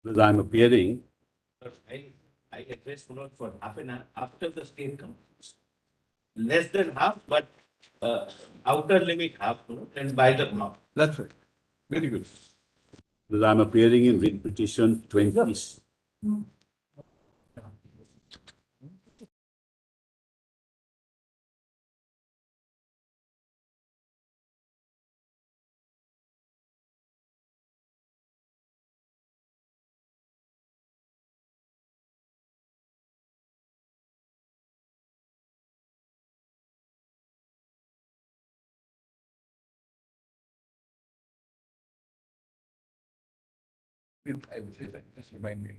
Because I'm appearing, I address for half an hour after the state comes. Less than half, but outer limit half, and by the half. That's right. Very good. because I'm appearing in writ petition 20. I would say that. Just remind me.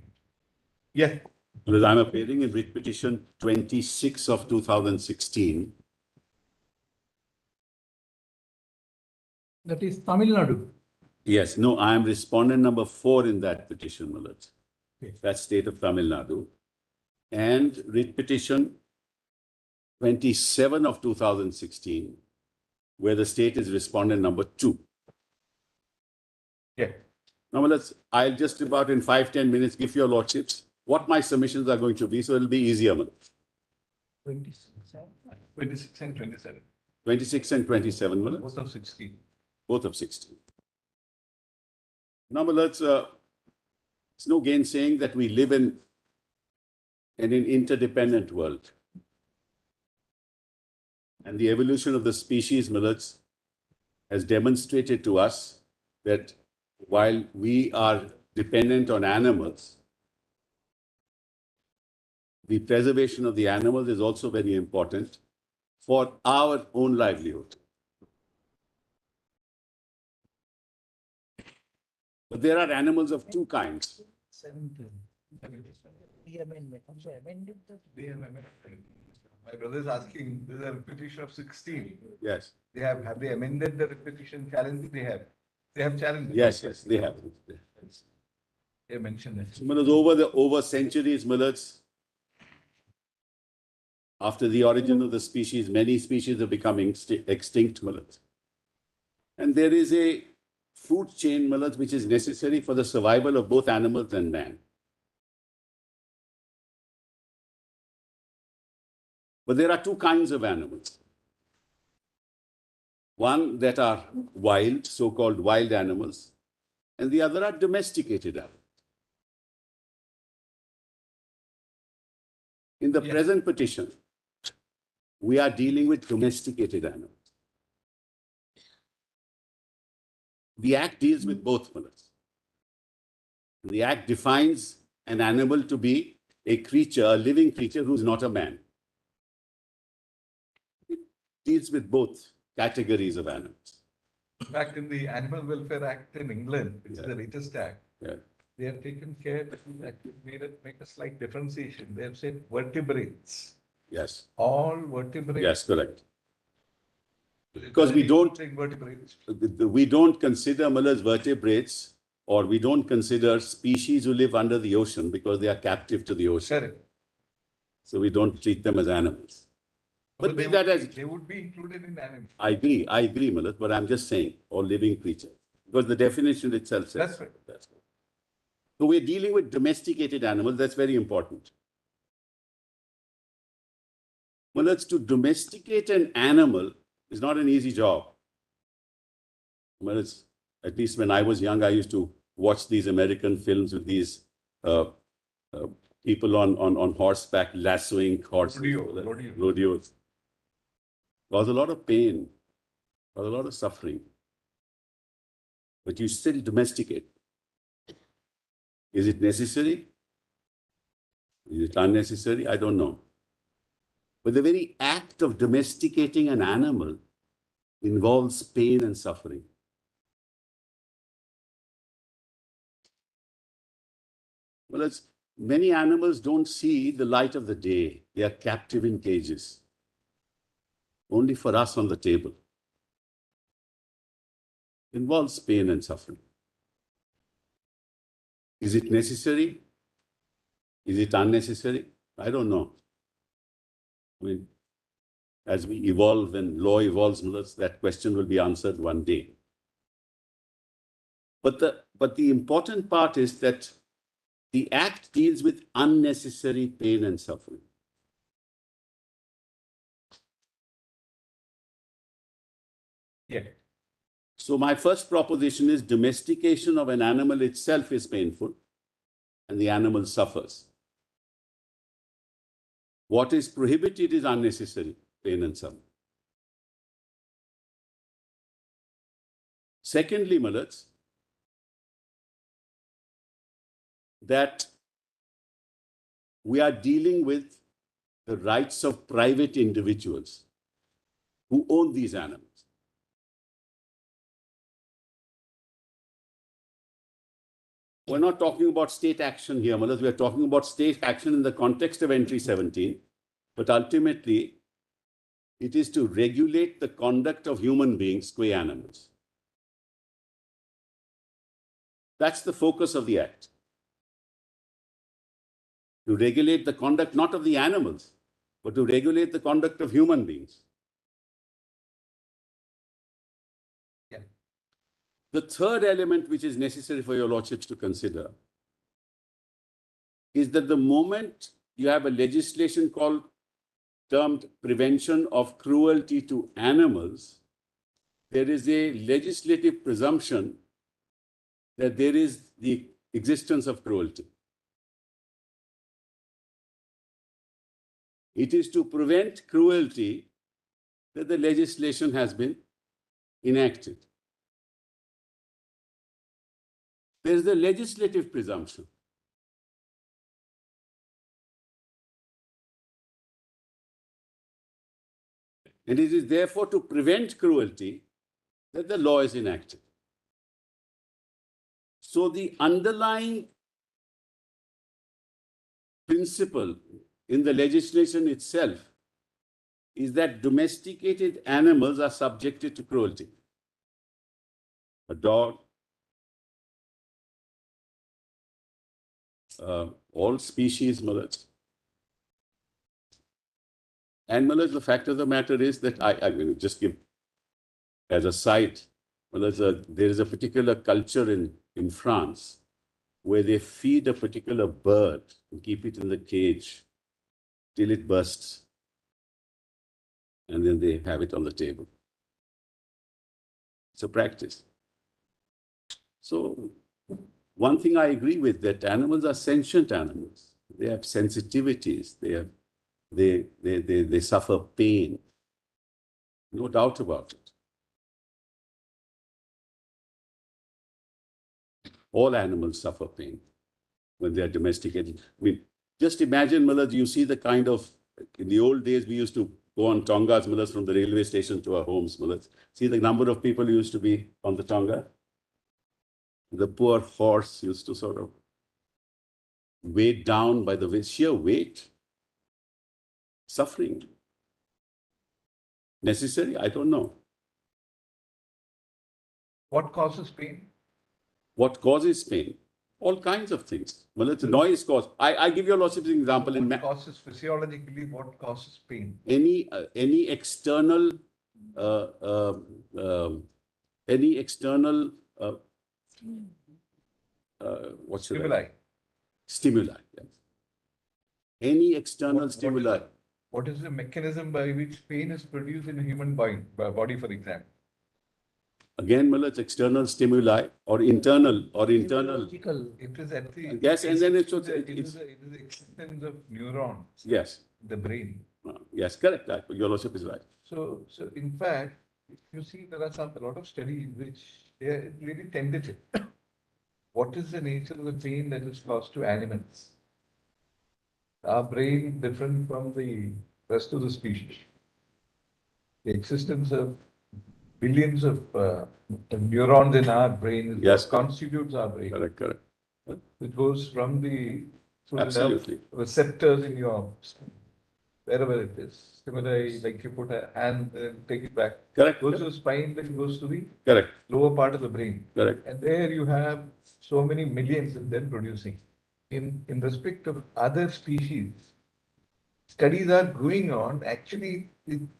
Yes. Because I'm appearing in writ petition 26 of 2016. That is Tamil Nadu. Yes, no, I am respondent number 4 in that petition, Malaj. Okay. That's state of Tamil Nadu. And writ petition 27 of 2016, where the state is respondent number 2. Yeah. Now, Malaj, I'll just about in 5-10 minutes give your lordships what my submissions are going to be, so it'll be easier, Malaj. 26. 26 and 27. 26 and 27, Malaj. Both of 16. Both of 16. Now, Malaj, it's no gainsaying that we live in an interdependent world. And the evolution of the species, Malaj, has demonstrated to us that while we are dependent on animals, the preservation of the animals is also very important for our own livelihood. But there are animals of two kinds. 17. Amendment. Also amended the. My brother is asking, there's a repetition of 16. Yes, Have they amended the repetition challenge? They have challenged. yes, they have. They mentioned it. Malaj, over centuries, Malaj, after the origin of the species, many species are becoming extinct, Malaj. And there is a food chain, Malaj, which is necessary for the survival of both animals and man. But there are two kinds of animals. One that are wild, so-called wild animals, and the other are domesticated animals. In the Yes. present petition, we are dealing with domesticated animals. The Act deals with both, Malaj. The Act defines an animal to be a creature, a living creature who is not a man. It deals with both categories of animals. In fact, in the Animal Welfare Act in England, which is the latest act, Yeah. they have taken care to make a slight differentiation. They have said vertebrates. Yes, All vertebrates. yes, correct. Because we don't, Invertebrates. we don't consider Malaj vertebrates, or we don't consider species who live under the ocean because they are captive to the ocean. Correct. So we don't treat them as animals. But they be that as, they would be included in animals. I agree, Malaj, but I'm just saying, all living creatures. Because the definition itself says. That's right. That's right. So we're dealing with domesticated animals, that's very important. Malaj, to domesticate an animal is not an easy job. Malaj, at least when I was young, I used to watch these American films with these people on horseback lassoing horses. Rodeos. There was a lot of pain, there was a lot of suffering. But you still domesticate. Is it necessary? Is it unnecessary? I don't know. But the very act of domesticating an animal involves pain and suffering. Well, many animals don't see the light of the day. They are captive in cages. Only for us on the table. Involves pain and suffering. Is it necessary? Is it unnecessary? I don't know. I mean, as we evolve and law evolves, that question will be answered one day. But the important part is that The act deals with unnecessary pain and suffering. Yeah. So my first proposition is domestication of an animal itself is painful and the animal suffers. What is prohibited is unnecessary pain and suffering. Secondly, Malaj, that we are dealing with the rights of private individuals who own these animals. We're not talking about state action here, Malaj. We're talking about state action in the context of Entry 17. But ultimately, it is to regulate the conduct of human beings, qua animals. That's the focus of the Act. To regulate the conduct not of the animals, but to regulate the conduct of human beings. Yeah. The third element which is necessary for your lordships to consider is that the moment you have a legislation termed Prevention of Cruelty to Animals, there is a legislative presumption that there is the existence of cruelty. It is to prevent cruelty that the legislation has been enacted. There is the legislative presumption. And it is therefore to prevent cruelty that the law is enacted. So the underlying principle in the legislation itself is that domesticated animals are subjected to cruelty. A dog, all species, Malaj. And Malaj, the fact of the matter is that I will just give as a side, Malaj, there is a particular culture in France where they feed a particular bird and keep it in the cage till it bursts. And then they have it on the table. It's a practice. So one thing I agree with, that animals are sentient animals. They have sensitivities. They suffer pain. No doubt about it. All animals suffer pain when they are domesticated. I mean, just imagine, Malaj, you see the kind of, in the old days, we used to go on Tongas, Malaj, from the railway station to our homes, Malaj. See the number of people used to be on the Tonga? The poor horse used to sort of weighed down by the sheer weight. Suffering. Necessary? I don't know. What causes pain? What causes pain? All kinds of things. Well, it's a noise cause. I give you a lordship's example. What causes physiologically, what causes pain? Any external what should Stimuli. Stimuli. Yes. Any external stimuli. What is the mechanism by which pain is produced in a human body, for example? Again, Malaj, external stimuli or internal. Physiological. It is at the Yes, and then it's the existence of neurons. Yes. The brain. Yes, correct. Your lordship is right. So in fact, if you see, there are a lot of studies which they are really tentative. What is the nature of the pain that is caused to animals? Our brain different from the rest of the species. The existence of billions of neurons in our brain Yes. constitutes our brain. Correct. It goes from the Absolutely. receptors in your wherever it is. Similarly, like you put a hand and take it back. Correct. Goes to the spine, then goes to the Correct. lower part of the brain. Correct. And there you have so many millions of them producing. In respect of other species, studies are going on. Actually,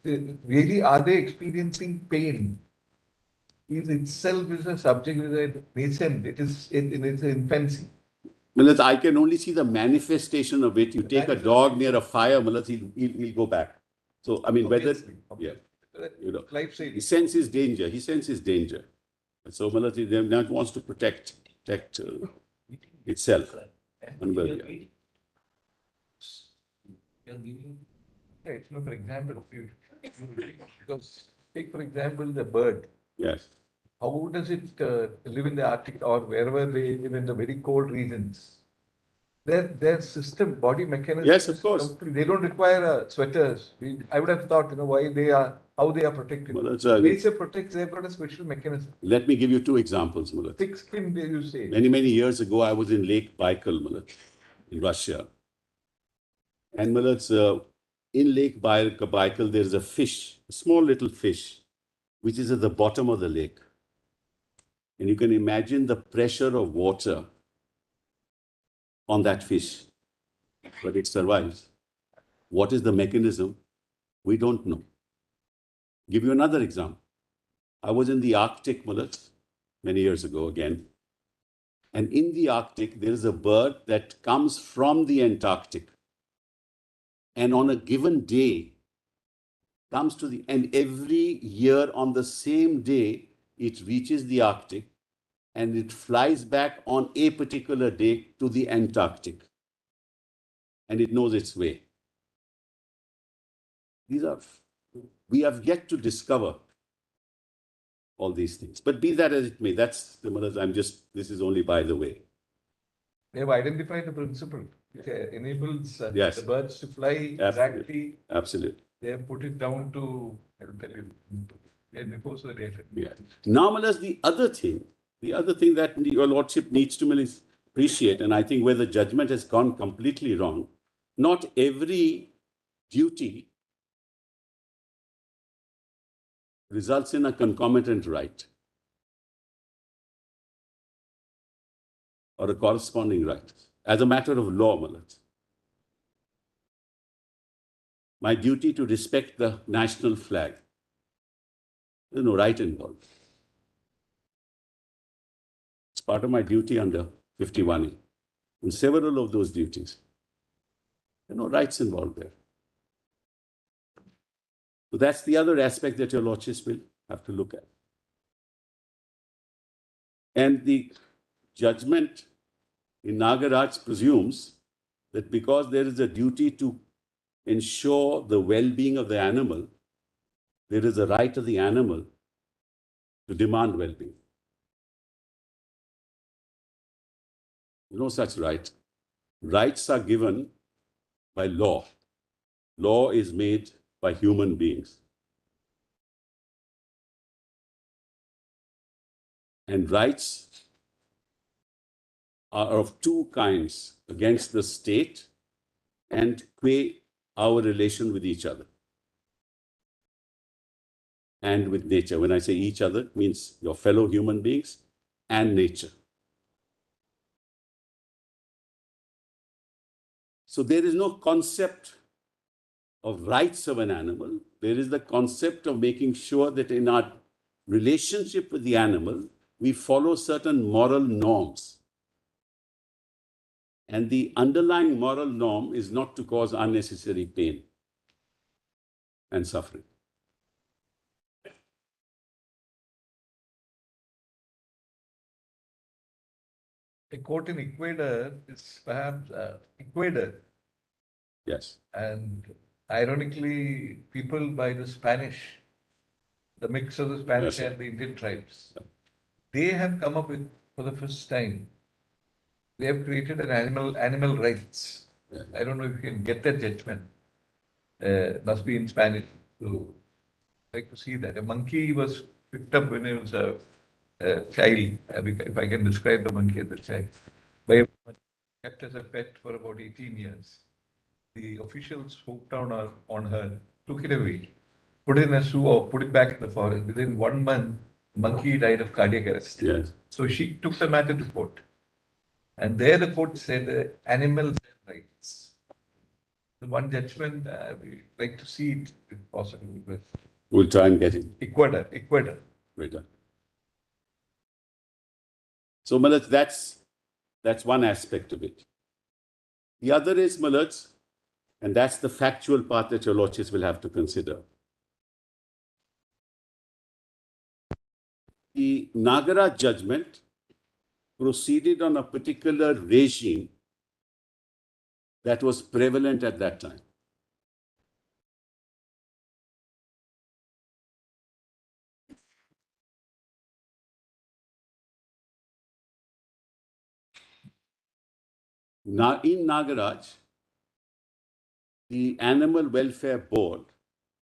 really, are they experiencing pain? It itself is a subject that is nascent. It is in its infancy. Malas, I can only see the manifestation of it. You take a dog near a fire, Malas, he'll go back. So, I mean, whether, Obviously, yeah, you know, life saving. he senses danger. He senses danger. So, Malas, he now wants to protect itself. And well, yeah. Yeah, it's not, for example, because take for example the bird. Yes. How does it live in the Arctic or wherever they live in the very cold regions? Their system, body mechanism. Yes, of is course. They don't require sweaters. I would have thought, why they are, how they are protected. Malas, Nature protects. They've got a special mechanism. let me give you two examples, Malas. Thick skin, you say. Many years ago, I was in Lake Baikal, Malas, in Russia. And Malas, in Lake Baikal, there is a fish, a small little fish, which is at the bottom of the lake. And you can imagine the pressure of water on that fish, but it survives. What is the mechanism? We don't know. Give you another example. I was in the Arctic, Malas, many years ago again. And in the Arctic, there is a bird that comes from the Antarctic. And on a given day, comes to the, and every year on the same day, it reaches the Arctic and it flies back on a particular day to the Antarctic. And it knows its way. We have yet to discover all these things. But be that as it may, this is only by the way. They have identified the principle. It enables Yes. the birds to fly Absolutely. exactly. Absolutely. They have put it down to, I will tell you, before the data. Yeah. Now, Malas, the other thing that your lordship needs to appreciate, and I think where the judgment has gone completely wrong, not every duty results in a concomitant right or a corresponding right as a matter of law, Malas. My duty to respect the national flag, there's no right involved. It's part of my duty under 51A. And several of those duties, there are no rights involved there. So that's the other aspect that your lordships will have to look at. And the judgment in Nagaraj presumes that because there is a duty to ensure the well-being of the animal, there is a right of the animal to demand well-being. No such right. Rights are given by law. Law is made by human beings. And rights are of two kinds, against the state and our relation with each other and with nature. When I say each other, it means your fellow human beings and nature. So there is no concept of rights of an animal. There is the concept of making sure that in our relationship with the animal, we follow certain moral norms. And the underlying moral norm is not to cause unnecessary pain and suffering. A court in Ecuador is perhaps Ecuador, Yes. and ironically, people by the Spanish, the mix of the Spanish Yes, sir. and the Indian tribes, they have come up with, for the first time, they have created an animal rights. Yeah. I don't know if you can get that judgment. Must be in Spanish. So, like to see that. A monkey was picked up when he was a child. If I can describe the monkey as a child. By kept as a pet for about 18 years. The officials swooped down on her, took it away, put it in a zoo or put it back in the forest. Within 1 month, the monkey died of cardiac arrest. Yes. So she took the matter to court. And there the court said animals have rights. The one judgment, we'd like to see it if possible with We'll try and get it. Ecuador. Right on. So, Malas, that's That's one aspect of it. The other is, my lords, and that's the factual part that your lordships will have to consider. The Nagara judgment proceeded on a particular regime that was prevalent at that time. Now, in Nagaraj, the Animal Welfare Board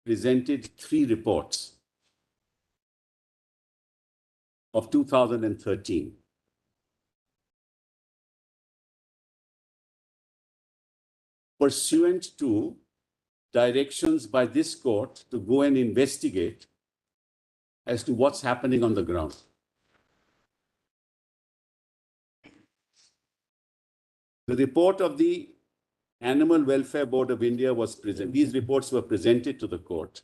presented 3 reports of 2013. Pursuant to directions by this court to go and investigate as to what's happening on the ground. The report of the Animal Welfare Board of India was presented. These reports were presented to the court.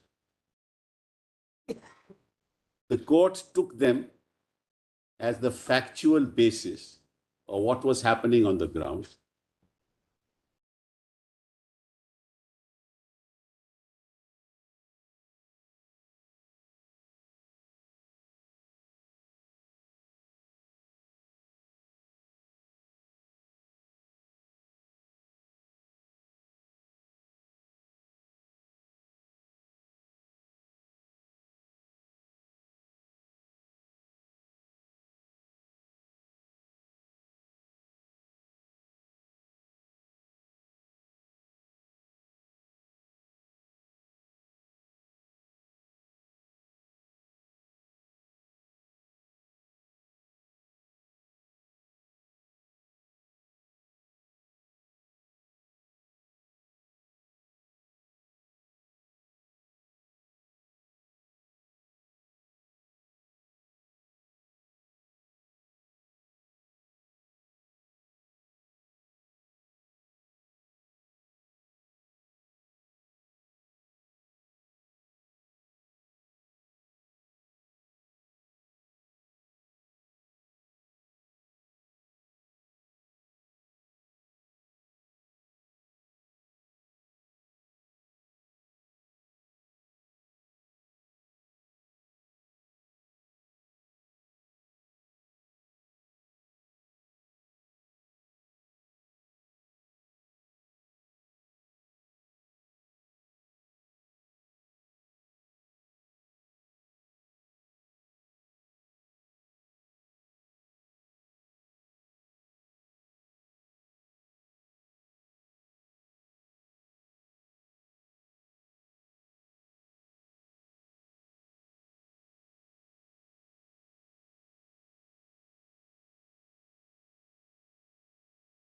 The court took them as the factual basis of what was happening on the ground.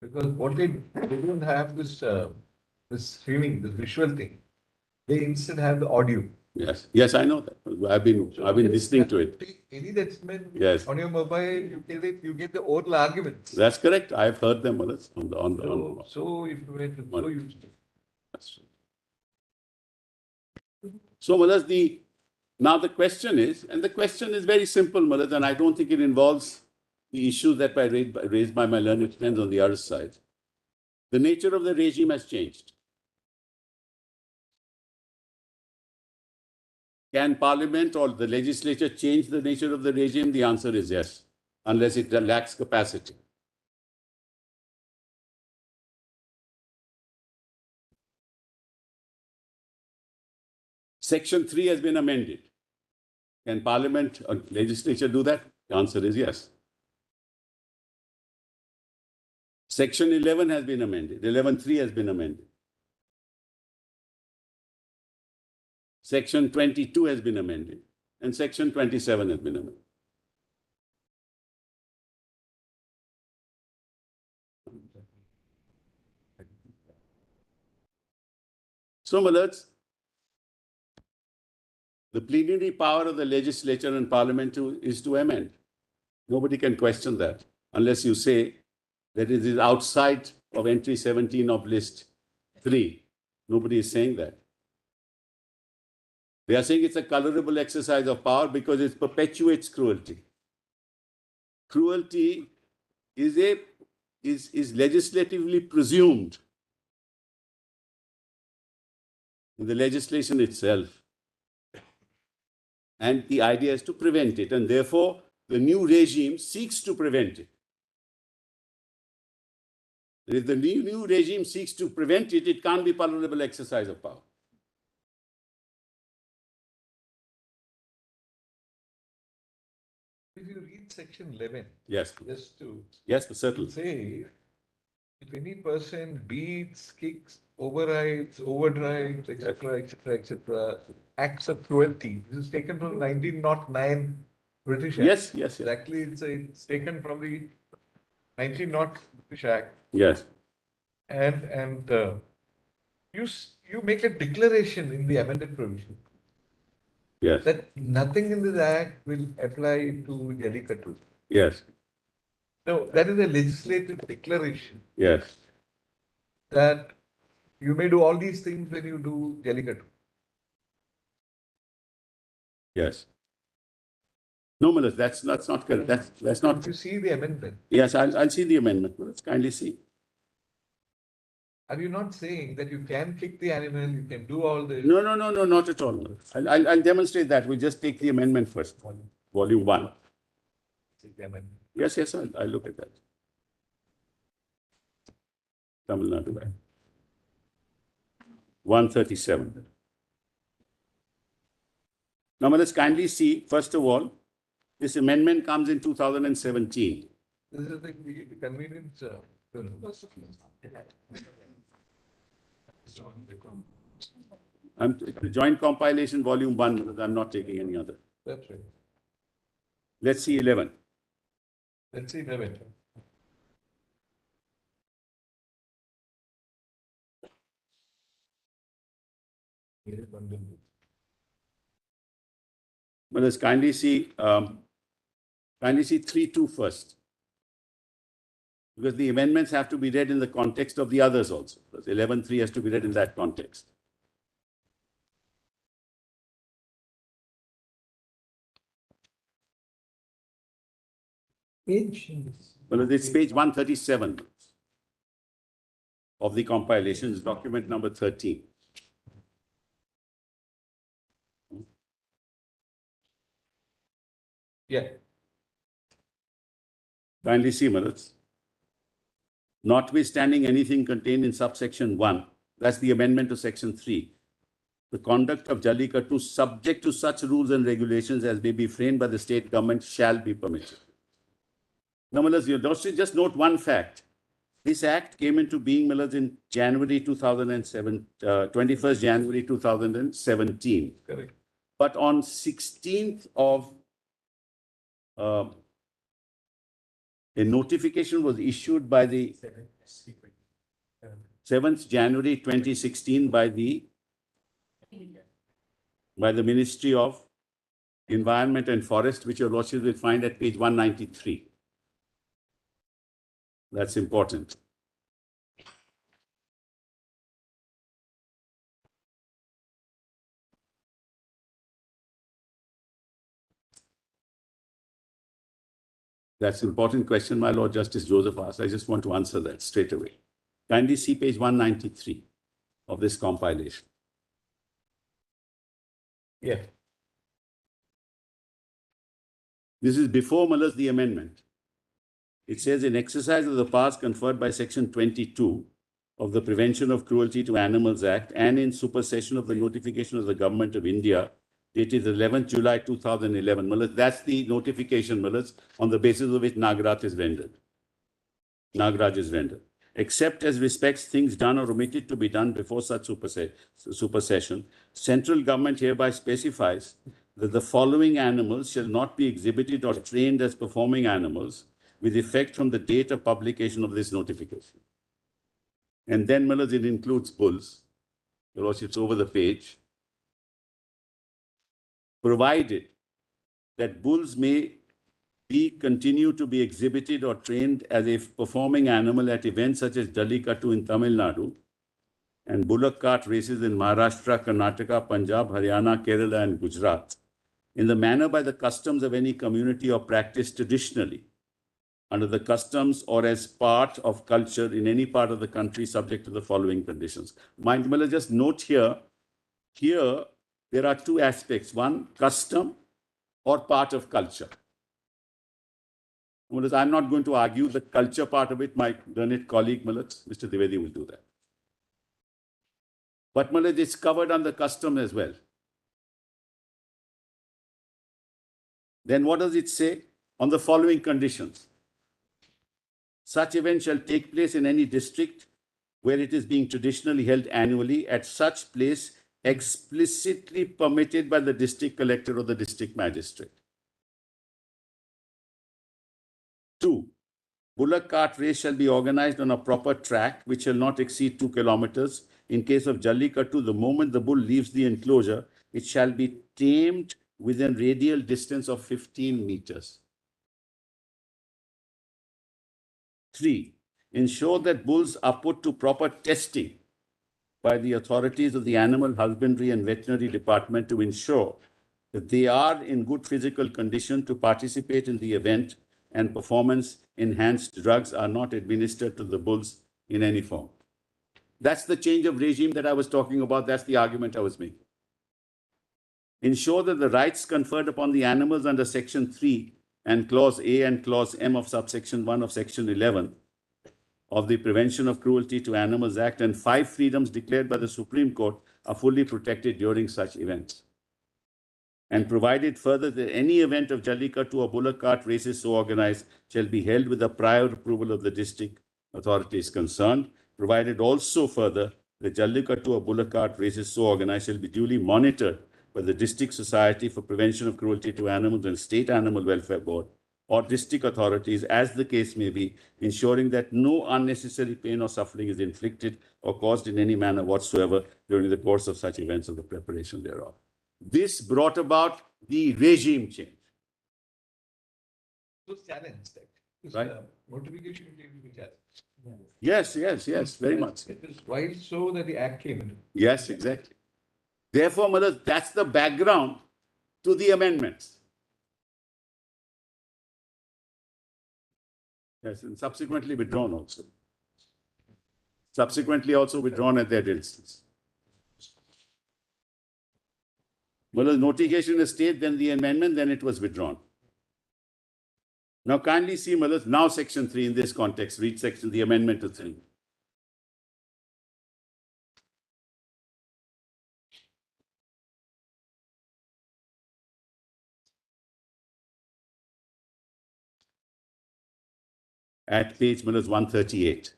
Because what they don't have this streaming, this visual thing. They instead have the audio. Yes, I know that. I've been listening to it. Take any judgment Yes. on your mobile, you get the oral arguments. That's correct. I've heard them on So if you were to on- so useful. So, Malas, now the question is, and the question is very simple, Malas, and I don't think it involves the issues that were raised by my learned friends on the other side. The nature of the regime has changed. Can Parliament or the legislature change the nature of the regime? The answer is yes, unless it lacks capacity. Section 3 has been amended. Can Parliament or legislature do that? The answer is yes. Section 11 has been amended. 11.3 has been amended. Section 22 has been amended. And Section 27 has been amended. So, my lords, the plenary power of the legislature and parliament is to amend. Nobody can question that unless you say that it is outside of entry 17 of list 3. Nobody is saying that. They are saying it's a colorable exercise of power because it perpetuates cruelty. Cruelty is a is legislatively presumed in the legislation itself. And the idea is to prevent it. And therefore, the new regime seeks to prevent it. If the new regime seeks to prevent it, it can't be tolerable exercise of power. If you read section 11, Yes. just to Yes, certainly. say, if any person beats, kicks, overrides, overdrives, etc., etc., etc., acts of cruelty. This is taken from 1909 British Act. Yes, yes, yes. Exactly, it's taken from the 1909 British Act, Yes. and you make a declaration in the amended provision Yes. that nothing in this act will apply to Jallikattu. Yes. No, that is a legislative declaration Yes. that you may do all these things when you do Jallikattu. Yes. No, Malas, that's not correct. That's not. If you see the amendment, Yes, I'll see the amendment. Let's kindly see. are you not saying that you can kick the animal, you can do all this? No, not at all. I'll demonstrate that. We'll just take the amendment first. Volume 1. The amendment. Yes, I'll look at that. Tamil Nadu Act. 137. Now, let's kindly see, first of all, this amendment comes in 2017. This is the convenience. The joint compilation, volume 1, I'm not taking any other. That's right. Let's see 11. Let's see 11. But let's kindly see 3.2 first. Because the amendments have to be read in the context of the others also. 11.3 has to be read in that context. Page. Well, it's page 137 of the compilations, document number 13. Yeah. Kindly see, Maras. Notwithstanding anything contained in subsection 1, that's the amendment to section 3, the conduct of Jallikattu subject to such rules and regulations as may be framed by the state government shall be permitted. Now, Malas, you just note one fact. This act came into being, Malas, in January 2007, 21st January 2017. Correct. But on 16th of a notification was issued by the 7th January 2016 by the Ministry of Environment and Forest, which your lordship will find at page 193. That's important. That's an important question, my Lord Justice Joseph asked. I just want to answer that straight away. Kindly see page 193 of this compilation. Yeah. This is before, Malas, the amendment. It says, in exercise of the powers conferred by Section 22 of the Prevention of Cruelty to Animals Act and in supersession of the notification of the Government of India, dated 11th July 2011. Malas, that's the notification, Malas, on the basis of which Nagraj is rendered. Except as respects things done or omitted to be done before such supersession, central government hereby specifies that the following animals shall not be exhibited or trained as performing animals with effect from the date of publication of this notification. And then, Malas, it includes bulls. Your Lordship, it's over the page. Provided that bulls may continue to be exhibited or trained as a performing animal at events such as Jallikattu in Tamil Nadu and bullock cart races in Maharashtra, Karnataka, Punjab, Haryana, Kerala, and Gujarat in the manner by the customs of any community or practice traditionally, under the customs or as part of culture in any part of the country subject to the following conditions. Mind Miller, just note here, there are two aspects. One, custom or part of culture. Whereas I'm not going to argue the culture part of it. My learned colleague, Mr. Dwivedi, will do that. But it's covered under custom as well. Then what does it say? On the following conditions. Such event shall take place in any district where it is being traditionally held annually at such place explicitly permitted by the district collector or the district magistrate. 2. Bullock cart race shall be organized on a proper track which shall not exceed 2 kilometers. In case of Jallikattu, the moment the bull leaves the enclosure, it shall be tamed within radial distance of 15 meters. 3. Ensure that bulls are put to proper testing by the authorities of the Animal Husbandry and Veterinary Department to ensure that they are in good physical condition to participate in the event and performance-enhanced drugs are not administered to the bulls in any form. That's the change of regime that I was talking about. That's the argument I was making. Ensure that the rights conferred upon the animals under Section 3 and Clause A and Clause M of subsection 1 of Section 11 of the Prevention of Cruelty to Animals Act and 5 freedoms declared by the Supreme Court are fully protected during such events. And provided further that any event of Jallikattu or bullock cart races so organized shall be held with the prior approval of the district authorities concerned. Provided also further that Jallikattu or bullock cart races so organized shall be duly monitored by the District Society for Prevention of Cruelty to Animals and State Animal Welfare Board or district authorities, as the case may be, ensuring that no unnecessary pain or suffering is inflicted or caused in any manner whatsoever during the course of such events or the preparation thereof. This brought about the regime change. So challenge that. Right. Notification will be challenged. Yes, very much. It is why so that the act came in. Yes, exactly. Therefore, Mother, that's the background to the amendments. Yes, and subsequently withdrawn also. Subsequently also withdrawn at that instance. Well, notification is stayed, then the amendment, then it was withdrawn. Now kindly see, Malaz, now Section 3 in this context, read section, the amendment to 3. At page 138.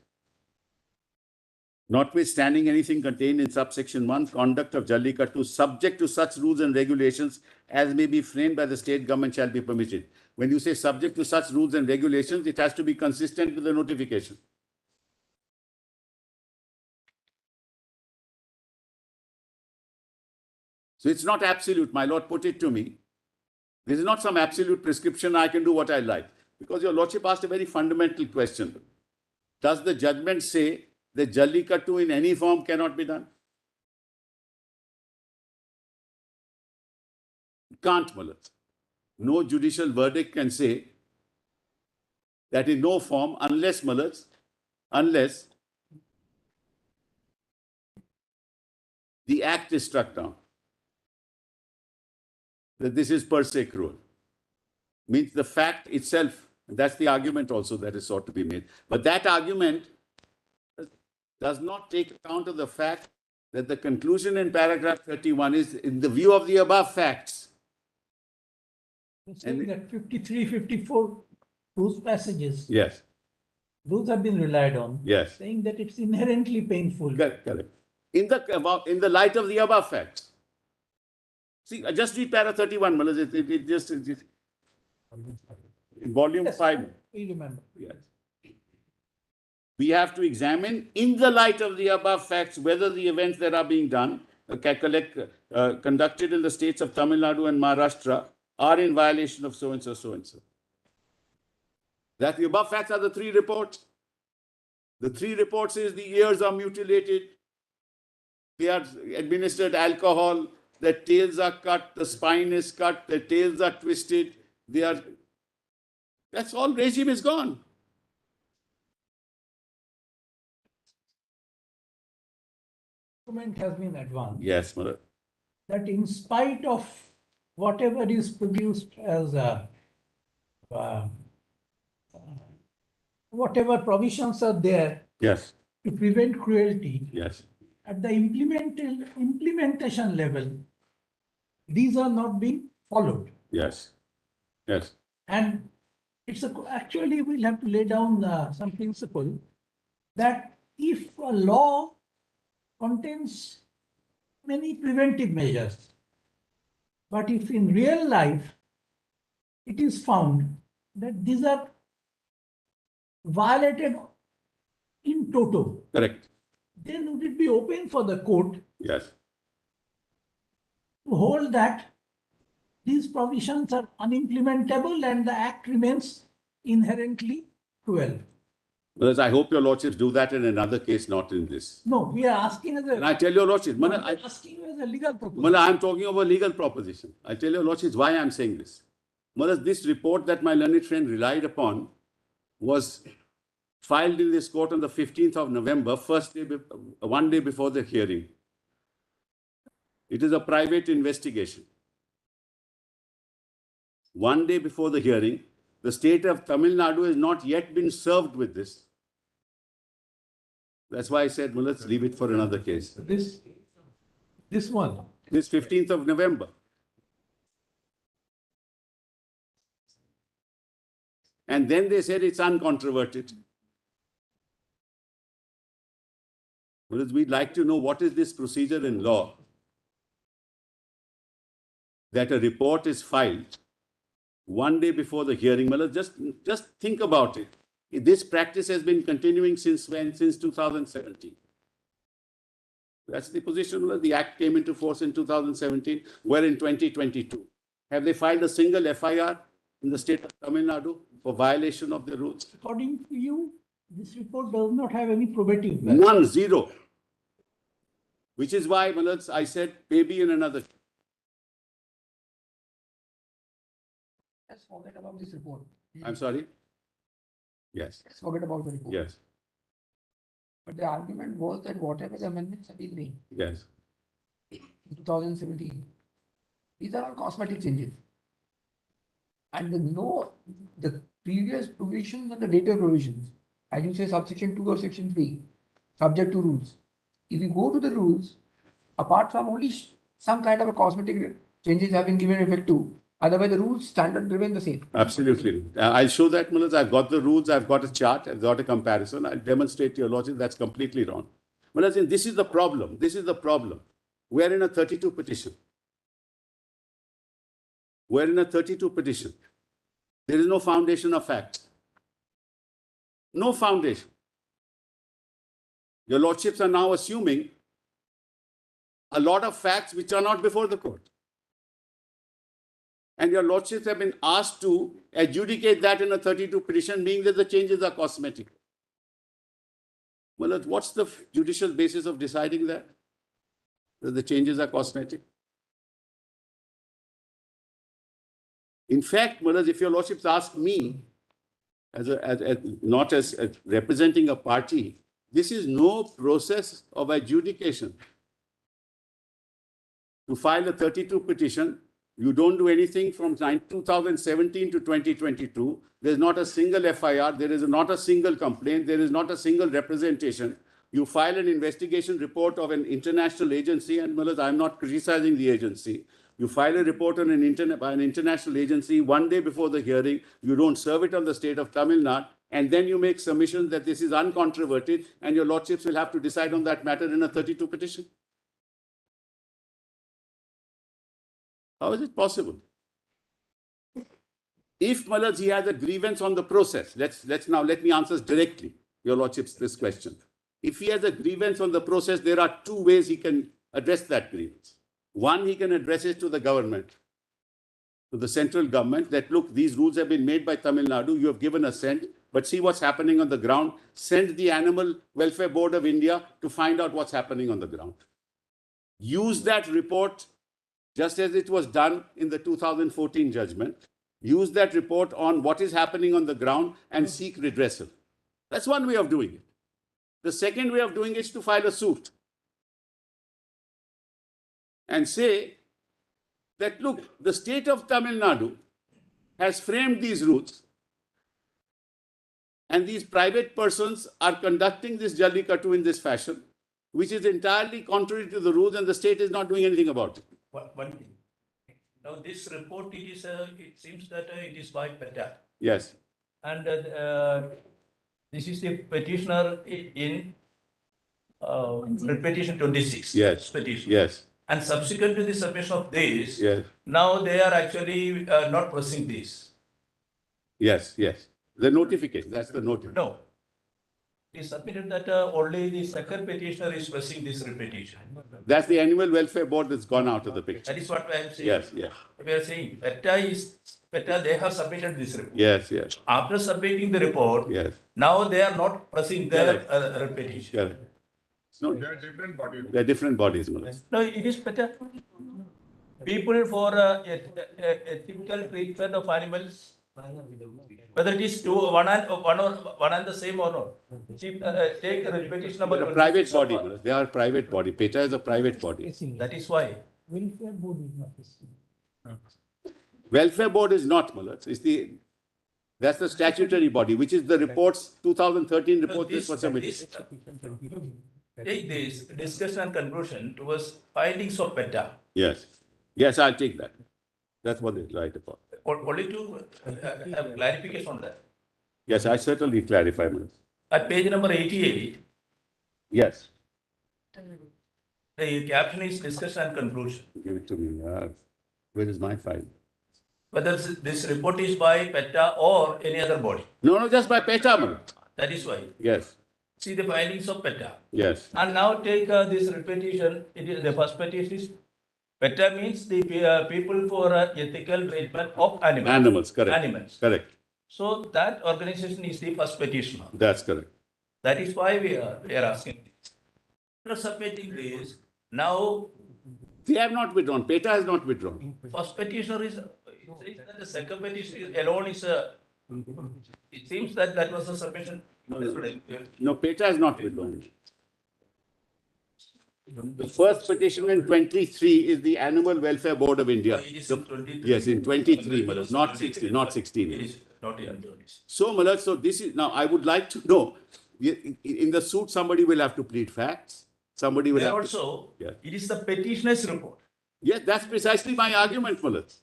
Notwithstanding anything contained in subsection 1, conduct of Jallikattu subject to such rules and regulations as may be framed by the state government shall be permitted. When you say subject to such rules and regulations, it has to be consistent with the notification. So it's not absolute. My Lord put it to me. This is not some absolute prescription. I can do what I like. Because your Lordship asked a very fundamental question. Does the judgment say that Jallikattu in any form cannot be done? Can't, Malaz. No judicial verdict can say that in no form unless, Malaz, unless the act is struck down. That this is per se cruel. Means the fact itself, that's the argument also that is sought to be made. But that argument does not take account of the fact that the conclusion in paragraph 31 is in the view of the above facts. Saying that 53, 54, those passages, Yes, those have been relied on. yes. Saying that it's inherently painful. Correct. In the light of the above facts. See, just read para 31, Malaz. It just in volume Yes, 5. We remember. Yes. We have to examine in the light of the above facts whether the events that are being done, conducted in the states of Tamil Nadu and Maharashtra are in violation of so and so, so and so. That the above facts are the 3 reports. The 3 reports is the ears are mutilated, they are administered alcohol, the tails are cut, the spine is cut, the tails are twisted, they are That's all, regime is gone. Document has been advanced. Yes, Malad. That in spite of whatever is produced as uh, whatever provisions are there Yes, to prevent cruelty, yes, at the implementation level, these are not being followed. yes, yes, And actually we'll have to lay down some principle that if a law contains many preventive measures, but if in real life it is found that these are violated in toto, correct. then would it be open for the court Yes, to hold that these provisions are unimplementable and the act remains inherently cruel? Malad, I hope your lordships do that in another case, not in this. No, we are asking as And a, I tell your lordships, we Malad, are asking you as a legal proposal. Malad, I'm talking about legal proposition. I tell your lordships why I'm saying this. Malad, this report that my learned friend relied upon was filed in this court on the 15th of November, one day before the hearing. It is a private investigation. One day before the hearing, the state of Tamil Nadu has not yet been served with this. That's why I said, well, let's leave it for another case. This one. This 15th of November. And then they said it's uncontroverted. Whereas we'd like to know what is this procedure in law that a report is filed one day before the hearing. Well, just think about it. This practice has been continuing since when? Since 2017. That's the position. Well, the act came into force in 2017. We're in 2022. Have they filed a single FIR in the state of Tamil Nadu for violation of the rules? According to you, this report does not have any probative value. None, zero. Which is why, Malad, I said maybe in another. Let's forget about this report. I'm sorry? Yes, Let's forget about the report. yes, But the argument was that whatever the amendments have been made yes, in 2017, these are all cosmetic changes. And the previous provisions and the later provisions, as you say, subsection 2 or section 3, subject to rules. If you go to the rules, apart from only some kind of a cosmetic changes have been given effect to, otherwise the rules standard remain the same. absolutely. I'll show that, Malad. I've got the rules, I've got a chart, I've got a comparison. I'll demonstrate to your logic that's completely wrong. Malad, this is the problem. This is the problem. We're in a 32 petition. We're in a 32 petition. There is no foundation of fact. No foundation. Your lordships are now assuming a lot of facts which are not before the court. And your lordships have been asked to adjudicate that in a 32 petition, meaning that the changes are cosmetic. Well, what's the judicial basis of deciding that the changes are cosmetic? In fact, Malad, if your lordships ask me, not as representing a party, this is no process of adjudication. To file a 32 petition, you don't do anything from 2017 to 2022. There's not a single FIR. There is not a single complaint. There is not a single representation. You file an investigation report of an international agency, and Malad, I'm not criticizing the agency. You file a report on by an international agency one day before the hearing. You don't serve it on the state of Tamil Nadu. And then you make submissions that this is uncontroverted, and your lordships will have to decide on that matter in a 32 petition. How is it possible? If Malad, he has a grievance on the process, let me answer directly, your lordships, this question. If he has a grievance on the process, there are two ways he can address that grievance. One, he can address it to the government, to the central government, that look, these rules have been made by Tamil Nadu, you have given assent, but see what's happening on the ground. Send the Animal Welfare Board of India to find out what's happening on the ground. Use that report, just as it was done in the 2014 judgment, use that report on what is happening on the ground and seek redressal. That's one way of doing it. The second way of doing it is to file a suit and say that, look, the state of Tamil Nadu has framed these routes and these private persons are conducting this Jallikattu in this fashion, which is entirely contrary to the rules, and the state is not doing anything about it. One thing. Now, this report, it seems that it is by PETA. Yes, And this is the petitioner in petition 26. yes, Petition. yes, And subsequent to the submission of this, yes, now they are actually not pressing this. yes, yes. The notification, that's the notification. No. It is submitted that only the second petitioner is pressing this repetition. That's the Animal Welfare Board that's gone out of the picture. That is what I am saying. Yes, yes, We are saying PETA, they have submitted this report. yes, yes, After submitting the report, yes, now they are not pressing their repetition. correct. No, They are different bodies. they're different bodies, Mullah. No, it is better. People for ethical treatment of animals, whether it is one and the same or not. Take the repetition number. They're a private 26 body, of- Mullah. They are a private body. PETA is a private body. That is why. Welfare board is not the same. Welfare Board is not, Mullah. That's the statutory body, which is the reports, 2013 report this was submitted. Take this discussion and conclusion towards findings of PETA. Yes, yes, I'll take that. That's what they write about. Only to have clarification on that. Yes, I certainly clarify, Mullah. At page number 88, Yes, the caption is discussion and conclusion. give it to me. Where is my file? Whether this report is by PETA or any other body. No, just by PETA, Mullah. That is why. Yes, See the findings of PETA. yes, And now take this repetition. It is the first petition is PETA means the people for ethical treatment of animals. animals, correct, Animals. correct. So that organization is the first petitioner. That's correct. That is why we are asking this. After submitting this, now They have not withdrawn. PETA has not withdrawn. first petitioner is, it says that the second petition alone is it seems that that was a submission. No, PETA has not withdrawn. The first petition in 23 is the Animal Welfare Board of India. It is in 23. Yes, in 23, Malad, not 16, not 16. It is not in 20. So, Malad, so this is, now I would like to know, in the suit, somebody will have to plead facts. Somebody will There have to. also, Yeah. it is the petitioner's report. Yes, that's precisely my argument, Malad. That's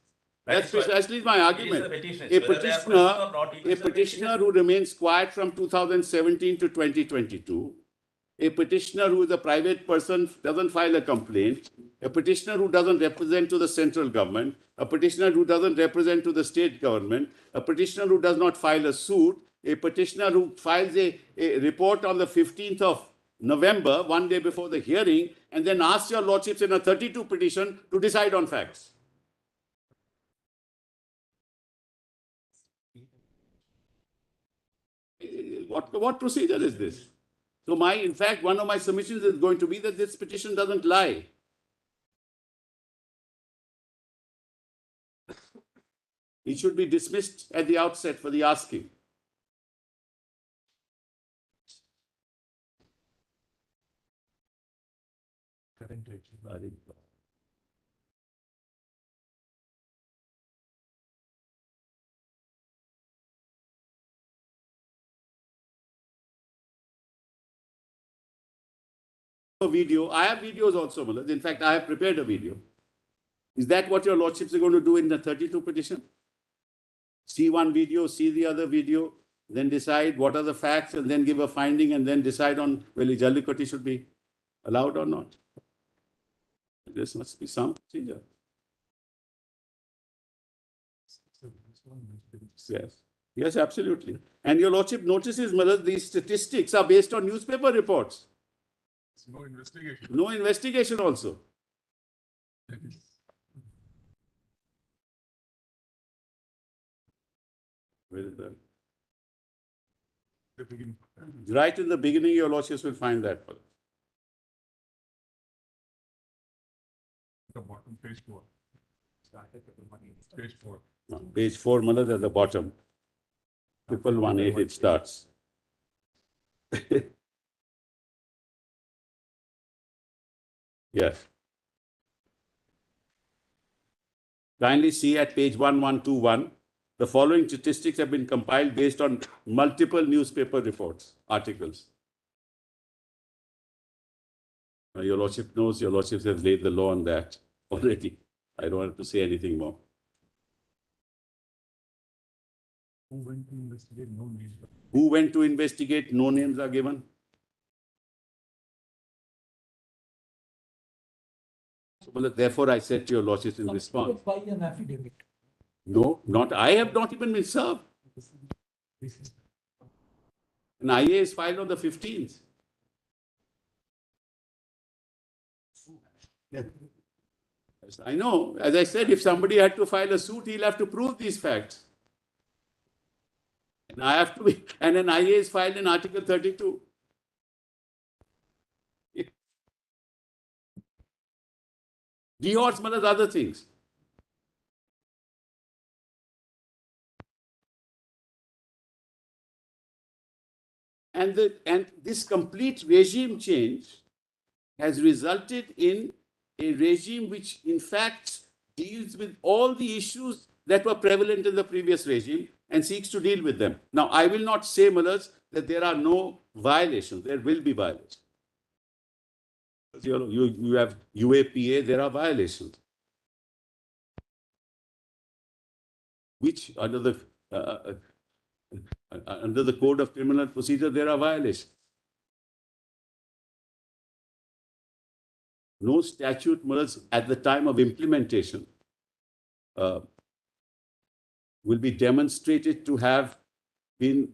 That's why- precisely my It is argument. the petitioners. A Whether they are present or petitioner, not, it a is the petitioner who remains quiet from 2017 to 2022, a petitioner who is a private person doesn't file a complaint, a petitioner who doesn't represent to the central government, a petitioner who doesn't represent to the state government, a petitioner who does not file a suit, a petitioner who files a report on the 15th of November, one day before the hearing, and then asks your lordships in a 32 petition to decide on facts. What procedure is this? So in fact, one of my submissions is going to be that this petition doesn't lie. It should be dismissed at the outset for the asking. Video. I have videos also, Malad. In fact, I have prepared a video. Is that what your lordships are going to do in the 32 petition? See one video, see the other video, then decide what are the facts, and then give a finding, and then decide on whether Jallikattu should be allowed or not. There must be some procedure. Yes. Yes, absolutely. And your lordship notices, Malad, these statistics are based on newspaper reports. No investigation. No investigation also. Where is that? The beginning. Right in the beginning, your lordships will find that. The bottom page 4. Page 4. Page 4, Malad, at the bottom. 1118 it starts. Yes. Kindly see at page 1121, the following statistics have been compiled based on multiple newspaper reports, articles. Now, Your Lordship knows, Your Lordship has laid the law on that already. I don't want to say anything more. Who went to investigate? No names. Who went to investigate? No names are given. So, well, therefore, I said to Your Lordship in response, By an affidavit. no, not, I have not even been served. An IA is filed on the 15th. Yes, I know. As I said, if somebody had to file a suit, he'll have to prove these facts. And I have to be, and an IA is filed in Article 32. Dehors, matlab other things. And this complete regime change has resulted in a regime which, in fact, deals with all the issues that were prevalent in the previous regime and seeks to deal with them. Now, I will not say, Malaz, that there are no violations. There will be violations. You have UAPA, there are violations. Which, under the Code of Criminal Procedure, there are violations. No statute, Malaz, at the time of implementation will be demonstrated to have been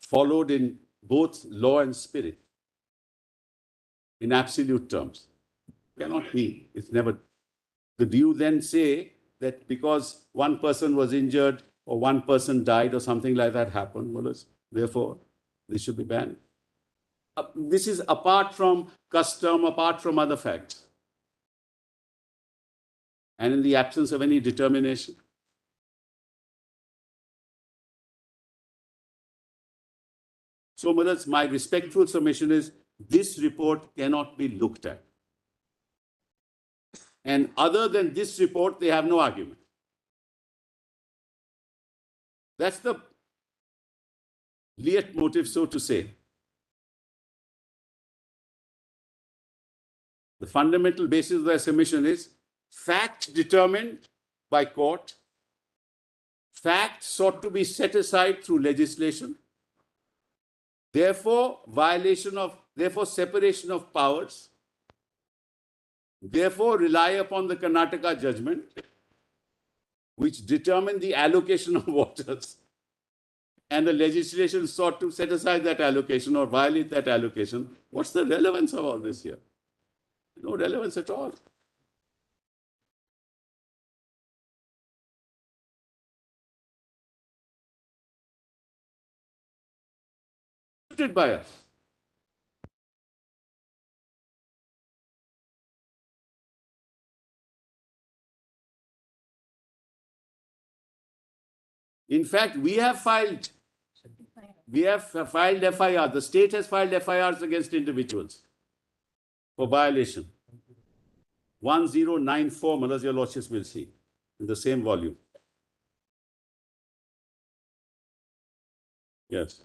followed in both law and spirit, in absolute terms. Cannot be. It's never. Do you then say that because one person was injured or one person died or something like that happened, Mullas, therefore this should be banned? This is apart from custom, apart from other facts. And in the absence of any determination. So, Mullas, my respectful submission is this report cannot be looked at. And other than this report, they have no argument. That's the leitmotif, so to say. The fundamental basis of their submission is fact determined by court, fact sought to be set aside through legislation, therefore separation of powers, therefore rely upon the Karnataka judgment, which determined the allocation of waters, and the legislation sought to set aside that allocation or violate that allocation. What's the relevance of all this here? No relevance at all. By us. In fact, we have filed FIR. The state has filed FIRs against individuals for violation. 1094, Malas, your lordships will see in the same volume. Yes.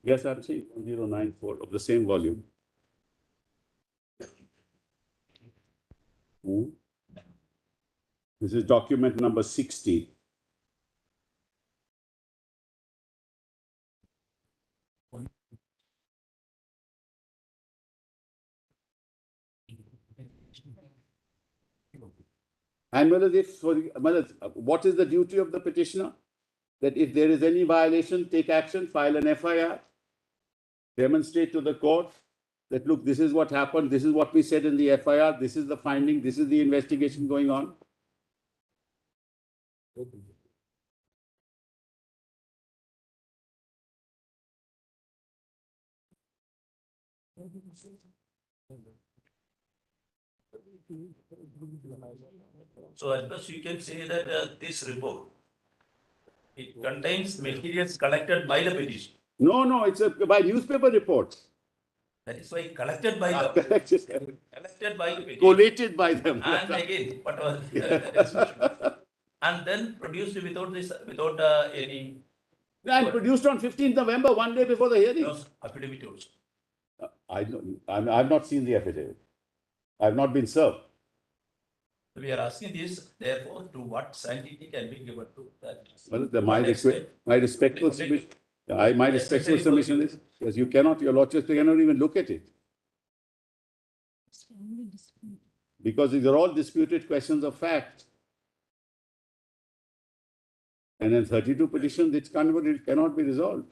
Yes, I'm seeing 1094 of the same volume. This is document number 60. And what is the duty of the petitioner? That if there is any violation, take action, file an FIR, demonstrate to the court that, look, this is what happened, this is what we said in the FIR, this is the finding, this is the investigation going on. So at first you can say that this report, it contains materials collected by the petition. No, it's by newspaper reports. That is why collected by the, collected by the petition. Collated by them. And again, whatever. And then produced without this, without any And produced on 15th November, one day before the hearing. affidavit also. I've not seen the affidavit. I've not been served. We are asking this, therefore, to what sanctity can be given to that? Well, What extent? my respectful submission, my respectful submission is, yes, you cannot, your lordship, you cannot even look at it. Because these are all disputed questions of fact. And in 32 petitions, it cannot be resolved.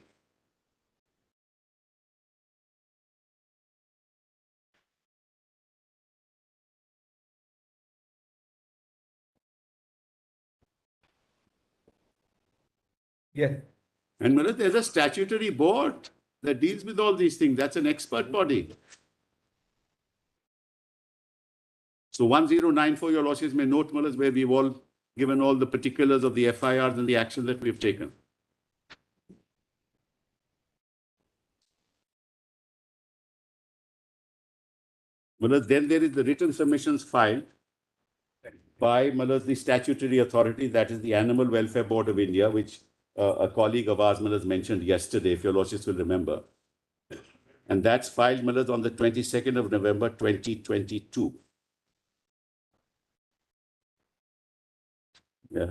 Yeah. And Manoj, there's a statutory board that deals with all these things. That's an expert body. So 1094, your lordships may note, Manoj, where we've all given all the particulars of the FIRs and the action that we've taken. Manoj, then there is the written submissions filed by Manoj, the statutory authority, that is the Animal Welfare Board of India, which a colleague of ours, Manoj, mentioned yesterday, if your lordships will remember. And that's filed, Manoj, on the 22nd of November, 2022. Yeah.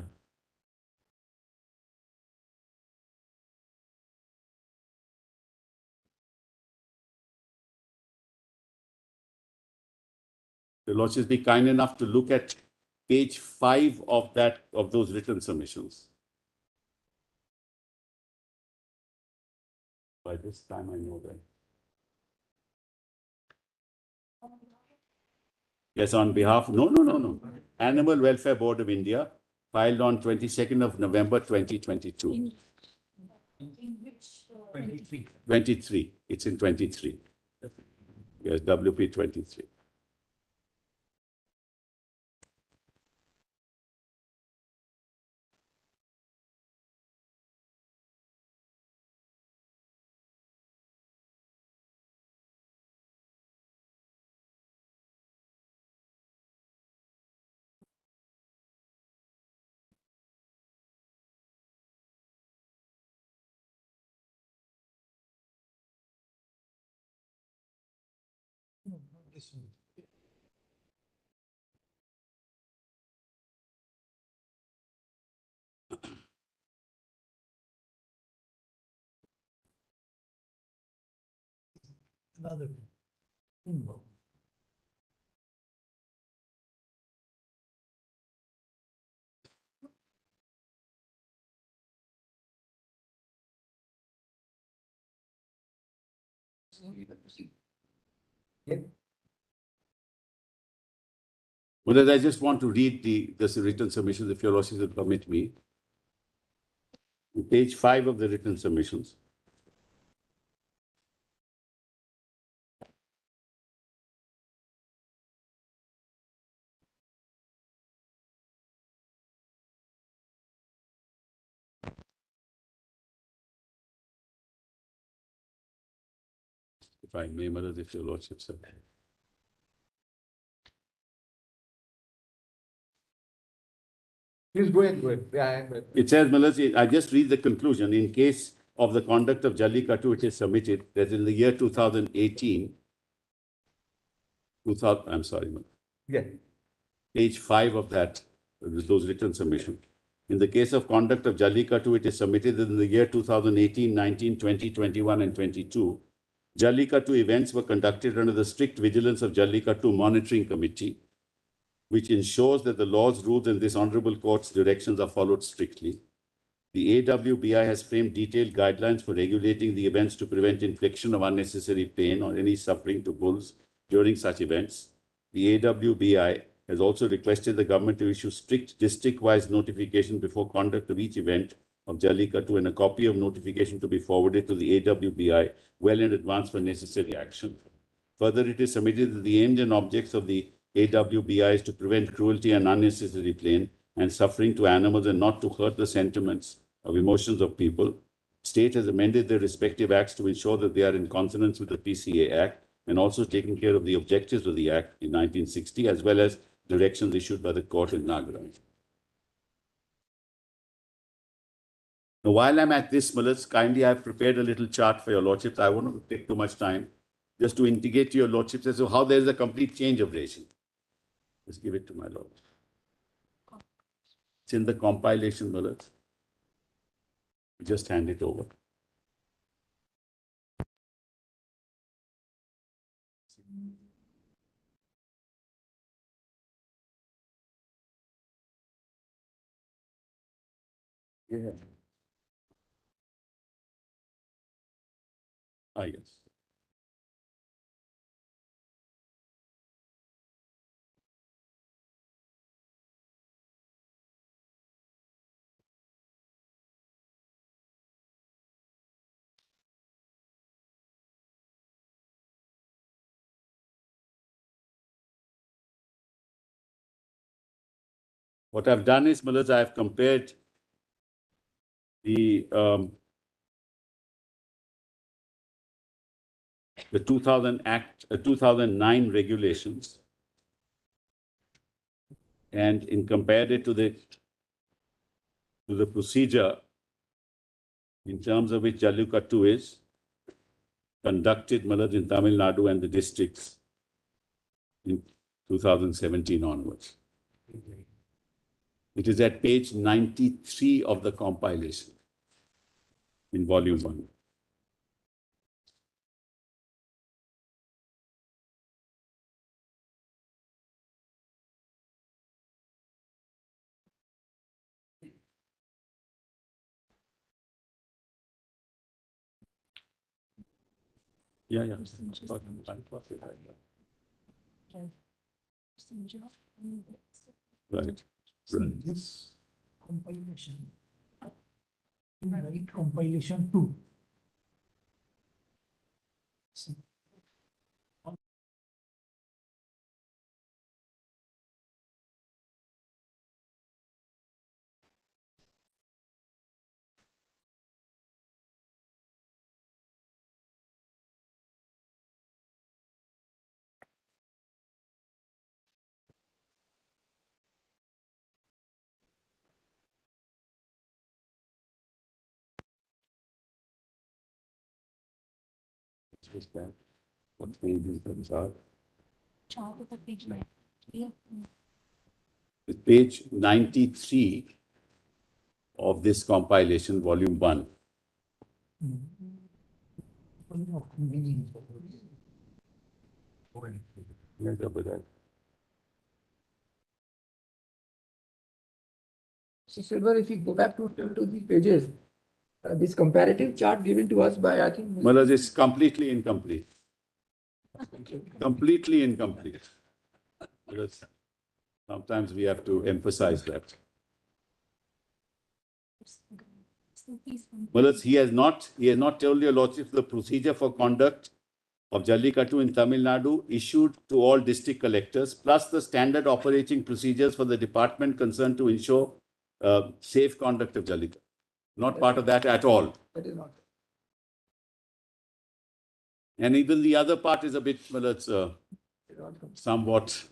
The lordships be kind enough to look at page 5 of those written submissions. By this time, I know that. Yes, on behalf, no. Animal Welfare Board of India, filed on 22nd of November, 2022. In which? 23. 23. It's in 23. Yes, WP 23. This one. Another one. Well, I just want to read this written submissions, if your lordships will permit me. Page 5 of the written submissions. If I may, Manoj, if your lordships have. Please go ahead. Yeah, It says, Manoj, I just read the conclusion. In case of the conduct of Jallikattu, it is submitted that in the year 2018, I'm sorry, Manoj. yeah. Page 5 of those written submissions. In the case of conduct of Jallikattu, it is submitted that in the year 2018, 19, 20, 21, and 22, Jallikattu events were conducted under the strict vigilance of Jallikattu Monitoring Committee, which ensures that the laws, rules, and this honorable court's directions are followed strictly. The AWBI has framed detailed guidelines for regulating the events to prevent infliction of unnecessary pain or any suffering to bulls during such events. The AWBI has also requested the government to issue strict district-wise notification before conduct of each event of Jallikattu and a copy of notification to be forwarded to the AWBI well in advance for necessary action. Further, it is submitted that the aims and objects of the AWBI is to prevent cruelty and unnecessary pain and suffering to animals and not to hurt the sentiments of emotions of people. State has amended their respective acts to ensure that they are in consonance with the PCA Act and also taking care of the objectives of the Act in 1960, as well as directions issued by the court in Nagaland. Now, while I'm at this, Mullahs, kindly I've prepared a little chart for your lordships. I won't take too much time, just to indicate to your lordships as to how there is a complete change of regime. Just give it to my lord. It's in the compilation, Mullahs. Just hand it over. Yeah. Ah, yes. What I've done is, Mullahs, I've compared the 2009 regulations and compared it to the procedure in terms of which Jallikattu is conducted, Mullahs, in Tamil Nadu and the districts in 2017 onwards. It is at page 93 of the compilation in volume 1. Yeah, yeah. Right. Right. This compilation. Right, compilation 2. Just that. What page is that? It's page 93 of this compilation, volume 1. Yeah, double that. So Silver, if you go back to the pages, this comparative chart given to us by, I think. Mullahs, it's completely incomplete. Completely incomplete. Because sometimes we have to emphasize that. Mullahs, he has not told your lordship the procedure for conduct of Jallikattu in Tamil Nadu issued to all district collectors, plus the standard operating procedures for the department concerned to ensure safe conduct of Jallikattu. Not part of that at all. That is not. And even the other part is a bit, Mullahs, somewhat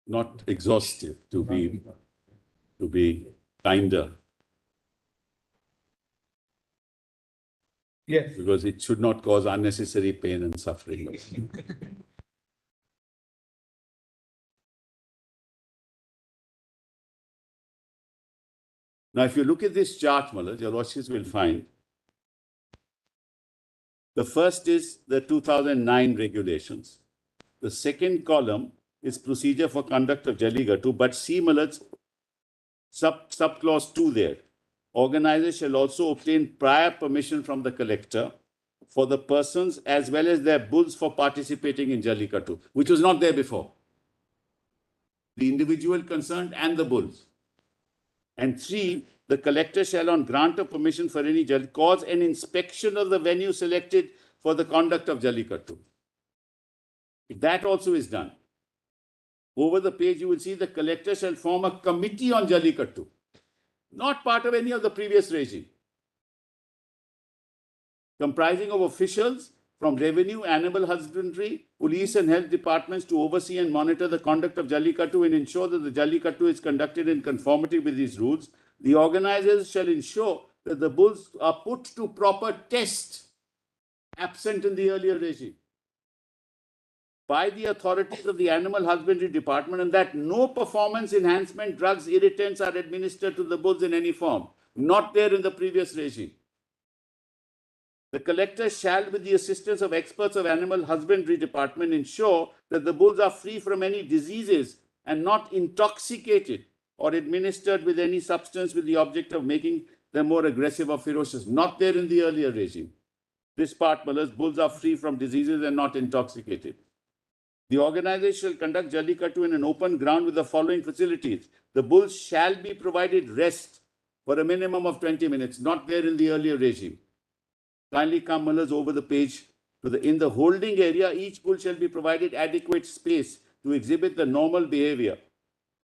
not exhaustive, to be kinder, Yes. because it should not cause unnecessary pain and suffering. Now, if you look at this chart, Mullahs, your lordships will find the first is the 2009 regulations. The second column is procedure for conduct of Jallikattu, but see, Mullahs, subclause 2 there. Organizers shall also obtain prior permission from the collector for the persons as well as their bulls for participating in Jallikattu, which was not there before. The individual concerned and the bulls. And 3, the collector shall, on grant of permission for any cause an inspection of the venue selected for the conduct of Jallikattu. That also is done. Over the page, you will see the collector shall form a committee on Jallikattu, not part of any of the previous regime, comprising of officials from revenue, animal husbandry, police and health departments to oversee and monitor the conduct of Jallikattu and ensure that the Jallikattu is conducted in conformity with these rules. The organizers shall ensure that the bulls are put to proper test, absent in the earlier regime, by the authorities of the Animal Husbandry Department, and that no performance enhancement drugs, irritants are administered to the bulls in any form, not there in the previous regime. The collector shall, with the assistance of experts of Animal Husbandry Department, ensure that the bulls are free from any diseases and not intoxicated or administered with any substance with the object of making them more aggressive or ferocious. Not there in the earlier regime. This part, Mullahs, bulls are free from diseases and not intoxicated. The organization shall conduct Jallikattu in an open ground with the following facilities. The bulls shall be provided rest for a minimum of 20 minutes, not there in the earlier regime. Kindly come, Mullahs, over the page. In the holding area, each bull shall be provided adequate space to exhibit the normal behavior.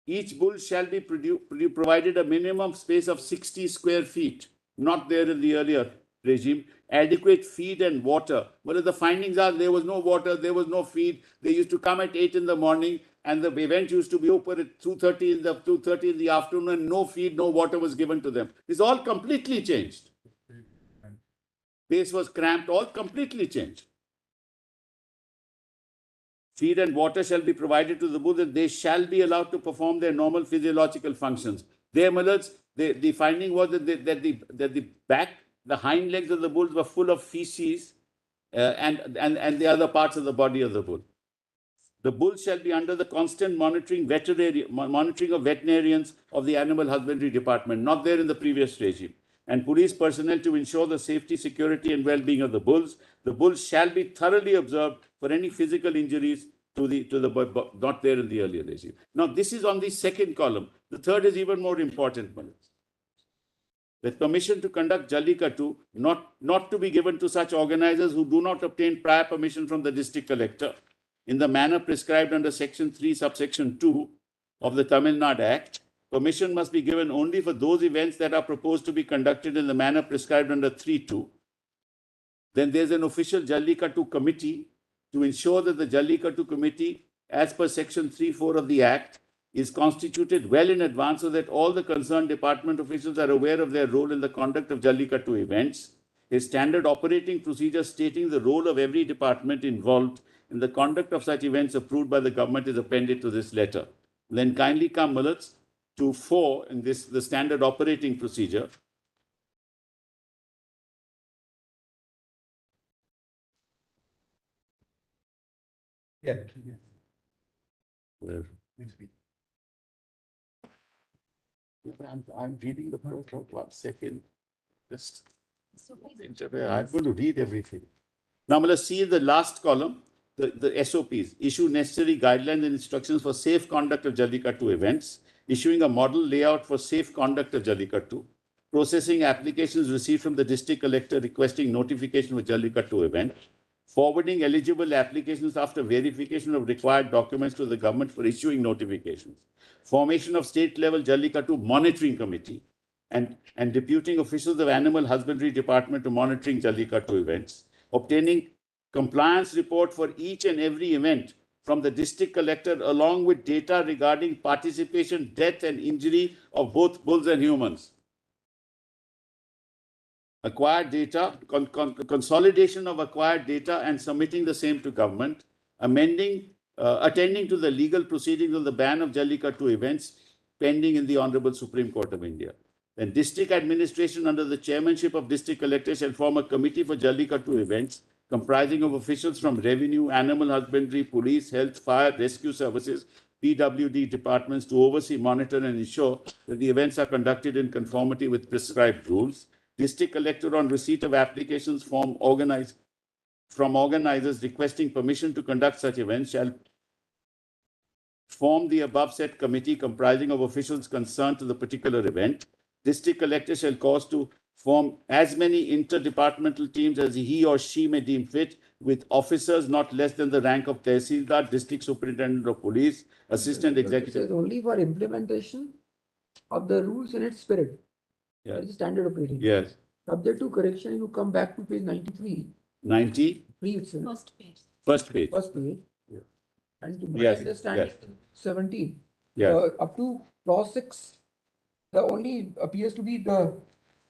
Each bull shall be provided a minimum space of 60 square feet, not there in the earlier regime. Adequate feed and water. Well, the findings are there was no water, there was no feed. They used to come at 8 in the morning and the event used to be open at 2:30 in the afternoon, and no feed, no water was given to them. It's all completely changed. Space was cramped, all completely changed. Feed and water shall be provided to the bulls and they shall be allowed to perform their normal physiological functions. Their Mullahs, the finding was that the hind legs of the bulls were full of feces and the other parts of the body of the bull. The bulls shall be under the constant monitoring of veterinarians of the Animal Husbandry Department, not there in the previous regime, and police personnel to ensure the safety, security, and well-being of the bulls. The bulls shall be thoroughly observed for any physical injuries to the not there in the earlier regime. Now, this is on the second column. The third is even more important, Mullahs. The permission to conduct Jallikattu not to be given to such organizers who do not obtain prior permission from the district collector in the manner prescribed under Section 3, subsection 2 of the Tamil Nadu Act. Permission must be given only for those events that are proposed to be conducted in the manner prescribed under 3.2. Then there's an official Jallikattu committee to ensure that the Jallikattu committee, as per Section 3.4 of the Act, is constituted well in advance so that all the concerned department officials are aware of their role in the conduct of Jallikattu events. A standard operating procedure stating the role of every department involved in the conduct of such events approved by the government is appended to this letter. Then kindly come, Mullahs, to 4 in this, the standard operating procedure. Yeah. Where? I'm reading the protocol. 1 second. Just I'm going to read everything. Now, let's see the last column, the SOPs. Issue necessary guidelines and instructions for safe conduct of Jallikattu events. Issuing a model layout for safe conduct of Jallikattu. Processing applications received from the district collector requesting notification of Jallikattu event. Forwarding eligible applications after verification of required documents to the government for issuing notifications. Formation of state-level Jallikattu monitoring committee and deputing officials of Animal Husbandry Department to monitoring Jallikattu events. Obtaining compliance report for each and every event from the district collector along with data regarding participation, death and injury of both bulls and humans. Acquired data, consolidation of acquired data and submitting the same to government, attending to the legal proceedings on the ban of Jallikattu events pending in the Honorable Supreme Court of India. Then district administration under the chairmanship of district collector shall form a committee for Jallikattu events comprising of officials from revenue, animal husbandry, police, health, fire, rescue services, PWD departments to oversee, monitor and ensure that the events are conducted in conformity with prescribed rules. District collector on receipt of applications from organizers requesting permission to conduct such events form the above said committee comprising of officials concerned to the particular event. District collector shall cause to form as many interdepartmental teams as he or she may deem fit, with officers not less than the rank of Tehsildar, District Superintendent of Police, Assistant This Executive. is only for implementation of the rules in its spirit. Yeah. That is standard operating. Yes, Subject to correction, you come back to page 93, 90, three itself, First page. first page. first page. And to my Yes, understanding, 17. Yes. Up to clause 6, the only appears to be the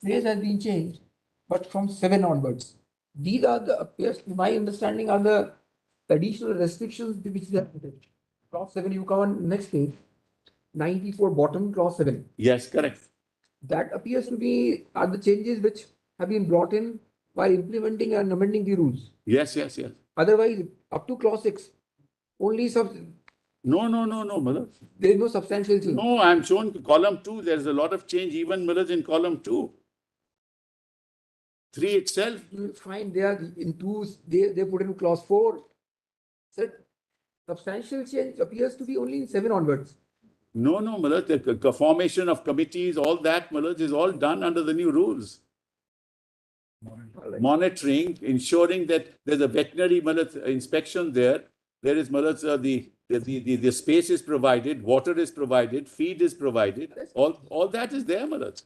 phrase has been changed, but from 7 onwards. These are the, appears to my understanding, are the additional restrictions which they have put. Clause 7, you come on next page, 94 bottom, clause 7. Yes, correct. That appears to be are the changes which have been brought in while implementing and amending the rules. Yes, yes, yes. Otherwise, up to clause 6, only No, Malad. there is no substantial change. No, I'm showing column 2. There's a lot of change, even Malad, in column 2. 3 itself. You will find they are in twos, they put in clause 4. Said substantial change appears to be only in 7 onwards. No, Malad. The formation of committees, all that, Malad, is all done under the new rules. Monitoring, ensuring that there's a veterinary Malad, inspection there. There is Malad, the space is provided, water is provided, feed is provided. All that is there, Malad.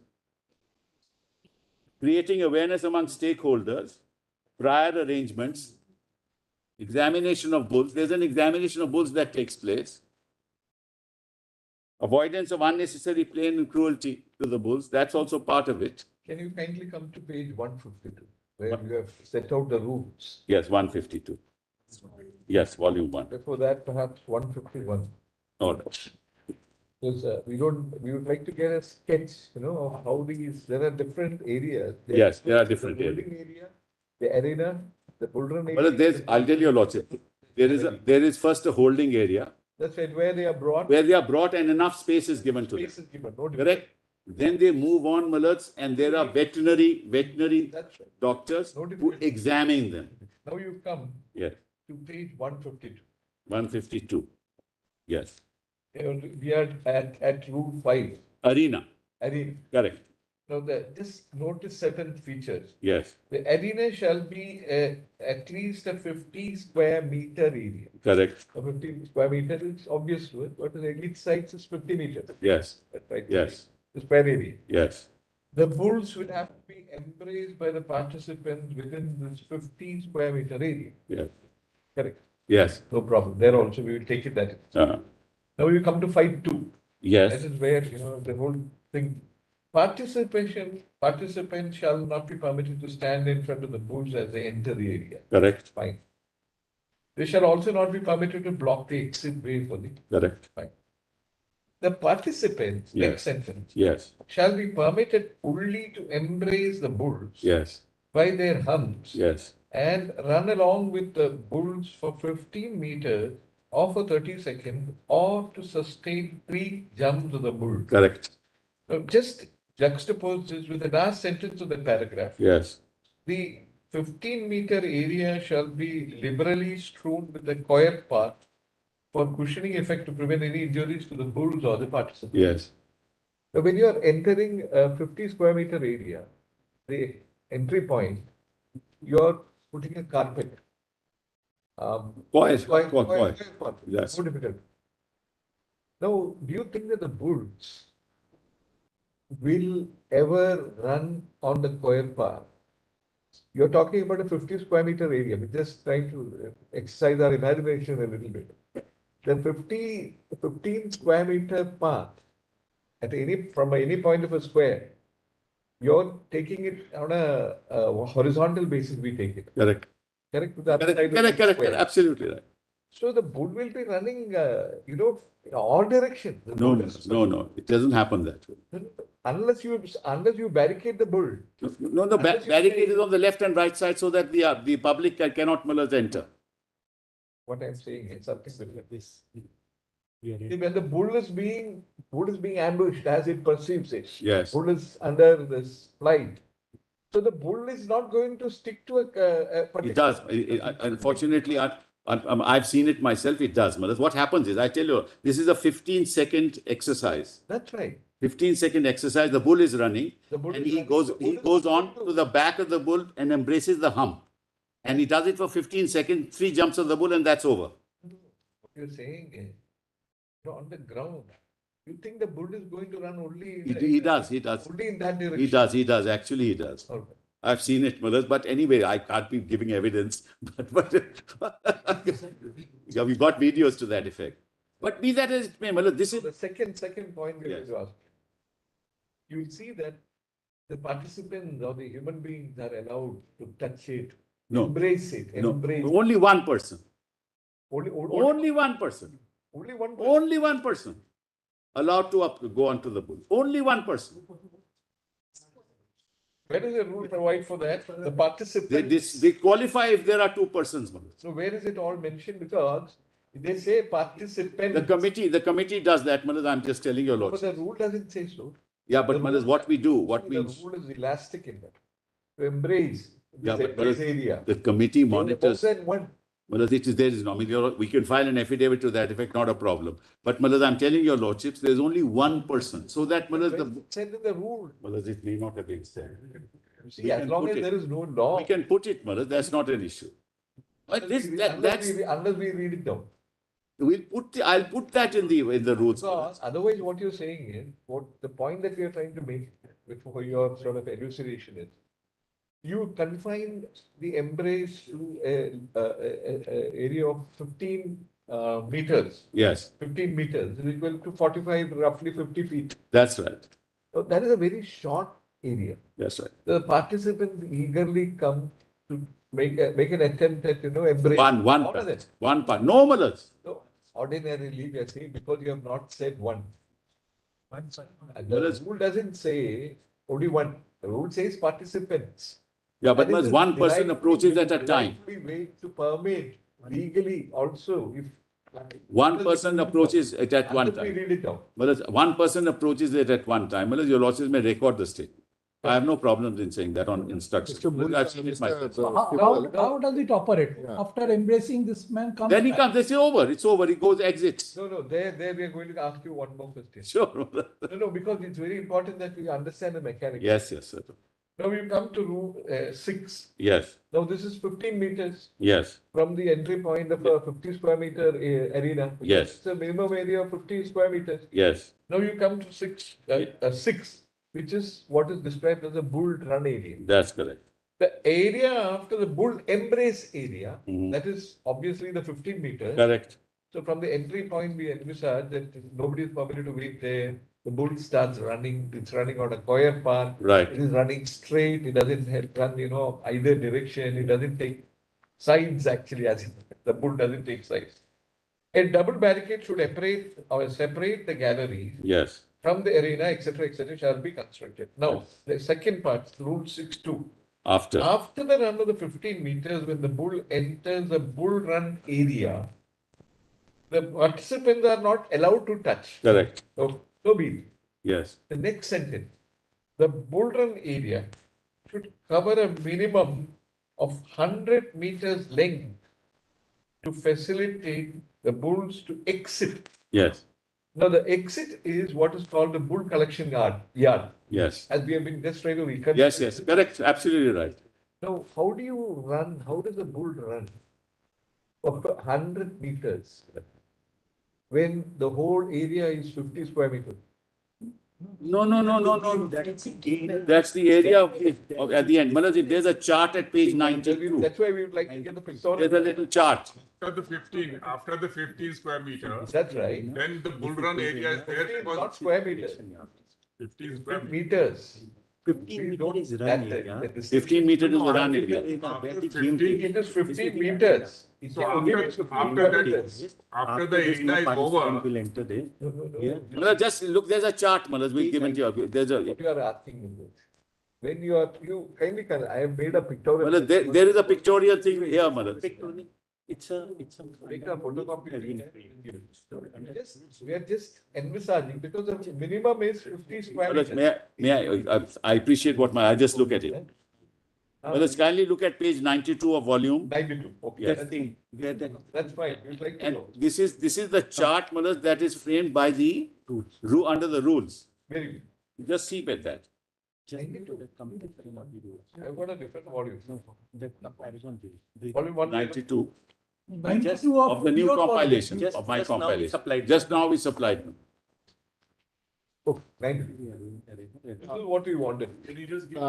Creating awareness among stakeholders, prior arrangements, examination of bulls. There's an examination of bulls that takes place. Avoidance of unnecessary pain and cruelty to the bulls. That's also part of it. Can you kindly come to page 152, where you have set out the rules? Yes, 152. Yes, volume 1. Before that, perhaps 151. All right. Because we would like to get a sketch, of how there are different areas. Yes, there are different the building area, the arena, the bull run area. Well, I'll tell you a lot. There is first a holding area That's right, where they are brought. where they are brought and enough space is given to them. Space is given, no difference. Correct? Then they move on, Malads, and there are veterinary That's right. doctors No who difference. examine them. Now you come Yes, to page 152. 152. Yes. We are at rule 5, Arena. arena. Correct. Now, just notice certain features. Yes, The arena shall be at least a 50 square meter area. correct. A 50 square meter is obvious to it, but the elite sites is 50 meters. Yes, That's right. yes, The square area. yes, The bulls will have to be embraced by the participants within this 50 square meter area. yes, Correct. yes. No problem. There also we will take it that. Now you come to 5.2. Yes, That is where, the whole thing. Participants shall not be permitted to stand in front of the bulls as they enter the area. correct, Fine. They shall also not be permitted to block the exit way for the. correct. The participants, Yes. next sentence, Yes, shall be permitted only to embrace the bulls yes, by their humps yes, and run along with the bulls for 15 meters or for 30 seconds or to sustain 3 jumps of the bull. correct. Now, just juxtapose this with the last sentence of the paragraph. Yes, The 15-meter area shall be liberally strewn with the coir path for cushioning effect to prevent any injuries to the bulls or the participants. yes, Now, when you are entering a 50 square meter area, the entry point, you are putting a carpet. Coir, Coir path. Yes. No difficult. Now, do you think that the bulls will ever run on the coir path? You're talking about a 50 square meter area. We're just trying to exercise our imagination a little bit. The 15 square meter path from any point of a square, you're taking it on a horizontal basis. We take it. correct, Correct? To the other correct, side of correct, the correct, square. absolutely right. So the bull will be running, in all directions. The No, bull is- it doesn't happen that way. Unless you barricade the bull. No, the Unless you barricade say- is on the left and right side so that the public cannot enter. What I'm saying is something different. This. See, when the bull is being ambushed as it perceives it. Yes, Bull is under this flight. So the bull is not going to stick to a particular. it does. Unfortunately, I've seen it myself. It does. Malas. What happens is, I tell you, this is a 15-second exercise. That's right. 15-second exercise. The bull is running, The bull and is he running. goes The bull is on running to the back of the bull and embraces the hump. And he does it for 15 seconds, 3 jumps of the bull, and that's over. What you're saying is, on the ground, you think the bull is going to run only in He does. only in that direction. He does. Actually, he does. Okay. I've seen it, Malas. But anyway, I can't be giving evidence. But yeah, we've got videos to that effect. But be that as it may, Malas, this is The second point we're Yes. going to ask. You will see that the participants or the human beings are allowed to touch it, no, embrace it, no. embrace Only one person. only one person. Only one person. Only one person allowed to go onto the bull. Only one person. Where does the rule provide for that? The participants. They qualify if there are 2 persons. Malas. So where is it all mentioned? Because they say participants. The committee does that, Malas. I'm just telling your But lordship. the rule doesn't say so. Yeah, but the Malas, rule- what we do, what The we rule is elastic in that. To embrace Yeah, this but embrace Malas, area. the committee Only more monitors. than one. Malas, there is no, I mean, we can file an affidavit to that effect, not a problem. But Malas, I'm telling your lordships, there's only one person. So that Malas, It's said in the rule. Malas, it may not have been said. See, We as can long put as it. there is no law. We can put it, Malas, that's not an issue. But Unless we read it down. I'll put that in the rules. Because otherwise what you're saying is, the point that we are trying to make for your sort of elucidation is, you confine the embrace to a area of 15 meters. Yes, 15 meters is equal to 45, roughly 50 feet. that's right. So that is a very short area. That's right. The participants eagerly come to make an attempt at, embrace. One All of part. that. One part. No, Malas. So ordinarily, we are saying because you have not said one. And Well, the it's- rule doesn't say only one. The rule says participants. Yeah, but That is Malas, a one person delightfully- approaches at a time. delightfully way to permit legally also if. One person approaches it at one Unless we time. read it down. Malas, one person approaches it at one time. Malas, your lordships may record the statement. I have no problems in saying that on instructions. I've seen it myself. How does it operate? After embracing this man comes. Then he back. comes, they say over, it's over, he goes, exits. No, there we are going to ask you one more question. Sure. Malas. No, because it's very important that we understand the mechanics. Yes, sir. Now you come to rule 6. Yes, Now this is 15 meters yes, from the entry point of a 50 square meter arena. Yes. It's a minimum area of 50 square meters. yes, Now you come to 6, which is what is described as a bull run area. that's correct. The area after the bull embrace area, Mhm. that is obviously the 15 meters. Correct. So from the entry point, we envisage that nobody is permitted to wait there. The bull starts running. It's running on a coir path. Right. It is running straight. It doesn't run, either direction. It doesn't take sides actually, as in the bull doesn't take sides. A double barricade should separate the gallery Yes, from the arena, etc., shall be constructed. Now, the second part, rule 6.2. after. After the run of the 15 meters, when the bull enters the bull run area, the participants are not allowed to touch. Correct. So be it. Yes, The next sentence, the bull run area should cover a minimum of 100 meters length to facilitate the bulls to exit. yes, Now, the exit is what is called the bull collection yard, yes. as we have been just trying to reconstruct. Yes, correct. Absolutely right. Now, how do you run? How does the bull run for 100 meters when the whole area is 50 square meters? No. That's the area at the end. Malas, there's a chart at page 92. That's why we would like to get the There's pictorial. a little chart. After the 15 square meters, That's right. then the bull run area is there. 15, because not square meters, 15 square meters. meters. 15 meter is run area. 15 meters is the run area. After It 15, is 15 meters. It So can only be after 15 that- meters. after the this, no arena is participant over, will enter there. Yeah. Malas, just look, there's a chart, Malas, we've given to you. There's a, What you are asking me is, when you kindly, I have made a pictorial. Malas, there is a pictorial thing here, Malas. It's a. Make a photocopy. We are just envisaging because the minimum is 50 square Malas, meters. I appreciate I just look at it. Well, let's kindly look at page 92 of volume. 92, okay. Yes. That's fine. We'd like to And know. this is the chart, Manoj, that is framed by the under the rules. Very good. Just see at that. I've got a different volume. The comparison. Volume 1. 92 92 of the new your compilation, Just- of my just now we compilation. supplied. Just now we supplied. Oh, 92. This is what we wanted. Can you just give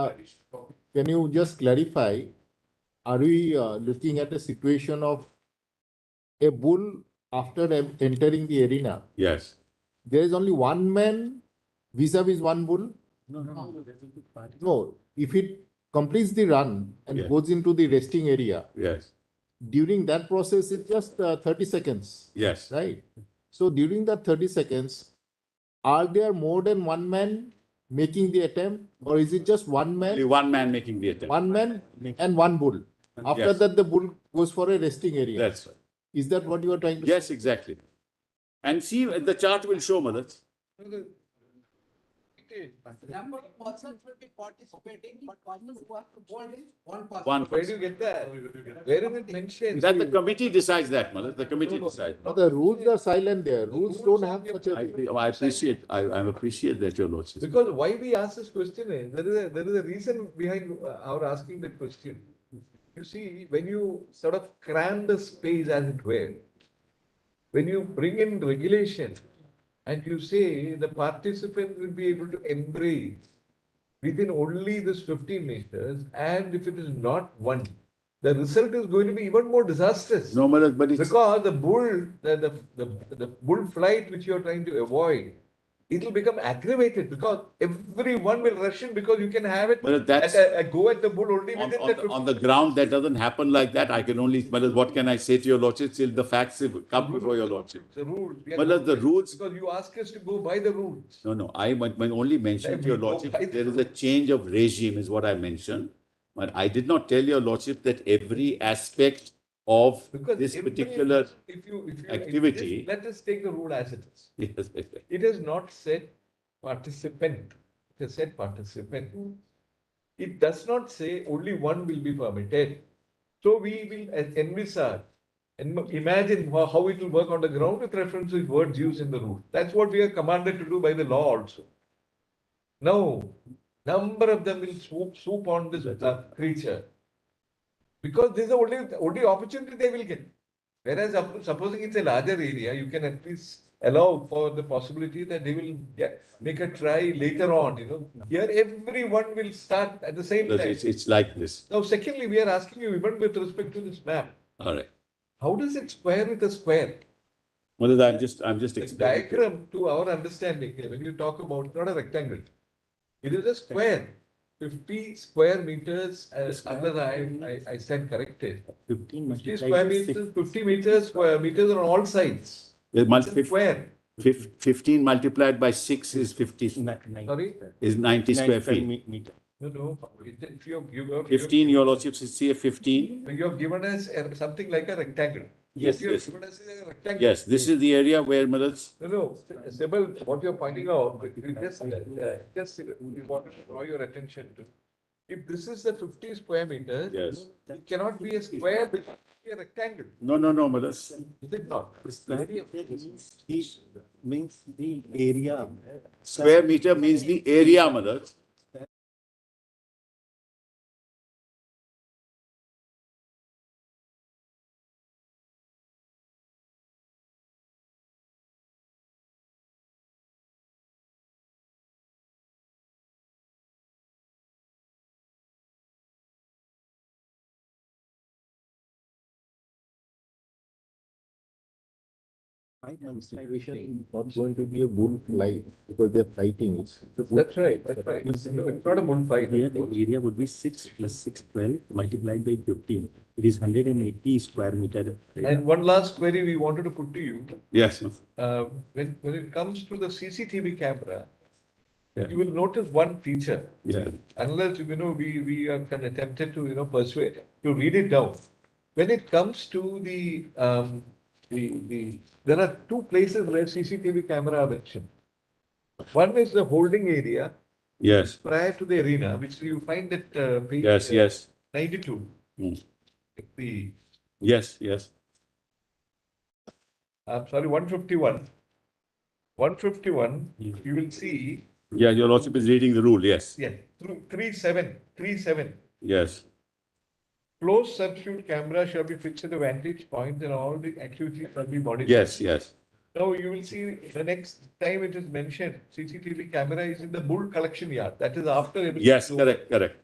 Can you just clarify, are we looking at a situation of a bull after entering the arena? Yes. There is only one man vis-a-vis one bull? No. No, if it completes the run and Yeah. goes into the resting area, Yes. during that process, it's just 30 seconds, Yes. right? So during that 30 seconds, are there more than one man making the attempt, or is it just one Only man, one man making the attempt. one man and one bull? After Yes. that, the bull goes for a resting area. That's right. Is that what you are trying to Yes, say? exactly. And see, the chart will show, Manoj. Number of persons will be participating, but persons who have to board is one person. One Where do person. you get that? Where is it mentioned? That the committee decides that, Manoj. The committee decides. No, the rules are silent there. Rules don't have such a. I appreciate that, Your Lordship. Because why we ask this question is, there is a reason behind our asking that question. You see, when you sort of cram the space as it were, when you bring in regulation and you say the participant will be able to embrace within only this 15 meters, and if it is not one, the result is going to be even more disastrous. No, Manoj, but it's, Because the bull flight which you are trying to avoid, it will become aggravated because everyone will rush in because you can have it Manoj, that's a go at the bull only on, within on that the, on the ground. That doesn't happen like that. I can only, Manoj, what can I say to Your Lordship till the facts come before Your Lordship? the rules. We are Manoj, the going- rules. Because you ask us to go by the rules. No, I only mentioned to Your We go Lordship, by the there is a change of regime is what I mentioned. But I did not tell Your Lordship that every aspect of Because this every- particular, if you activity- let us take the rule as it is. yes, It is not said participant. It has said participant. It does not say only one will be permitted. So we will envisage and imagine how it will work on the ground with reference to words used in the rule. That's what we are commanded to do by the law also. Now, number of them will swoop on this creature. Because this is the only opportunity they will get. Whereas supposing it's a larger area, you can at least allow for the possibility that they will make a try later on, Here everyone will start at the same time. it's like this. Now, secondly, we are asking you even with respect to this map, All right. how does it square with a square? Manoj, I'm just The explaining. diagram, to our understanding, when you talk about not a rectangle, it is a square. 50 square meters, unless I stand corrected. 15 50 multiplied square by six. meters, 50 meters, square meters on all sides. It's It's a square. 15 multiplied by 6 is 50, Sorry? is 90 square feet. Meter. No. If you 15, Your Lordship, see a 15. You have given us something like a rectangle. Yes, You have yes. given us a rectangle. Yes, this is the area where, Manoj, No, Sybil, what you're pointing out, we just we wanted to draw your attention to. If this is the 50 square meters, yes. it cannot be a square, it must be a rectangle, No, Manoj. is it not? Means the area. Square meter means the area, Manoj. Situation not going to be a bull flight because they're fighting it. That's right. It's not a bullfight. Here the area would be 6 plus 6, 12 multiplied by 15. It is 180 square meter. And one last query we wanted to put to you. Yes. When it comes to the CCTV camera, Yeah. you will notice one feature. Yeah. Unless, we are kind of tempted to, persuade, to read it down. When it comes to there are two places where CCTV camera are mentioned. One is the holding area Yes. prior to the arena, which you find at page Yes. 92. Hmm. The, Yes, yes. I'm sorry, 151. 151, you will see, Yeah, your lordship is reading the rule, yes. yeah, through 37. Yes, Closed circuit camera shall be fixed at the vantage point and all the activities shall be monitored. yes, yes. Now you will see the next time it is mentioned, CCTV camera is in the bull collection yard. That is after everything. Yes, is over. correct, correct.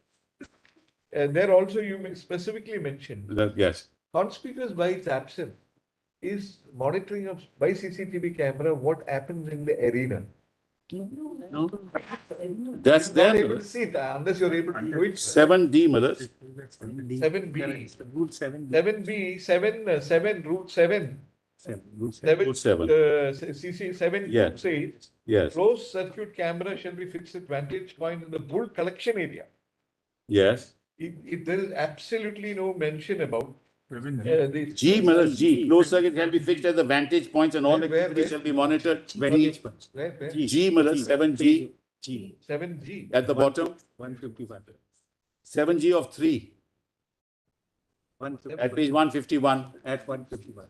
And there also you may specifically mention, Yes, conspicuous by its absence is monitoring of by CCTV camera what happens in the arena. that's Not there. able to see it unless you're able to do it. 7D, Malad. 7B. Rule 7. 7B, 7, route 7. Rule 7. 7. CC 7 Yeah. says, Yes, closed circuit camera shall be fixed at vantage point in the bull collection area. yes. There is absolutely no mention about the. G, Malad, G. Closed circuit can be fixed at the vantage points and all Where, activities where? shall be monitored. Vantage point. Where? G, Malad, 7G G. 7G. at the bottom. 151. 7G of 3 151. at page 151. At 151.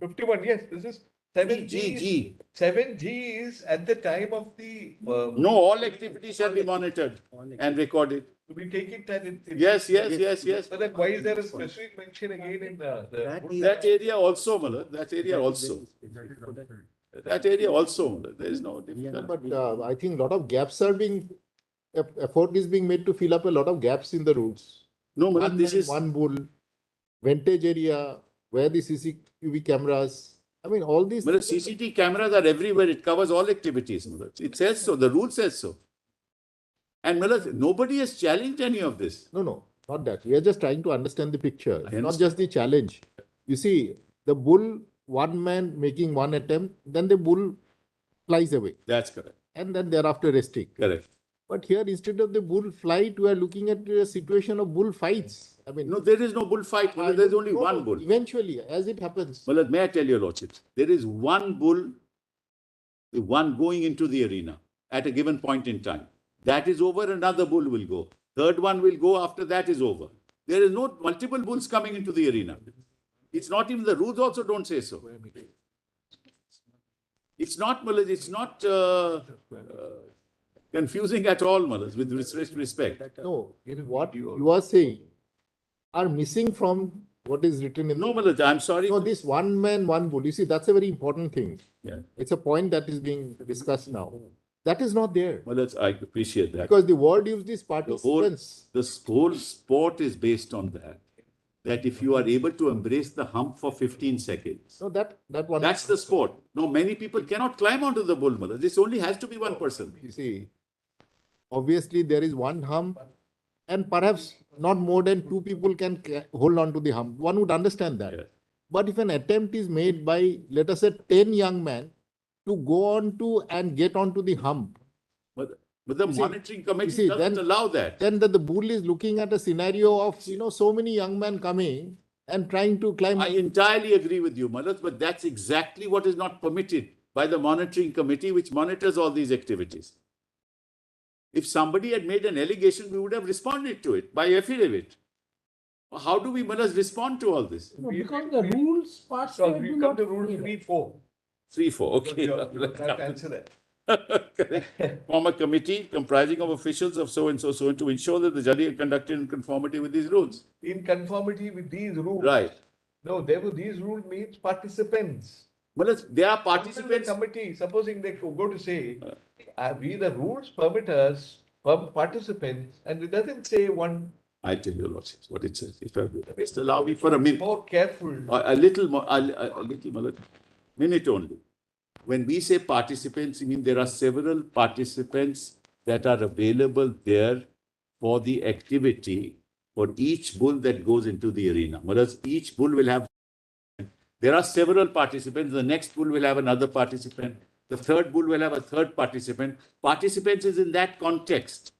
51, yes, this is 7G. G. 7G is at the time of the. No, all activities shall be monitored and recorded. We take it that it. Yes, yes. But then why is there a specific mention again in the. That area also, Malad, that area also. That area also, Malad, there is no difference. But I think a lot of gaps are being, effort is being made to fill up a lot of gaps in the routes. No, Malad, this man, is, one bull, vintage area, where the CCTV cameras, I mean, all these. Malad, CCTV cameras are everywhere. It covers all activities, Malad. It says so. The rule says so. And Malad, nobody has challenged any of this. No, not that. We are just trying to understand the picture, I not understand. just the challenge. You see, the bull, one man making one attempt, then the bull flies away, That's correct. and then thereafter resting. Correct. But here, instead of the bull flight, we are looking at a situation of bull fights. I mean, No, there is no bullfight, Malad. There is only no, one bull. Eventually, as it happens. Malad, may I tell your lordship, there is one bull, the one going into the arena at a given point in time. That is over, another bull will go. Third one will go after that is over. There is no multiple bulls coming into the arena. It's not even the rules also don't say so. It's not, Malad, it's not confusing at all, Malad, with respect. No, what you are saying are missing from what is written in No, Malad, I'm sorry. No, this one man, one bull. You see, that's a very important thing. Yeah. It's a point that is being discussed now. That is not there. Malad, I appreciate that. Because the word used is participants. This whole sport is based on that. That if you are able to embrace the hump for 15 seconds, No, that one. that's the sport. No, many people cannot climb onto the bull, Malad. This only has to be one person. You see, obviously there is one hump, and perhaps not more than two people can hold on to the hump. One would understand that. Yeah. But if an attempt is made by, let us say, 10 young men to go on to and get onto the hump, But the You see- monitoring committee you see, doesn't then- allow that. then the bull is looking at a scenario of, so many young men coming and trying to climb. I entirely agree with you, Malad, but that's exactly what is not permitted by the monitoring committee, which monitors all these activities. If somebody had made an allegation, we would have responded to it by affidavit. How do we, Malad, respond to all this? No, because the rules part. So say we do come not- to rule 3-4. 3-4, okay. That answer that. Correct. Form a committee comprising of officials of so and so to ensure that the journey is conducted in conformity with these rules. In conformity with these rules. Right. No, therefore these rules means participants. Malad, there are Participants. participants. Committee, supposing they go to say, we the rules permit us, participants, and it doesn't say one. I tell you, Lordship, what it says. If I just allow me for a minute. More careful. A little more, a little, Malad, minute only. When we say participants, I mean there are several participants that are available there for the activity for each bull that goes into the arena. Whereas each bull will have, there are several participants. The next bull will have another participant. The third bull will have a third participant. Participants is in that context,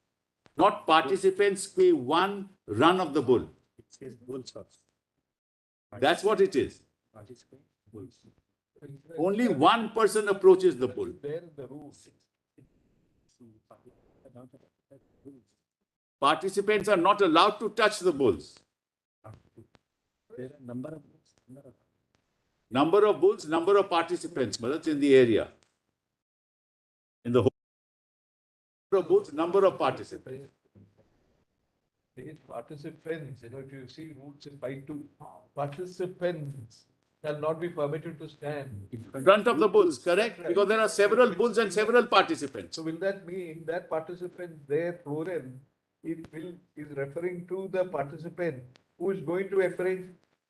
not participants pay one run of the bull. It says bull shots. That's what it is. Participant, bulls. Only one person approaches the bull. There in the rules. participants are not allowed to touch the bulls. There are number of. Number of bulls, number of participants, Maharaj, in the area. In the whole. Number of bulls, number of participants. These participants, if you see rules in 5.2, participants shall not be permitted to stand. In front of the bulls, correct? Because there are several bulls and several participants. So will that mean that participant there, plural, is referring to the participant who is going to embrace?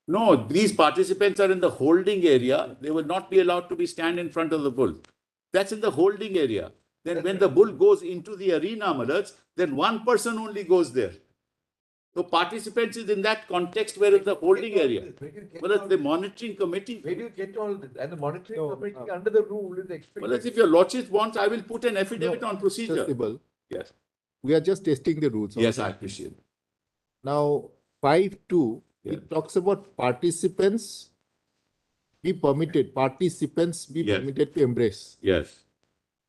No, these participants are in the holding area. They will not be allowed to be stand in front of the bull. That's in the holding area. Then when the bull goes into the arena, Maharaj, then one person only goes there. So participants is in that context where in the holding area. Maharaj, the monitoring committee. Where do you get all this? And the monitoring committee under the rule is expected. Maharaj, if your lordship wants, I will put an affidavit on procedure. Sibal, Yes. we are just testing the rules. Yes, I appreciate it. Now, 5.2, Yeah. it talks about participants be permitted Yes. permitted to embrace. Yes.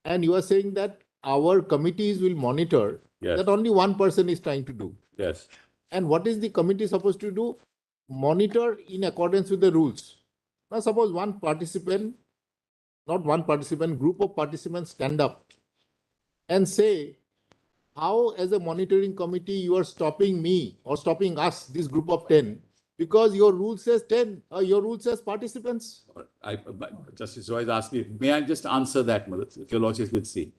And you are saying that our committees will monitor Yes. that only one person is trying to do. Yes. And what is the committee supposed to do? Monitor in accordance with the rules. Now, suppose one participant, not one participant, group of participants stand up and say, how as a monitoring committee you are stopping me or stopping us, this group of 10, because your rule says 10, your rule says participants. Justice Roy asked me, may I just answer that, Maharaj, if your lordship will see?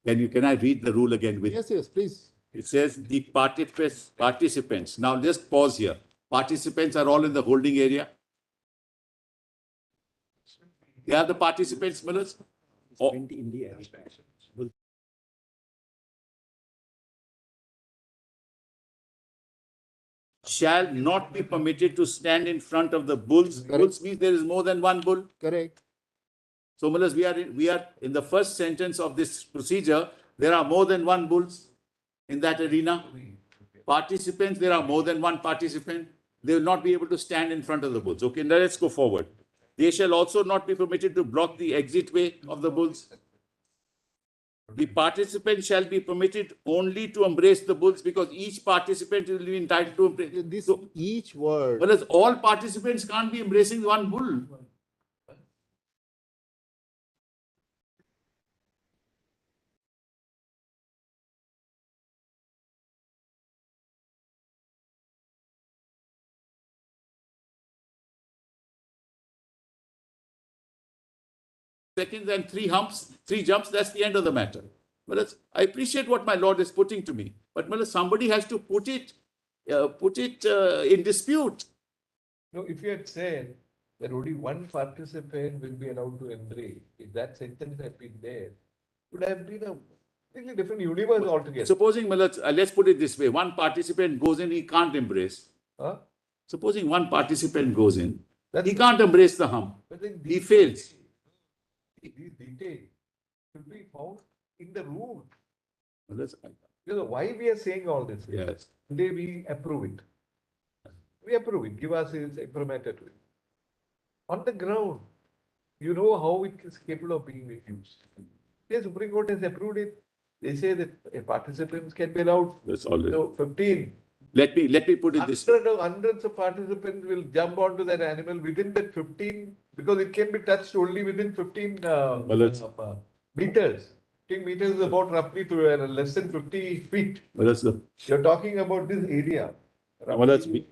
Can I read the rule again with? Yes, please. It says the participants. Now just pause here. Participants are all in the holding area. They are the participants, Maharaj. Oh, Went in the area. Bull- shall not be permitted to stand in front of the bulls. Correct. Bulls means there is more than one bull. Correct. So, Maharaj, we are in the first sentence of this procedure. There are more than one bulls in that arena. Participants, there are more than one participant. They will not be able to stand in front of the bulls. Okay, now let's go forward. They shall also not be permitted to block the exit way of the bulls. The participant shall be permitted only to embrace the bulls because each participant will be entitled to embrace. This So, each word. whereas all participants can't be embracing one bull. Seconds and three jumps, that's the end of the matter. Well, I appreciate what my lord is putting to me, but well, somebody has to put it in dispute. No, if you had said that only one participant will be allowed to embrace, if that sentence had been there, it would have been a completely different universe altogether. Supposing, let's put it this way, one participant goes in, he can't embrace. Huh? Supposing one participant goes in, That's- he can't embrace the hump. But then He these fails. These details should be found in the rule. Well, that's- You know, why we are saying all this? Yes. Today we approve it. We approve it, give us his imprimatur to it. On the ground, you know how it is capable of being used. The Supreme Court has approved it. They say that participants can be allowed, That's all. 15. Let me put it this way. Hundreds of participants will jump onto that animal within that 15, because it can be touched only within 15 meters. 15 meters is about roughly to less than 50 feet. Well, that's the, You're talking about this area. Well, that's Roughly,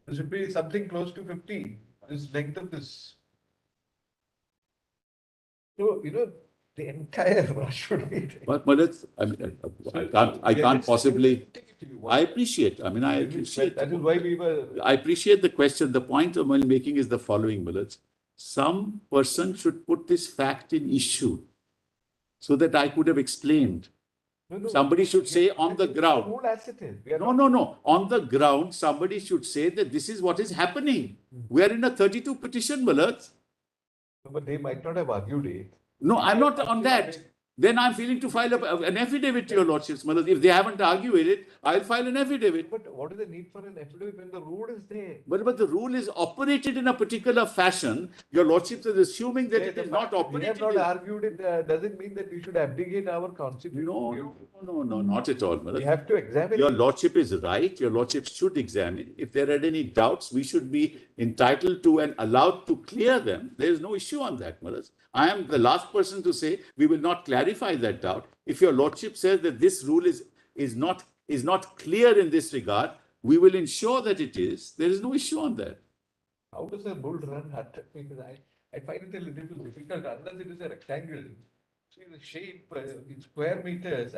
There should be something close to 50, this length of this. So, the entire rush should be. but it's, I mean, I can't possibly, I appreciate, I appreciate. That is why we were. I appreciate the question. The point I'm making is the following, Millet. Some person should put this fact in issue so that I could have explained. No, Somebody should say on the ground. Rule as it is. We are No. On the ground, somebody should say that this is what is happening. We are in a 32 petition, Millet. But they might not have argued it. No, I'm not on that. then I'm feeling to file an affidavit to your lordships, Malad. If they haven't argued it, I'll file an affidavit. But what is the need for an affidavit when the rule is there? But the rule is operated in a particular fashion. Your lordships is assuming that it The is not fact that we have operated. not in- argued it, doesn't mean that we should abdicate our constitution. No, not at all, We Malad. have to examine. Your it. lordship is right. Your lordship should examine. If there are any doubts, we should be entitled to and allowed to clear them. There is no issue on that, Malad. I am the last person to say we will not clarify that doubt. If your lordship says that this rule is not clear in this regard, we will ensure that it is. There is no issue on that. How does a bull run at? Because I find it a little difficult unless it is a rectangle. See the shape in square meters.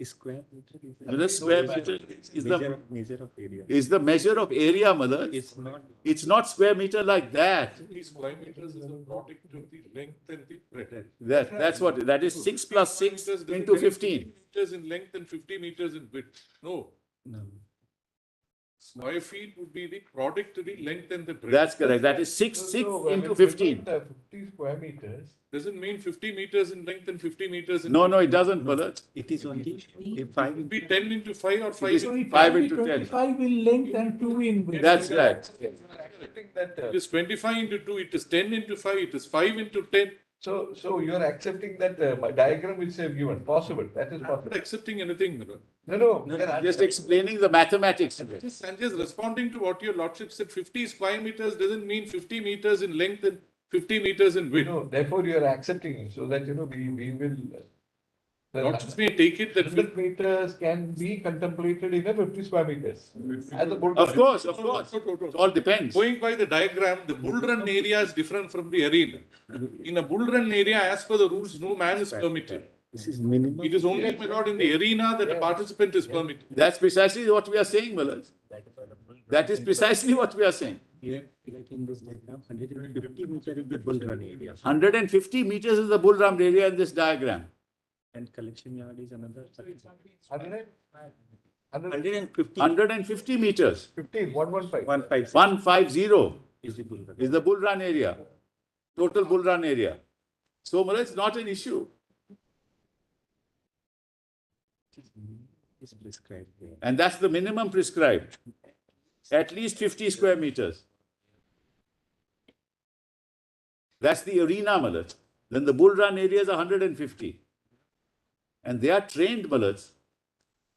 Square meter is Malad, square meter measure of area. is the measure of area, Malad. It's not. It's not square meter like that. These square meters is a product of the length and the breadth. That is 6 plus 6 into 15. Meters in length and 50 meters in width. No, No. square feet would be the product of the length and the breadth. That's correct. That is 6 into 15. 50 square meters. Doesn't mean 50 meters in length and 50 meters in. No, it doesn't, Malad. It is only if 5 It would be 10 into 5 or 5 is So into. it 5 can be into 10. 25 in length and 2 in width. That's right. Yes, we are accepting that. It is 25 into 2, it is 10 into 5, it is 5 into 10. So you are accepting that my diagram which I have given, possible, that is I'm possible. not accepting anything, Mira. No, Just explaining the mathematics of it. I'm just responding to what your lordship said. 50 square meters doesn't mean 50 meters in length and 50 meters in width. No, therefore you are accepting it, so that, we will. The Lordships may take it that 100 meters can be contemplated in a 50 square meters. As a bull Of run. course. It all depends. Going by the diagram, the bull run area is different from the arena. In a bull run area, as per the rules, no man is permitted. this is minimum. It is only allowed in the arena that a participant is permitted. That's precisely what we are saying, Malad. That is precisely what we are saying. Here, like in this diagram, 150 meter is the bull run area. 150 meters is the bull run area in this diagram. And collection yard is another 30. 150 150 meters. 15, 115. 150 150 is the bull run. is the bull run area. Total bull run area. So, Malad, it's not an issue. Is prescribed there. And that's the minimum prescribed. At least 50 square meters. That's the arena, Malad. Then the bull run area is 150. And they are trained, Malad.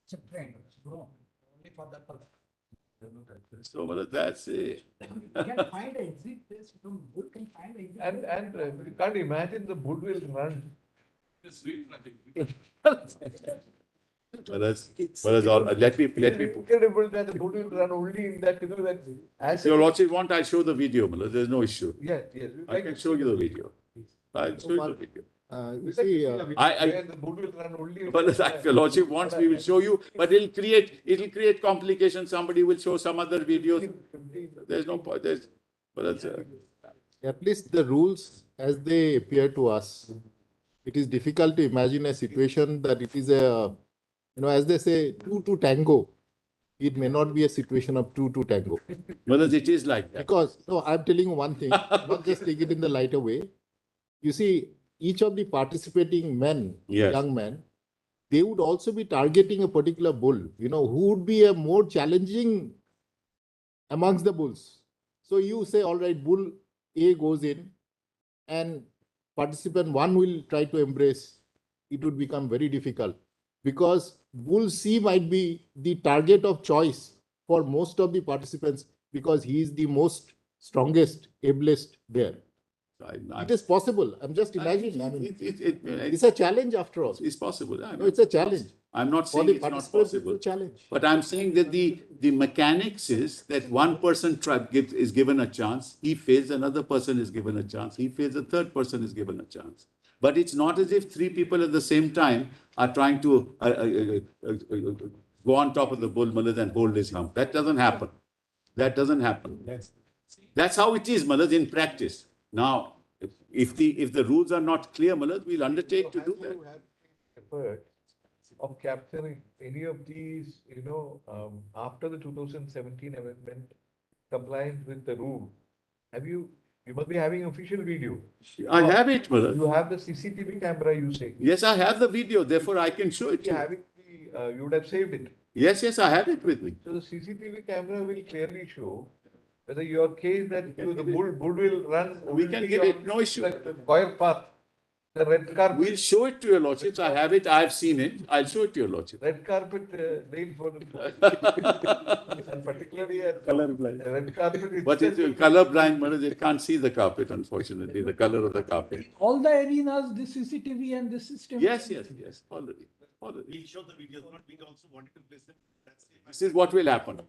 It's a trend, only for that purpose. So, Malad, that's it. You can find an exit place from bull can find an exit. And you can't imagine the bull will run. Let me. Incredible that the bull will run only in that, that as. Your lordship want, I'll show the video, Malad. There's no issue. Yes. I can show you the video. I'll show you the video. You see, Where the bull will run only. But if your lordship wants, we will show you, but it'll create complications. Somebody will show some other videos. There's no point, but that's, at least the rules as they appear to us, it is difficult to imagine a situation that it is as they say, two to tango. It may not be a situation of two to tango. Malad, it is like that. Because, no, I'm telling you one thing, not just take it in the lighter way. You see, each of the participating men, Yes. young men, they would also be targeting a particular bull, who would be a more challenging amongst the bulls. So you say, all right, bull A goes in and participant one will try to embrace. It would become very difficult because bull C might be the target of choice for most of the participants because he is the most strongest, ablest there. It is possible. I'm just imagining. I mean, it's a challenge after all. It's possible. No, it's a challenge. I'm not For saying the it's not participants, it's possible. a challenge. But I'm saying that the mechanics is that one person is given a chance, he fails, another person is given a chance, he fails, a third person is given a chance. But it's not as if three people at the same time are trying to go on top of the bull, Malad, and hold his hump. That doesn't happen. That doesn't happen. That's how it is, Malad, in practice. Now, if the rules are not clear, Malad, we'll undertake to do that. Have effort of capturing any of these, after the 2017 amendment compliant with the rule. Have you You must be having official video. I have it, Malad. You have the CCTV camera, you say. Yes, I have the video, therefore I can show it to You you. having you would have saved it. Yes, I have it with me. So the CCTV camera will clearly show whether your case that the bull will run. We can give it, no issue. The Goyal path, the red carpet. We'll show it to your lordships. I have it, I've seen it. I'll show it to your lordship. Red carpet, named for the. And particularly at Colorblind. the red carpet. is But it's just- colorblind, Manoj, they can't see the carpet, unfortunately, the color of the carpet. All the arenas, the CCTV and this system. Yes, already. We'll show the videos, but we also wanted to listen. This is what will happen.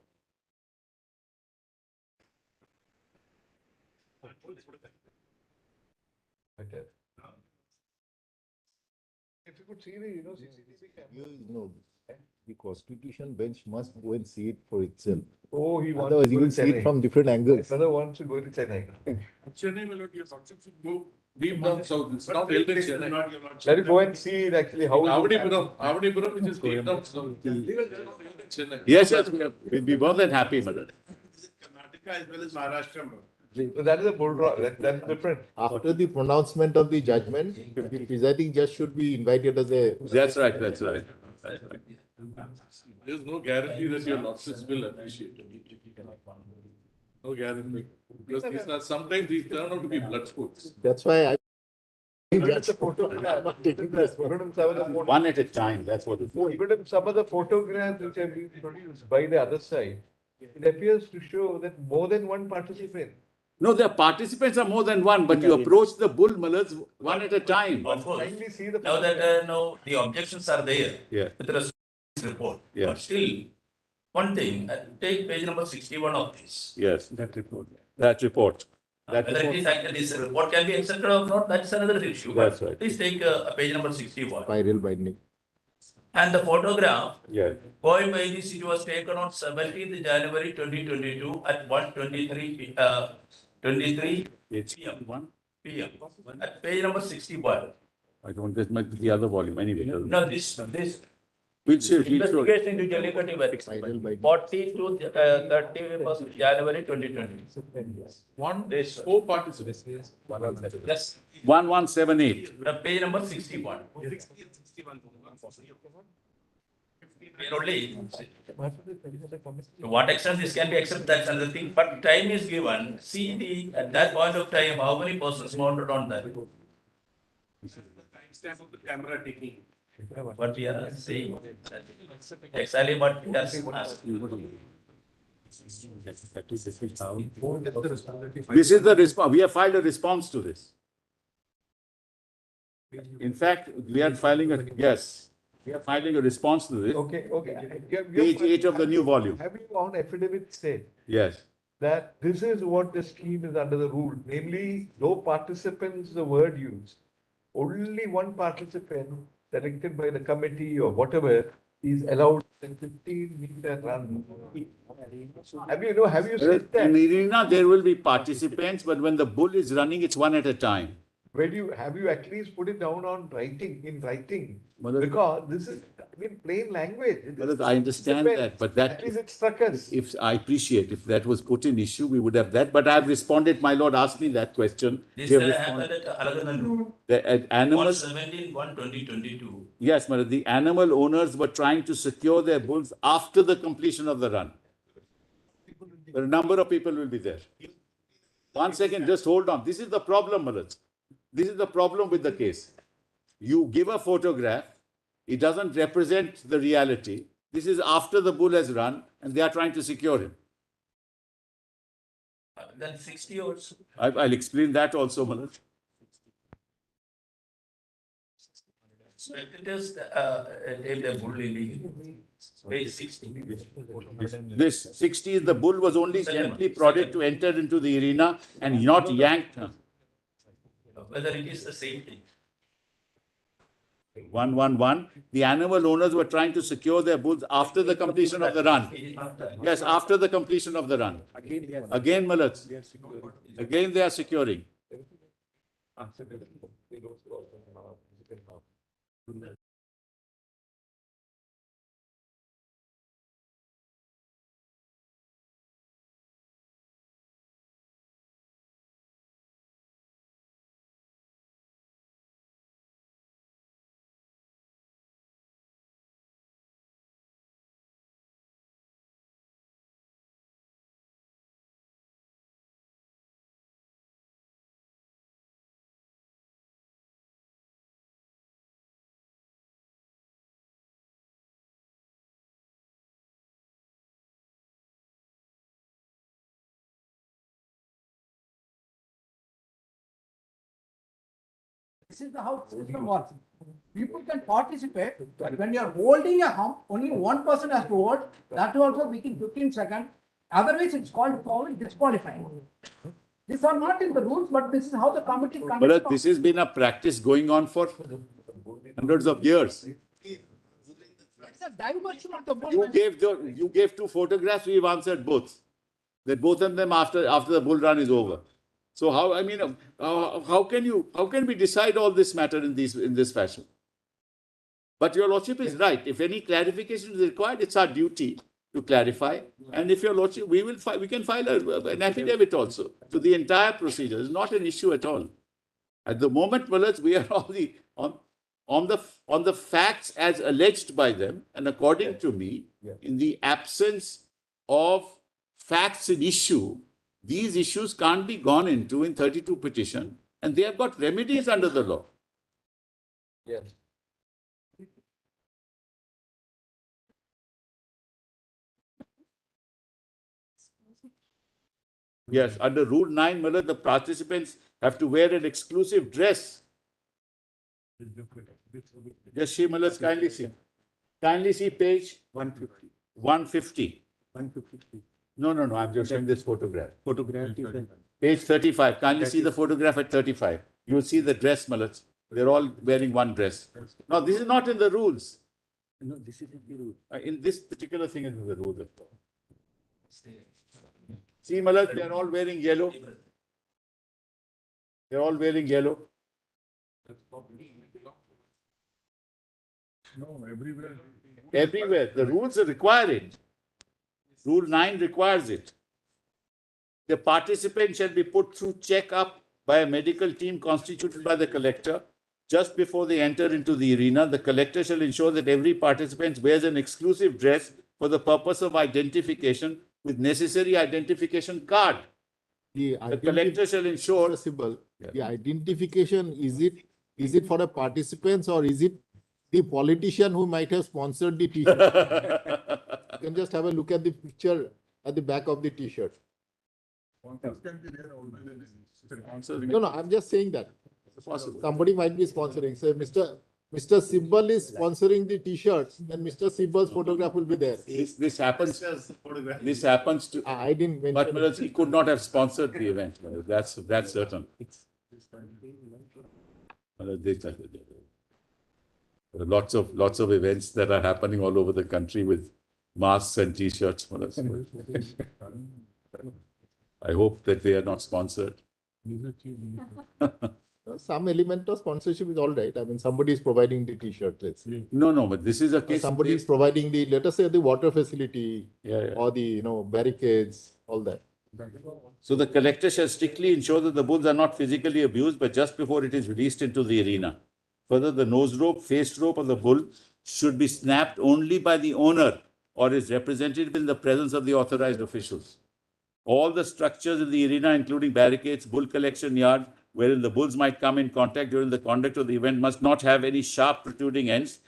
Okay. If you could see the, CCTV camera. No, the constitution bench must go and see it for itself. Oh, he wants Otherwise, to you go will to see it Chennai. from different angles. Brother wants to go to Chennai. Chennai will not, your lordship should go deep down south, it's not held in Chennai. Let it go and see it actually how. Avanipuram, which is deep down south. Chennai. Yes, we'll be more than happy, Manoj. Karnataka as well as Maharashtra. So that is a bull draw, that's different. After the pronouncement of the judgment, the presiding judge should be invited as a. That's right. There is no guarantee that your losses will appreciate it. No guarantee. Because sometimes these turn out to be blood sports. That's why I. It's a photograph. Even some of the photo- One at a time, that's what it is. even some of the photographs which have been produced by the other side, it appears to show that more than one participant. No, the participants are more than one, but you approach the bull, Malaj, one at a time. Of course, Kindly see the. now that, now the objections are there. Yeah. With respect to this report. Yeah. But still, one thing, take page number 61 of this. Yes. That report. That Whether it is actually, this report can be accepted or not, that's another issue. That's But right. Please take page number 61. Spiral binding. And the photograph Yeah. going by this, it was taken on 17th January 2022 at 1:23 23 It's PM. one. PM. At page number 61. I don't, this might be the other volume anyway. No, this We'll show it. investigation into Jallikattu Valley. Spiral binding. 40 to 31st January 2020. One, This, four participants. yes, 1178. page number 61. Here only, to what extent this can be accepted, that's another thing, but time is given, see the, at that point of time, how many persons mounted on that. Timestamp of the camera taking. What we are saying, exactly what we are asking. This is the response. We have filed a response to this. In fact, we are filing a, yes, we are filing a response to this. Okay. Page 8 of the new volume. Have you on affidavit said Yes. that this is what the scheme is under the rule, namely, no participants, the word used. Only one participant selected by the committee or whatever is allowed a 15-meter run. Have you said In that? arena, there will be participants, but when the bull is running, it's one at a time. Have you at least put it down on in writing? Mother- Because this is, plain language. I understand that, but that, At least it struck us. if I appreciate, if that was put in issue, we would have that, but I have responded, my lord asked me that question. This We have happened responded. at Alaganallur, The animals, 1/17/1/2022. yes, Madam, the animal owners were trying to secure their bulls after the completion of the run. A number of people will be there. 1 second, just hold on. This is the problem, Malaj. This is the problem with the case. You give a photograph, it doesn't represent the reality. This is after the bull has run and they are trying to secure him. Then 60 also. I'll explain that also, Malaj. Spectators, take the bull illegal. Page 60. This 60 is the bull was only gently prodded to enter into the arena and not yanked. Whether it is the same thing. 111. The animal owners were trying to secure their bulls after the completion of the run. Yes, after the completion of the run. Again, Malaj. Again, they are securing. This is how the system works. People can participate, but when you are holding a hump, only one person has to hold. That also within 15 seconds. Otherwise, it's called foul, disqualifying. These are not in the rules, but this is how the committee But conducts. this has been a practice going on for hundreds of years. It's a diversion of the bull. You gave two photographs, we've answered both. That both of them after the bull run is over. So how can we decide all this matter in this fashion? But your lordship is right. If any clarification is required, it's our duty to clarify. And if your lordship, we can file an affidavit also to the entire procedure. It's not an issue at all. At the moment, Mullah, we are on the facts as alleged by them, and according to me, in the absence of facts in issue, these issues can't be gone into in 32 petition, and they have got remedies under the law. Yes. Yes, under Rule 9, Mullah, the participants have to wear an exclusive dress. Just see, Mullah, kindly see. Kindly see page 150. 150. 153. No, I'm just showing this photograph. Photograph is a- Page 35. Kindly see the photograph at 35. You'll see the dress, Mullah. They're all wearing one dress. Now, this is not in the rules. No, this is the rule. In this particular thing is in the rules. See, Mullah, they're all wearing yellow. They're all wearing yellow. No, everywhere. Everywhere. The rules require it. Rule 9 requires it. The participant shall be put through check-up by a medical team constituted by the collector. Just before they enter into the arena, the collector shall ensure that every participant wears an exclusive dress for the purpose of identification with necessary identification card. The The collector shall ensure. Possible. Yeah. The identification, is it for the participants or is it the politician who might have sponsored the t-shirt? You can just have a look at the picture at the back of the t-shirt. No, I'm just saying that. Possible. Somebody might be sponsoring. So Mr. Sibbal is sponsoring the t-shirts, then Mr. Sibbal's photograph will be there. This happens. This happens to. I didn't But mention. Mullah, he could not have sponsored the event. Mullah. That's certain. Mullah, there are lots of events that are happening all over the country with masks and t-shirts. Mullah. I hope that they are not sponsored. Some element of sponsorship is all right. I mean, somebody is providing the t-shirt, let's say. No, but this is a case. Somebody is providing the, let us say, the water facility Yeah. or the, barricades, all that. So the collector shall strictly ensure that the bulls are not physically abused, but just before it is released into the arena. Further, the nose rope, face rope of the bull should be snapped only by the owner or his representative in the presence of the authorized officials. All the structures in the arena, including barricades, bull collection yard, wherein the bulls might come in contact during the conduct of the event, must not have any sharp protruding ends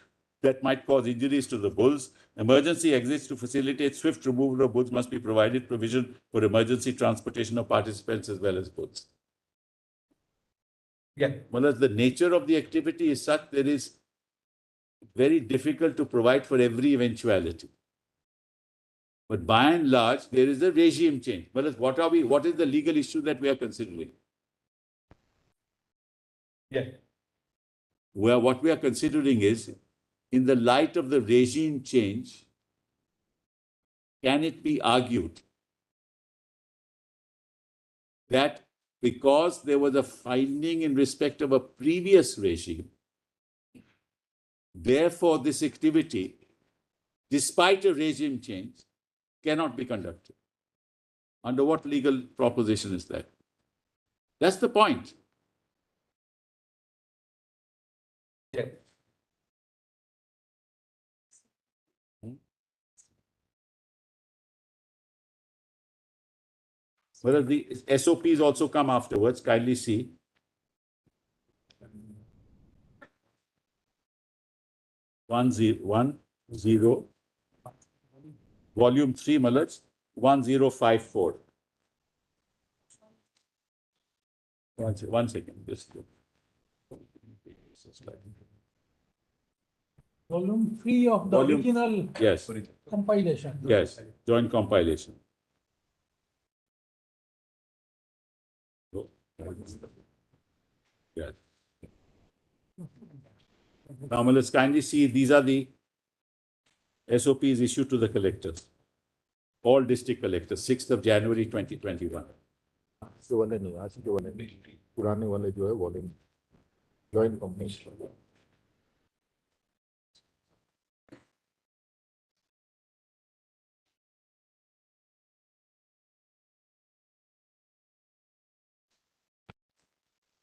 that might cause injuries to the bulls. Emergency exits to facilitate swift removal of bulls must be provided. Provision for emergency transportation of participants as well as bulls. Yeah. Well, as the nature of the activity is such, there is very difficult to provide for every eventuality. But by and large, there is a regime change. Well, what is the legal issue that we are considering? Yeah. Well, what we are considering is, in the light of the regime change, can it be argued that because there was a finding in respect of a previous regime, therefore this activity, despite a regime change, cannot be conducted? Under what legal proposition is that? That's the point. Yeah. Whether the SOPs also come afterwards, kindly see. One zero, volume 3, Malaj, 1054. One second, just Volume 3 of the Volume- original Yes, compilation. yes, joint compilation. Yes. Now, let's kindly see, these are the SOPs issued to the collectors. All district collectors, 6th of January 2021. जो वाले नहीं आज के वाले नहीं पुराने वाले जो है volume joint company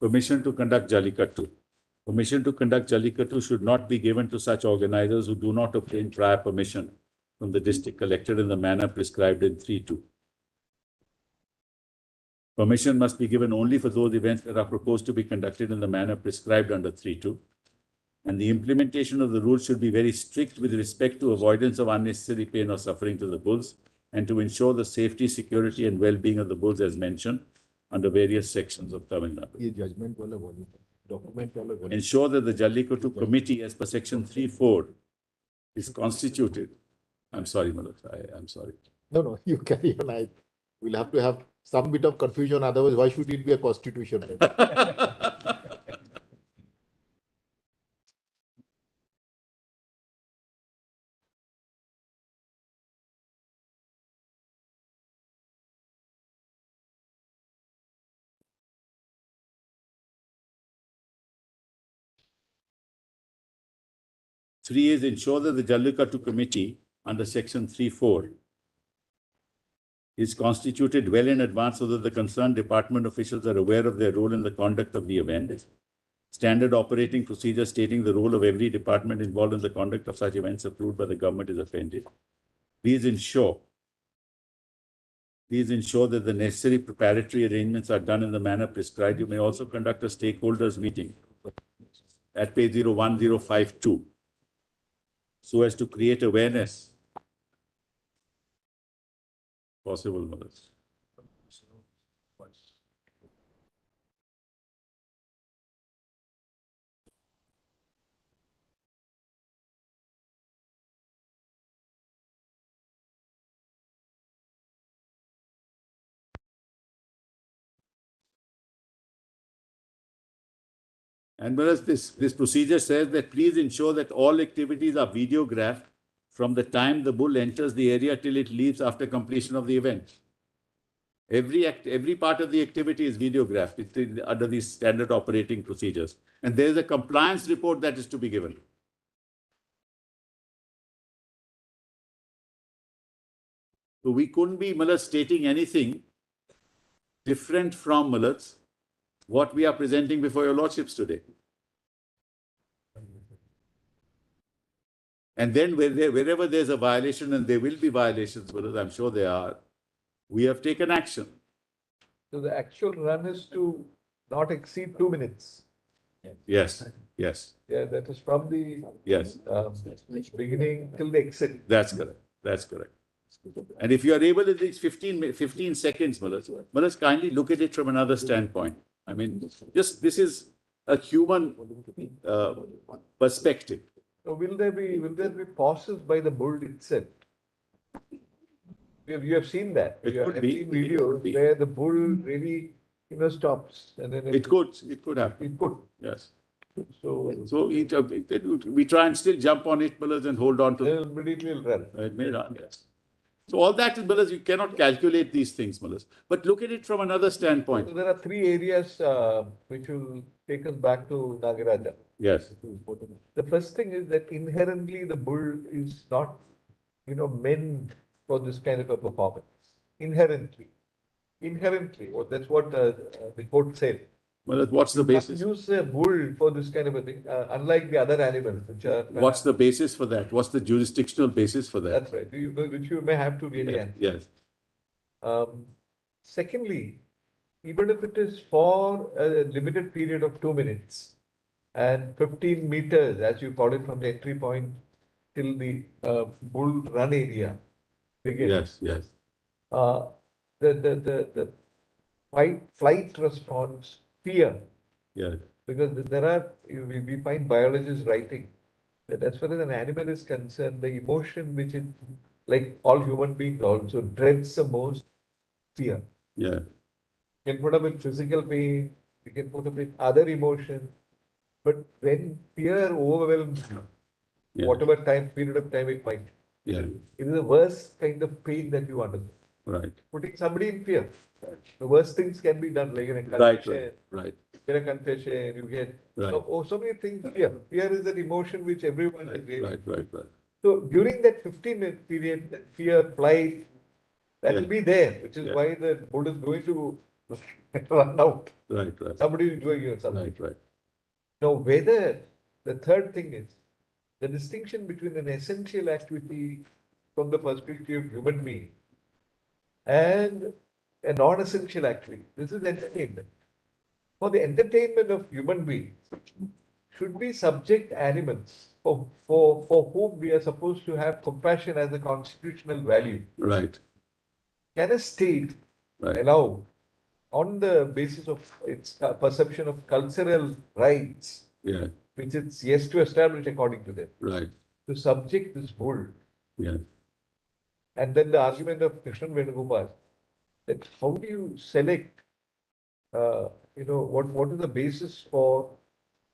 Permission to conduct Jallikattu. Permission to conduct Jallikattu should not be given to such organizers who do not obtain prior permission from the district collector in the manner prescribed in 3.2. Permission must be given only for those events that are proposed to be conducted in the manner prescribed under 3.2. And the implementation of the rules should be very strict with respect to avoidance of unnecessary pain or suffering to the bulls and to ensure the safety, security, and well-being of the bulls as mentioned under various sections of Tamil Nadu. ये judgement वाला volume document वाला volume Ensure that the Jallikattu committee as per section 3.4 is constituted. I'm sorry, Manoj, I'm sorry. no you carry on I will have to have some bit of confusion otherwise why should it be a constitution 3 is ensure that the Jallikattu committee under section 3.4 is constituted well in advance so that the concerned department officials are aware of their role in the conduct of the event. Standard operating procedure stating the role of every department involved in the conduct of such events approved by the government is appended. Please ensure that the necessary preparatory arrangements are done in the manner prescribed. You may also conduct a stakeholders meeting at page 01052 so as to create awareness. Possible, Manoj. And whereas this procedure says that please ensure that all activities are videographed from the time the bull enters the area till it leaves after completion of the event. Every part of the activity is videographed under these standard operating procedures. And there is a compliance report that is to be given. So we couldn't be stating anything different from what we are presenting before your lordships today. And then wherever there's a violation, and there will be violations, I'm sure there are, we have taken action. So the actual run is to not exceed 2 minutes. Yes, yes, Yeah, that is from the yes, beginning till the exit. that's correct. That's correct. And if you are able to reach 15 seconds, Manoj, kindly look at it from another standpoint. I mean, this is a human perspective. So will there be pauses by the bull itself? You have seen that. It You could have be. seen It could videos be. where the bull really, stops and then It could happen. It could. Yes. So We try and still jump on it, and hold on to they'll immediately run. it. May run, yes. So all that is, you cannot calculate these things, but look at it from another standpoint. So there are 3 areas which will take us back to Nagaraja. Yes. The first thing is that inherently the bull is not, meant for this kind of a performance. Inherently. Well, that's what the court said. Well, what's the You basis? use a bull for this kind of a thing, unlike the other animals, which are. What's the basis for that? What's the jurisdictional basis for that? That's right, which you may have to really answer. Yes. Secondly, even if it is for a limited period of 2 minutes and 15 meters, as you call it, from the entry point till the bull run area begins. Yes. The flight response, fear, Yes. Because there are, we find biologists writing that as far as an animal is concerned, the emotion which it, like all human beings also, dreads the most, fear. Yeah, You can put up with physical pain, you can put up with other emotions, but when fear overwhelms you, yeah, whatever period of time it might, yeah, it is the worst kind of pain that you undergo. right, Putting somebody in fear. The worst things can be done, like in a right, confession, right, in a confession, you get right, so many things. Fear. Fear is an emotion which everyone is really. right, right, right. So during that 15-minute period, that fear, flight, that will Yeah. be there, which is Yeah. why the boat is going to run out. Right, right, Somebody is doing you something. right, right. Now, whether the third thing is the distinction between an essential activity from the perspective of human being and a non-essential activity. This is entertainment. For the entertainment of human beings, should we subject animals for whom we are supposed to have compassion as a constitutional value? Right, Can a state right, allow, on the basis of its perception of cultural rights, yeah, which it's yes to establish according to them, right, to subject this bull? yeah, And then the argument of Krishnan Venugopal, that how do you select, what is the basis for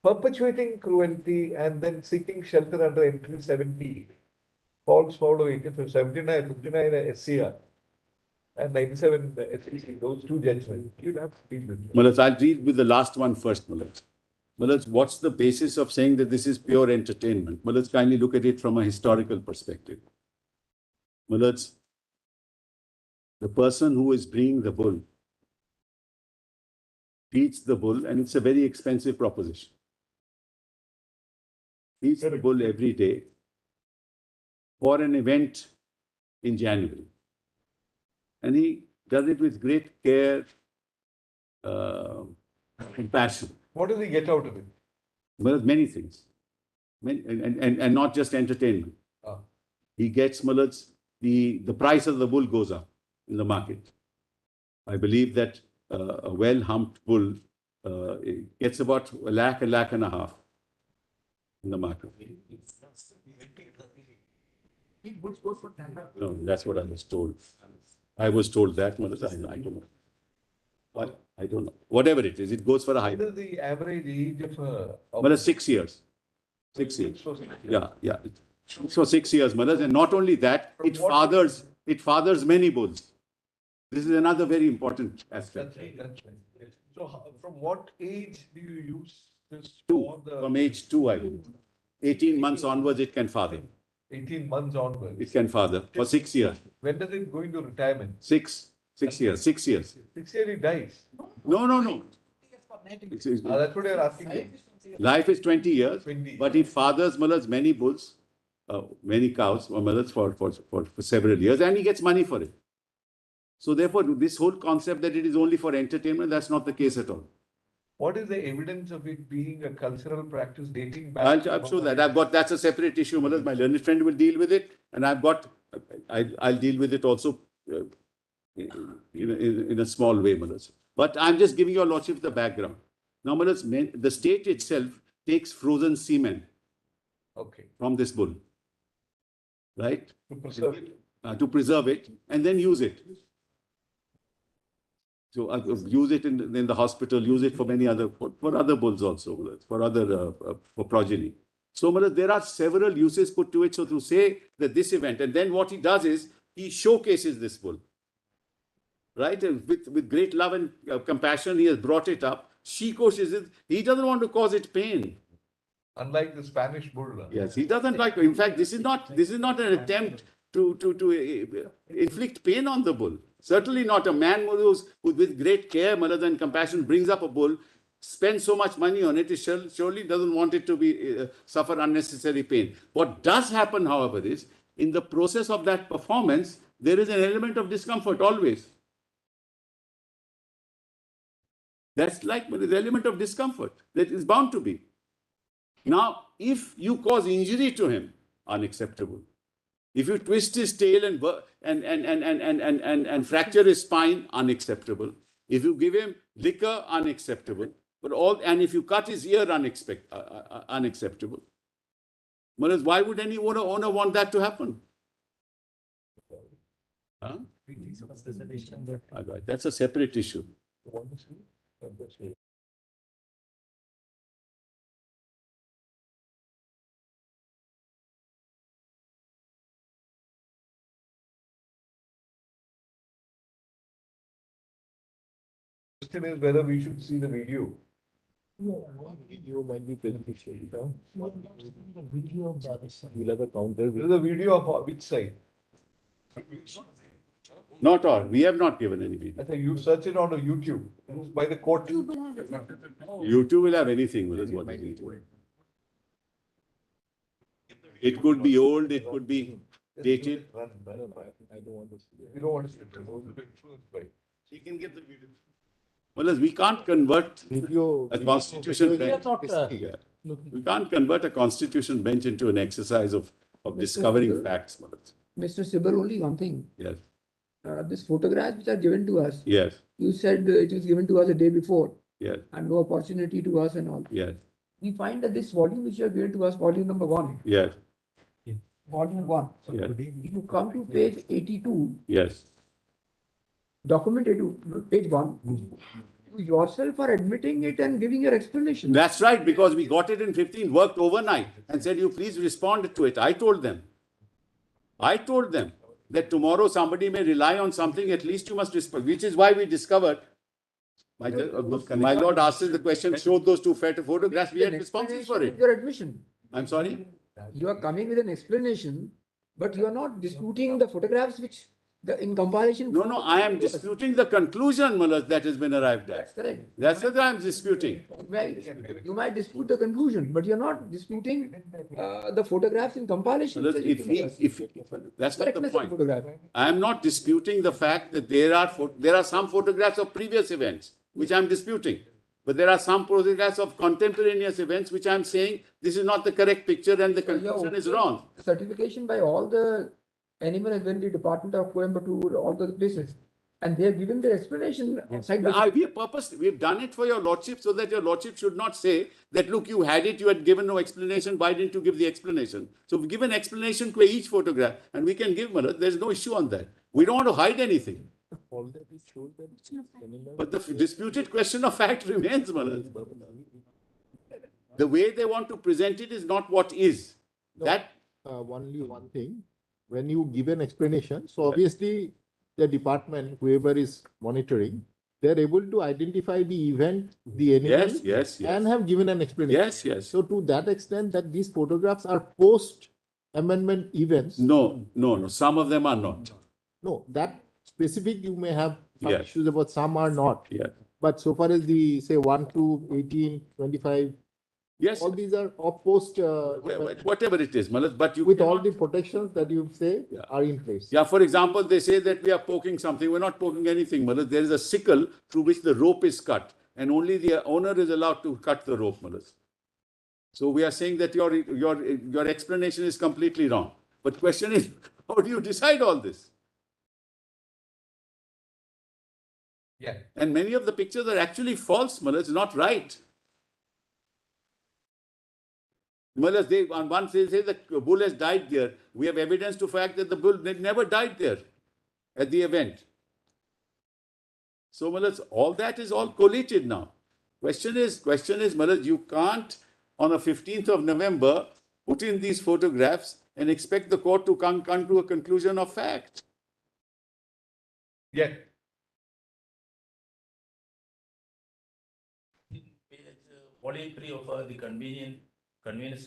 perpetuating cruelty and then seeking shelter under entry 70, falls foul of 79, 59 SCR, and 97 SEC, those two judgments, you'd have to deal with them. Mulaz, I'll deal with the last one first, Mulaz. Mulaz, what's the basis of saying that this is pure entertainment? Mulaz, kindly look at it from a historical perspective. Mulaz, the person who is bringing the bull feeds the bull, and it's a very expensive proposition. Feeds the bull every day for an event in January. And he does it with great care, compassion. What does he get out of it? Mulaz, many things. And not just entertainment. Ah. He gets, Mulaz, the price of the bull goes up in the market. I believe that a well-humped bull gets about a lakh and a half in the market. No, that's what I was told. I was told that, Mulaz, I don't know. What? I don't know. Whatever it is, it goes for a high. What is the average age of Mulaz, 6 years. 6 years. Yeah, yeah. So 6 years, Mulaz, and not only that, it fathers many bulls. This is another very important aspect. That's right. So from what age do you use this Two, for the from age 2, I believe. 18 months onwards, it can father. 18 months onwards? It can father for 6 years. When does it go into retirement? 6 years. 6 years. 6 years he dies. No. That's what you're asking me. Life is 20 years, 20. but it fathers, Mulaz, many bulls, many cows, Mulaz, for several years, and he gets money for it. So therefore, this whole concept that it is only for entertainment, that's not the case at all. What is the evidence of it being a cultural practice dating back? I'll show that. That's a separate issue, Mulaz. My learned friend will deal with it, and I'll deal with it also in a small way, Mulaz. But I'm just giving your lordship the background. Now, Mulaz, the state itself takes frozen semen Okay. from this bull, right? To preserve it. To preserve it and then use it. So use it in the hospital, use it for many other, for other bulls also, for other, for progeny. So there are several uses put to it. So to say that this event, and then what he does is he showcases this bull, right? And with great love and compassion, he has brought it up. She coaches it. He doesn't want to cause it pain. Unlike the Spanish bull. Yes, he doesn't like. In fact, this is not an attempt to inflict pain on the bull. Certainly not. A man who with great care, Mulaz, and compassion brings up a bull, spends so much money on it, he surely doesn't want it to be suffer unnecessary pain. What does happen, however, is in the process of that performance, there is an element of discomfort always. That's like the element of discomfort that is bound to be. Now, if you cause injury to him, unacceptable. If you twist his tail and fracture his spine, unacceptable. If you give him liquor, unacceptable. But and if you cut his ear, unacceptable. Whereas why would any owner want that to happen? Huh? That's a separate issue. Question is whether we should see the video. Video might be beneficial. Video of the other side. We'll have a counter. There is a video of which side? Not all. We have not given any video. I think you search it on YouTube. It was by the court. YouTube will have anything with us. What it is. It could be old, it could be dated. I don't want to see it. You don't want to see it. You can get the video. Well, we can't convert Video. a constitution video bench. is not, Yeah. We can't convert a constitution bench into an exercise of discovering facts. Mr. Sibal, only one thing. Yes, These photographs which are given to us, yes, you said it was given to us a day before yes, and no opportunity to us and all. yes, We find that this volume which you have given to us, volume number 1, yes, volume 1. yes, If you come to page 82, yes. document 82, page 1, you yourself are admitting it and giving your explanation. That's right, because we got it in 15, worked overnight and said, you please respond to it. I told them that tomorrow somebody may rely on something, at least you must respond, which is why we discovered. My lord asked us the question, showed those two photographs, we had responses for it. Your admission. I'm sorry? You are coming with an explanation, but you are not disputing the photographs which in compilation. No, I am disputing the conclusion, Mullah, that has been arrived at. That's correct. That's what I am disputing. You might dispute the conclusion, but you're not disputing the photographs in compilation. Mullah, that's not the Correctness of point. photograph. I am not disputing the fact that there are some photographs of previous events, which I am disputing. But there are some photographs of contemporaneous events, which I am saying this is not the correct picture and the conclusion is wrong. Certification by all the animal husbandry department of Coimbatore, all the places, and they have given their explanation side by side. We've done it for your lordship so that your lordship should not say that, look, you had it, you had given no explanation, why didn't you give the explanation? So we've given explanation to each photograph and we can give, Mullah, there's no issue on that. We don't want to hide anything. But the disputed question of fact remains, Mullah. The way they want to present it is not what is. That Only one thing, when you give an explanation, so obviously the department, whoever is monitoring, they're able to identify the event, the animal, yes. and have given an explanation. Yes. So to that extent that these photographs are post-amendment events. No. Some of them are not. No, that specific you may have some Yes. issues about, some are not. Yeah. But so far as the, say, 1 to 18, 25, Yes. all these are of post, Whatever it is, Mullah, but you with all cannot- the protections that you say Yeah. are in place. Yeah, for example, they say that we are poking something. We're not poking anything, Mullah. There is a sickle through which the rope is cut, and only the owner is allowed to cut the rope, Mullah. So we are saying that your explanation is completely wrong. But question is, how do you decide all this? Yeah. And many of the pictures are actually false, Mullah. It's not right. Mullah, on one they say the bull has died there. We have evidence to fact that the bull never died there at the event. So, Mullah, all that is all collated now. Question is, Mullah, you can't on the 15th of November put in these photographs and expect the court to come to a conclusion of fact. Yeah. Volume 3 of the convenience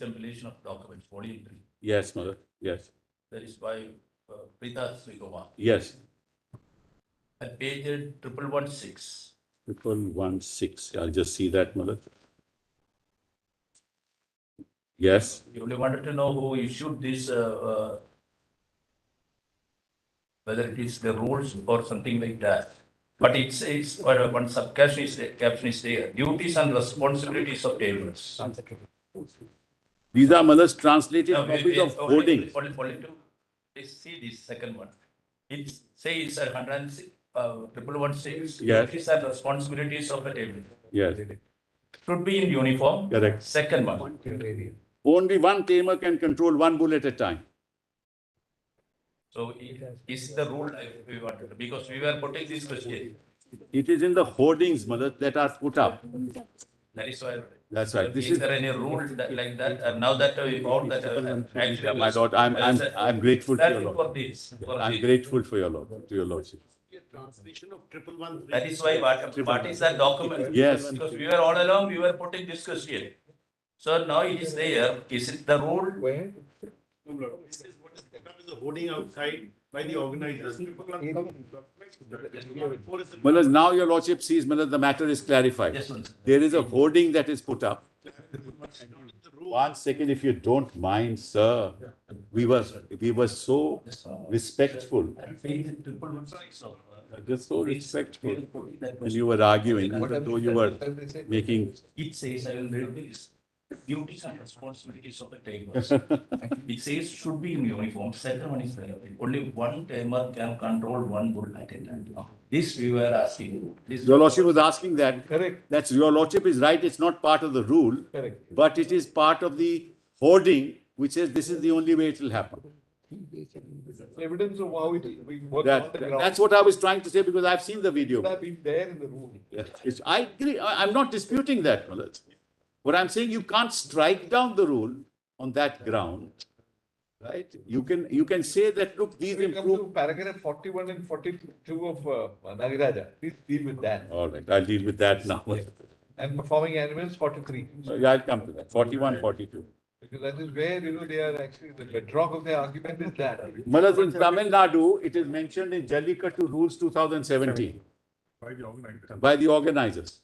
compilation of documents, volume 3. Yes, Mullah. Yes. That is by Prita Srikumar. Yes. At page 1116. 1116. I'll just see that, Mullah. Yes. You only wanted to know who issued this, whether it is the rules or something like that. But it says, or one caption is there, duties and responsibilities of tailors. These are Mullah's translated No, copies of only hoardings. to please see this second one. It says 1116, Yes. duties and responsibilities of the tailor. Yes. should be in uniform. Correct. Second one. Only one tamer can control one bull at a time. So is the rule we wanted, because we were putting this question. It is in the hoardings, Malad, that are put up. That is why. That's right. This Is is, there any rule that like that? Now that we found that actually. my lord, I'm grateful to your That's lord. for this. for I'm this. grateful for your lord, to your lordship. That is why what is that document? Yes. Because we were all along, we were putting this question. So now it is there. Is it the rule? Where? This is what is set up as a hoarding outside by the organizers. Malad, now your lordship sees, Malad, the matter is clarified. Yes, sir. There is a hoarding that is put up. 1 second, if you don't mind, sir. We were so respectful. Just so respectful. When you were arguing, even though you were making. It says, I will read this. Duties and responsibilities of the tamers. It says should be in uniform. Second one is there. Only one tamer can control one bull at a time. This we were asking. This Your lordship was asking that. Correct, That's, your lordship is right, it's not part of the rule, correct. but it is part of the hoarding, which says this is the only way it will happen. Evidence of how it we work on the ground. That's what I was trying to say, because I've seen the video. Should have been there in the rule. I agree, I'm not disputing that, Malad. But I'm saying you can't strike down the rule on that ground, right? You can say that, look, these We come improve. to paragraph 41 and 42 of Nagaraja. Please deal with that. All right, I'll deal with that now. And performing animals 43. Yeah, I'll come to that, 41, 42. Because that is where, they are actually, the bedrock of the argument is that. Malad, in Tamil Nadu, it is mentioned in Jallikattu Rules 2017 by the organizers.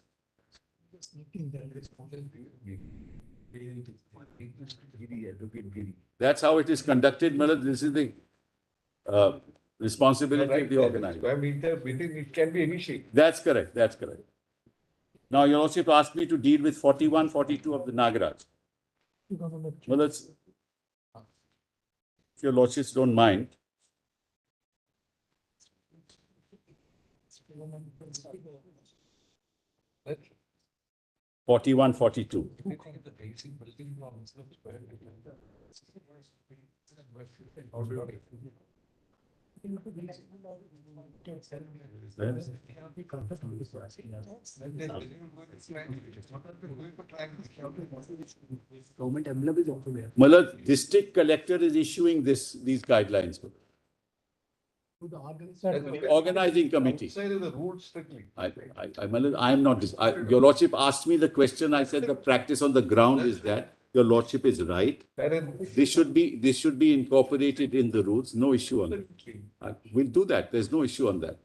That's how it is conducted, Malad. This is the responsibility of the organizer. Square meter, within, it can be any shape. That's correct, that's correct. Now, your lordship asked me to deal with 41, 42 of the Nagaraj. Well, if your lordships don't mind. Let's 41, 42. take the basic building blocks of square meter. Government envelope is also there. Malad, district collector is issuing these guidelines. The organizing committee. Outside of the rules strictly. Malad, I am not, your lordship asked me the question, I said the practice on the ground is that. Your lordship is right. This should be incorporated in the rules, no issue on that. We'll do that, there's no issue on that.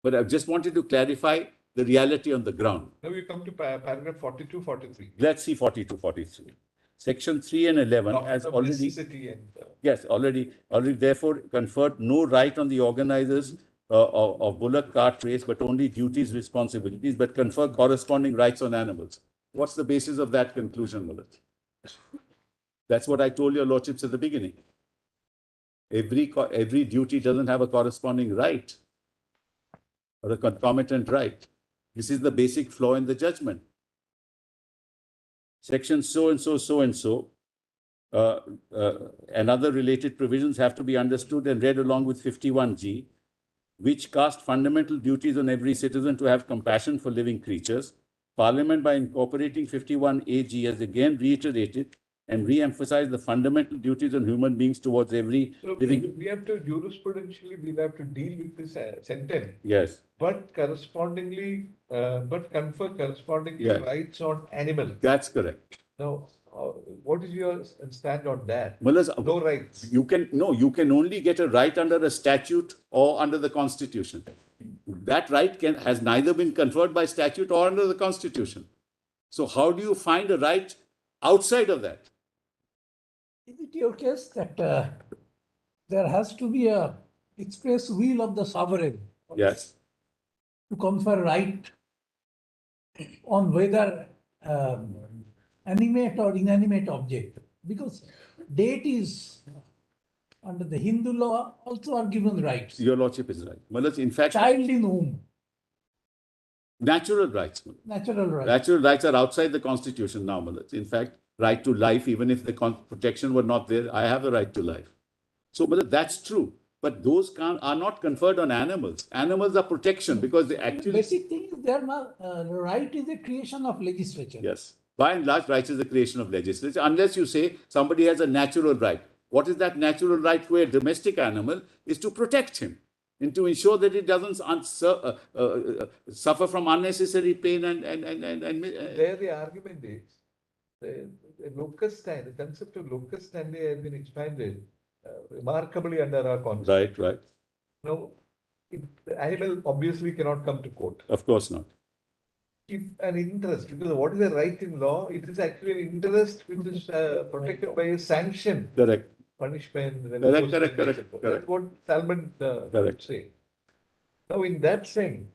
But I just wanted to clarify the reality on the ground. Now we come to paragraph 42, 43. Let's see 42, 43. Section 3 and 11 has Of already, necessity and, yes, already therefore conferred no right on the organizers of bullock cart race, but only duties, responsibilities, but confer corresponding rights on animals. What's the basis of that conclusion, Malad? That's what I told your lordships at the beginning. Every duty doesn't have a corresponding right or a concomitant right. This is the basic flaw in the judgment. Section so and so, and other related provisions have to be understood and read along with 51G, which cast fundamental duties on every citizen to have compassion for living creatures. Parliament, by incorporating 51AG, has again reiterated and re-emphasized the fundamental duties on human beings towards every so living. we have to jurisprudentially, we'll have to deal with this sentence, Yes, but correspondingly, but confer correspondingly Yeah. rights on animals. that's correct. Now, what is your stand on that? Mullahs, No rights. you can only get a right under a statute or under the constitution. That right has neither been conferred by statute or under the constitution. So how do you find a right outside of that? Is it your case that there has to be a express will of the sovereign Yes. to confer right on whether animate or inanimate object? Because deities under the Hindu law also are given rights. Your lordship is right. Mullahs, in fact, Child in womb. Natural rights. natural right. Natural rights are outside the Constitution now, Malaj. In fact, right to life, even if the protection were not there, I have the right to life. So, Malaj, that's true. But those are not conferred on animals. Animals are protection because they The actually. basic thing is there, right is a creation of legislature. Yes. By and large, rights is the creation of legislature. Unless you say somebody has a natural right. What is that natural right to a domestic animal? Is to protect him and to ensure that it doesn't suffer from unnecessary pain and There the argument is, the locus standi, the concept of locus standi has been expanded remarkably under our constitution. right. Now, the animal obviously cannot come to court. Of course not. If an interest, because what is a right in law? It is actually an interest which is protected by a sanction, Correct. punishment. Correct. That's what Salmon Correct. say. Now, in that sense,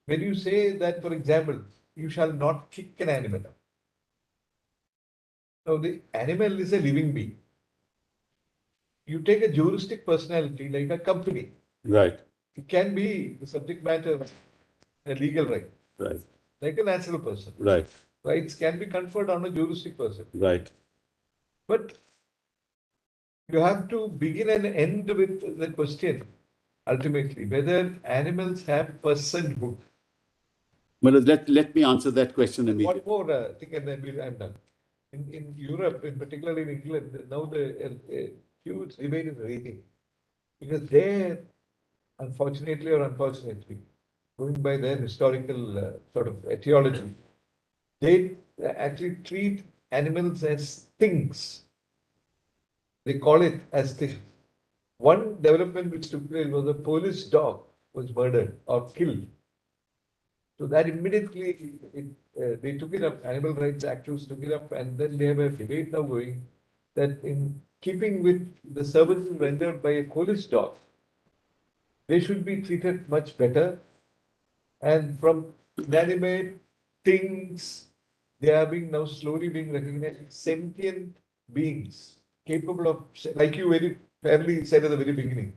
when you say that, for example, you shall not kick an animal. Now, the animal is a living being. You take a juristic personality like a company. Right. It can be the subject matter of a legal right, Right. like a natural person. Right. Rights can be conferred on a juristic person. Right. But you have to begin and end with the question, ultimately, whether animals have personhood. Well, let me answer that question immediately. One more thing, and then I'm done. In Europe, in particular in England, now the huge debate is raging. Because there, unfortunately or unfortunately, going by their historical sort of etiology, they actually treat animals as things. They call it as things. One development which took place was a police dog was murdered or killed. So that immediately they took it up, animal rights activists took it up, and then they have a debate now going that in keeping with the services rendered by a police dog, they should be treated much better. And from inanimate things, they are being now slowly being recognized as sentient beings, capable of, like you very fairly said at the very beginning.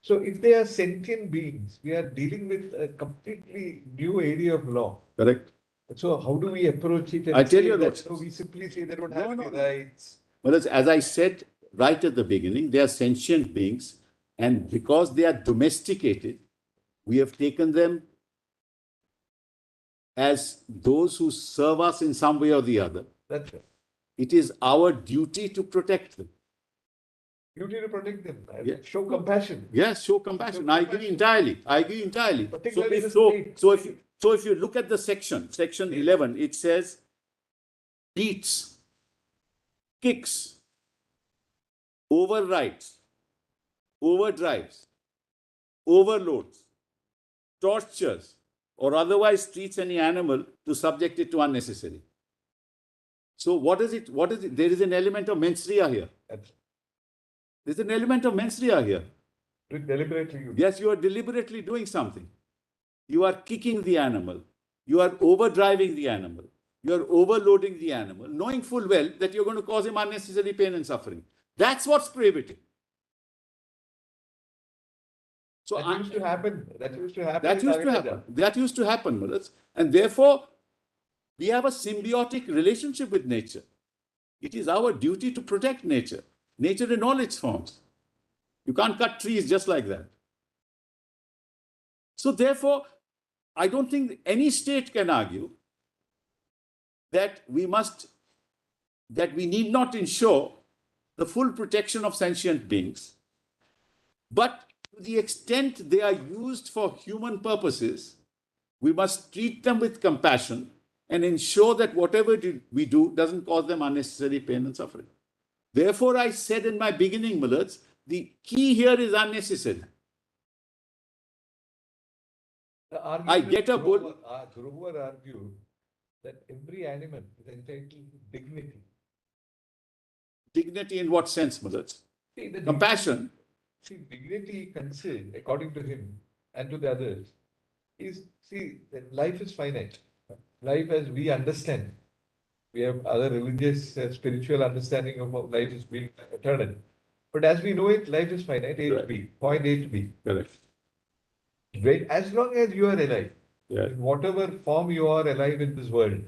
So if they are sentient beings, we are dealing with a completely new area of law. Correct. So how do we approach it? And I tell say you that, that- no, we simply say they don't No, have no, any no. rights. Well, as I said right at the beginning, they are sentient beings, and because they are domesticated, we have taken them as those who serve us in some way or the other. That's right. It is our duty to protect them. You need to protect them. Yeah. Show compassion. Yes, show compassion. I agree entirely. Particularly the So state. if you look at the section 11, it says beats, kicks, overrides, overdrives, overloads, tortures, or otherwise treats any animal to subject it to unnecessary. So what is it? There is an element of mens rea here. That's There's an element of mens rea here. deliberately you. Yes, you are deliberately doing something. You are kicking the animal. You are overdriving the animal. You are overloading the animal, knowing full well that you're going to cause him unnecessary pain and suffering. That's what's prohibited. So That used to happen. That used to happen. that in used to Nagaland. happen. That used to happen, Maharaj. And therefore, we have a symbiotic relationship with nature. It is our duty to protect nature. Nature in all its forms. You can't cut trees just like that. So therefore, I don't think any state can argue that we need not ensure the full protection of sentient beings, but to the extent they are used for human purposes, we must treat them with compassion and ensure that whatever we do doesn't cause them unnecessary pain and suffering. Therefore, I said in my beginning, Millets, the key here is unnecessary. The argument I get a bull. Grover argued that every animal is entitled to dignity. Dignity in what sense, Millets? See, the Compassion. dignity conceived, according to him and to the others, is, that life is finite. Life as we understand. We have other religious, spiritual understanding of how life is being eternal. But as we know it, life is finite, A to Right. B, point A to B. Correct. As long as you are alive, Yeah. in whatever form you are alive in this world,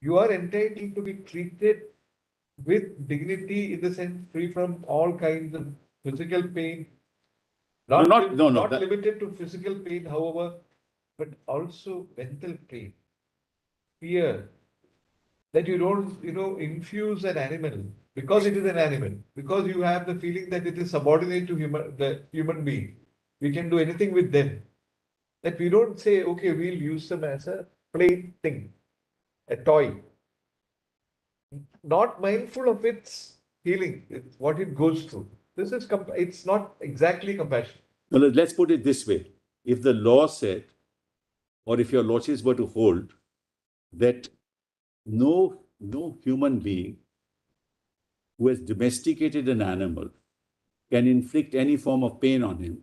you are entitled to be treated with dignity, in the sense free from all kinds of physical pain. Not, No, not that- limited to physical pain, however, but also mental pain, fear, that you don't, infuse an animal because it is an animal, because you have the feeling that it is subordinate to the human being. We can do anything with them. That we don't say, okay, we'll use them as a plain thing, a toy. Not mindful of its healing, what it goes through. This is, it's not exactly compassion. Well, let's put it this way. If the law said, or if your lordships were to hold, that no human being who has domesticated an animal can inflict any form of pain on him,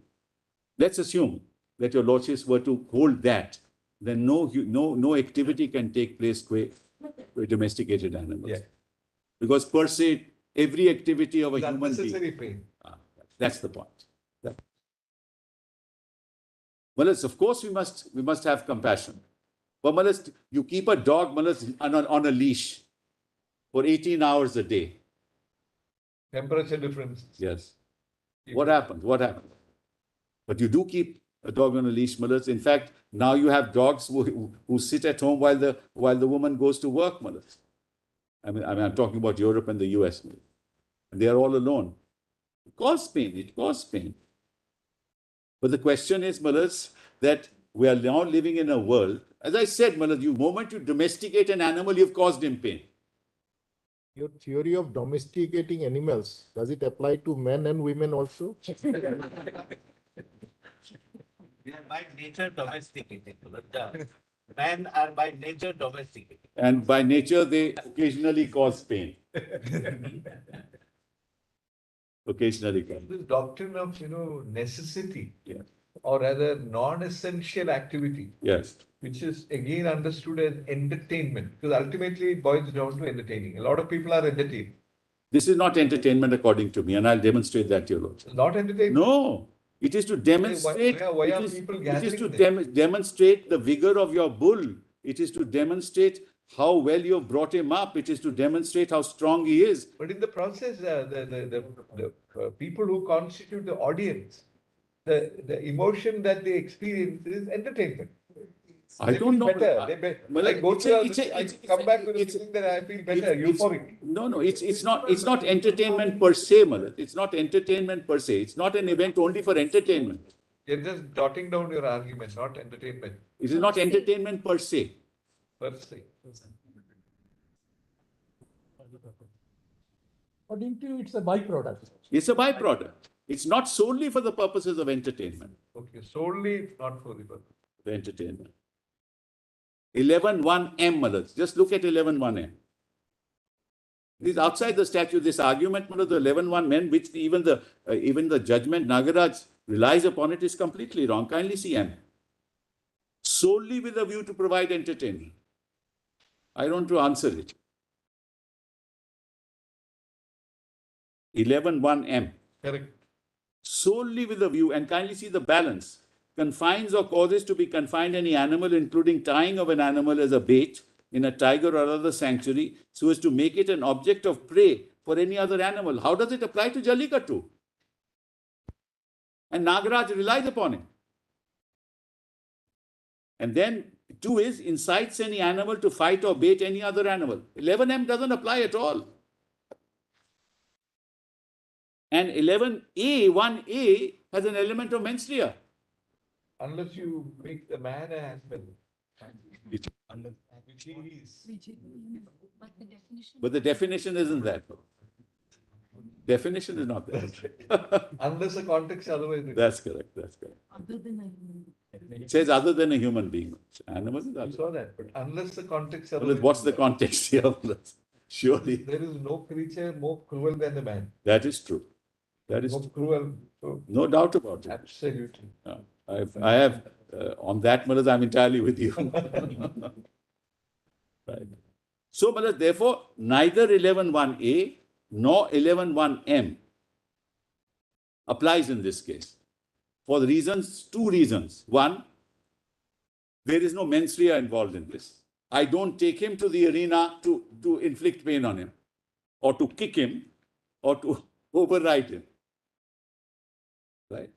let's assume that your lordships were to hold that, then no activity can take place with domesticated animals. Yeah. Because per se, every activity of a It's human being. unnecessary pain. That's the point. Well, of course, we must have compassion. But Malas, you keep a dog, Malas, on a leash for 18 hours a day. Temperature difference. Yes. What happens? What happens? But you do keep a dog on a leash, Malas. In fact, now you have dogs who sit at home while the woman goes to work, Malas. I mean, I'm talking about Europe and the US. And they are all alone. It causes pain. It causes pain. But the question is, Malas, that we are now living in a world, as I said, Malas, the moment you domesticate an animal, you've caused him pain. Your theory of domesticating animals, does it apply to men and women also? We are by nature domesticated. Men are by nature domesticated. And by nature, they occasionally cause pain. Occasionally cause. This doctrine of, necessity, Yeah. or rather non-essential activity, Yes. which is again understood as entertainment, because ultimately it boils down to entertaining. A lot of people are entertained. This is not entertainment according to me, and I'll demonstrate that to you, Lord. Not entertainment. No, it is to demonstrate. Why it are is- people it is gathering to there? demonstrate the vigor of your bull. It is to demonstrate how well you have brought him up. It is to demonstrate how strong he is. But in the process, the people who constitute the audience, the emotion that they experience is entertainment. I They don't feel know. better. Well, I go it's to a- a- it's a- I it's- come back with a it's- feeling that I feel better, It's- euphoric. No, it's not entertainment per se, Malat. It's not entertainment per se. It's not an event only for entertainment. You're just jotting down your argument, not entertainment It is not entertainment per se. per se. According to you, it's a byproduct. It's a byproduct. It's not solely for the purposes of entertainment. Okay, solely not for the purpose. The entertainment. 11.1M, Malat. Just look at 11.1M. This outside the statute, this argument, Malat, the 11.1M, which even the judgment Nagaraj relies upon it, is completely wrong. Kindly see M. Solely with a view to provide entertainment. I don't want to answer it. 11.1M. Correct. Solely with a view, and kindly see the balance. Confines or causes to be confined any animal, including tying of an animal as a bait in a tiger or other sanctuary, so as to make it an object of prey for any other animal. How does it apply to Jallikattu? And Nagaraj relies upon it. And then 2 is incites any animal to fight or bait any other animal. 11M doesn't apply at all. And 11A, 1A has an element of mens rea. Unless you make the man a husband. Which- Which he is. But the definition isn't that. Definition is not that. Unless the context otherwise. That's correct. That's correct. It says other than a human being. Animal is I other. saw that, but unless the context Well, otherwise. what's the context here? Surely There is no creature more cruel than the man. that is true. That is More true. cruel, so No doubt about it. absolutely. I have on that, Malas, I'm entirely with you. Right. So, Malas, therefore, neither 11.1A nor 11.1M applies in this case for the reasons, 2 reasons. One, There is no mens rea involved in this. I don't take him to the arena to inflict pain on him, or to kick him, or to override him. Right?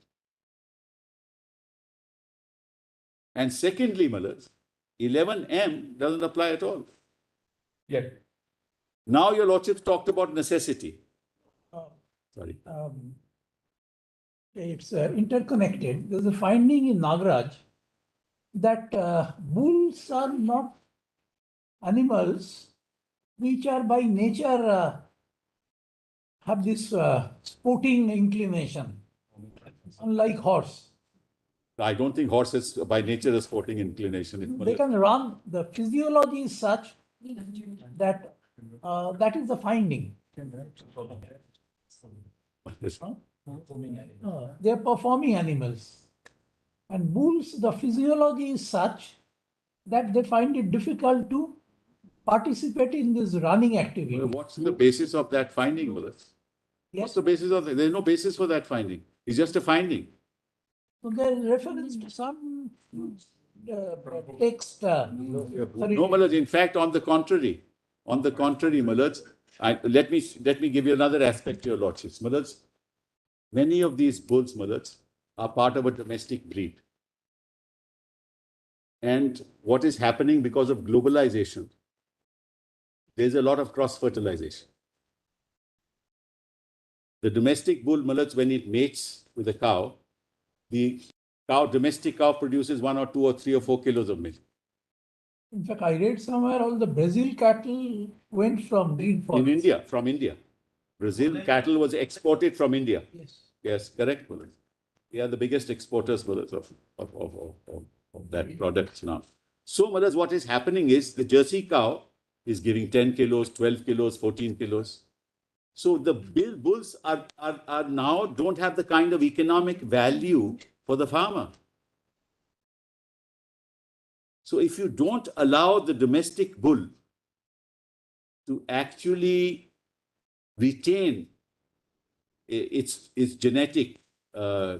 And secondly, Malaz, 11M doesn't apply at all. Yeah. Now your lordship talked about necessity. Sorry. It's interconnected. There's a finding in Nagaraj that bulls are not animals which are by nature have this sporting inclination, unlike horse. I don't think horses by nature a sporting inclination. They can run. The physiology is such that that is the finding. They are performing animals. And bulls, the physiology is such that they find it difficult to participate in this running activity. What's the basis of that finding, Malaz? What's the basis of that? There's no basis for that finding. It's just a finding. So there is reference to some text. No, Malaj. In fact, on the contrary, Malaj, let me give you another aspect to your lordships. Malaj, many of these bulls, Malaj, are part of a domestic breed. And what is happening because of globalization, there's a lot of cross-fertilization. The domestic bull, Malaj, when it mates with a cow, the domestic cow produces 1 or 2 or 3 or 4 kilos of milk. In fact, I read somewhere all the Brazil cattle went from green forests. In India, from India. Brazil cattle was exported from India. Yes. Yes, correct, Malaj. They are the biggest exporters, Malaj, of that product now. So, Malaj, what is happening is the Jersey cow is giving 10 kilos, 12 kilos, 14 kilos. So the bulls are now don't have the kind of economic value for the farmer. So if you don't allow the domestic bull to actually retain its genetic character,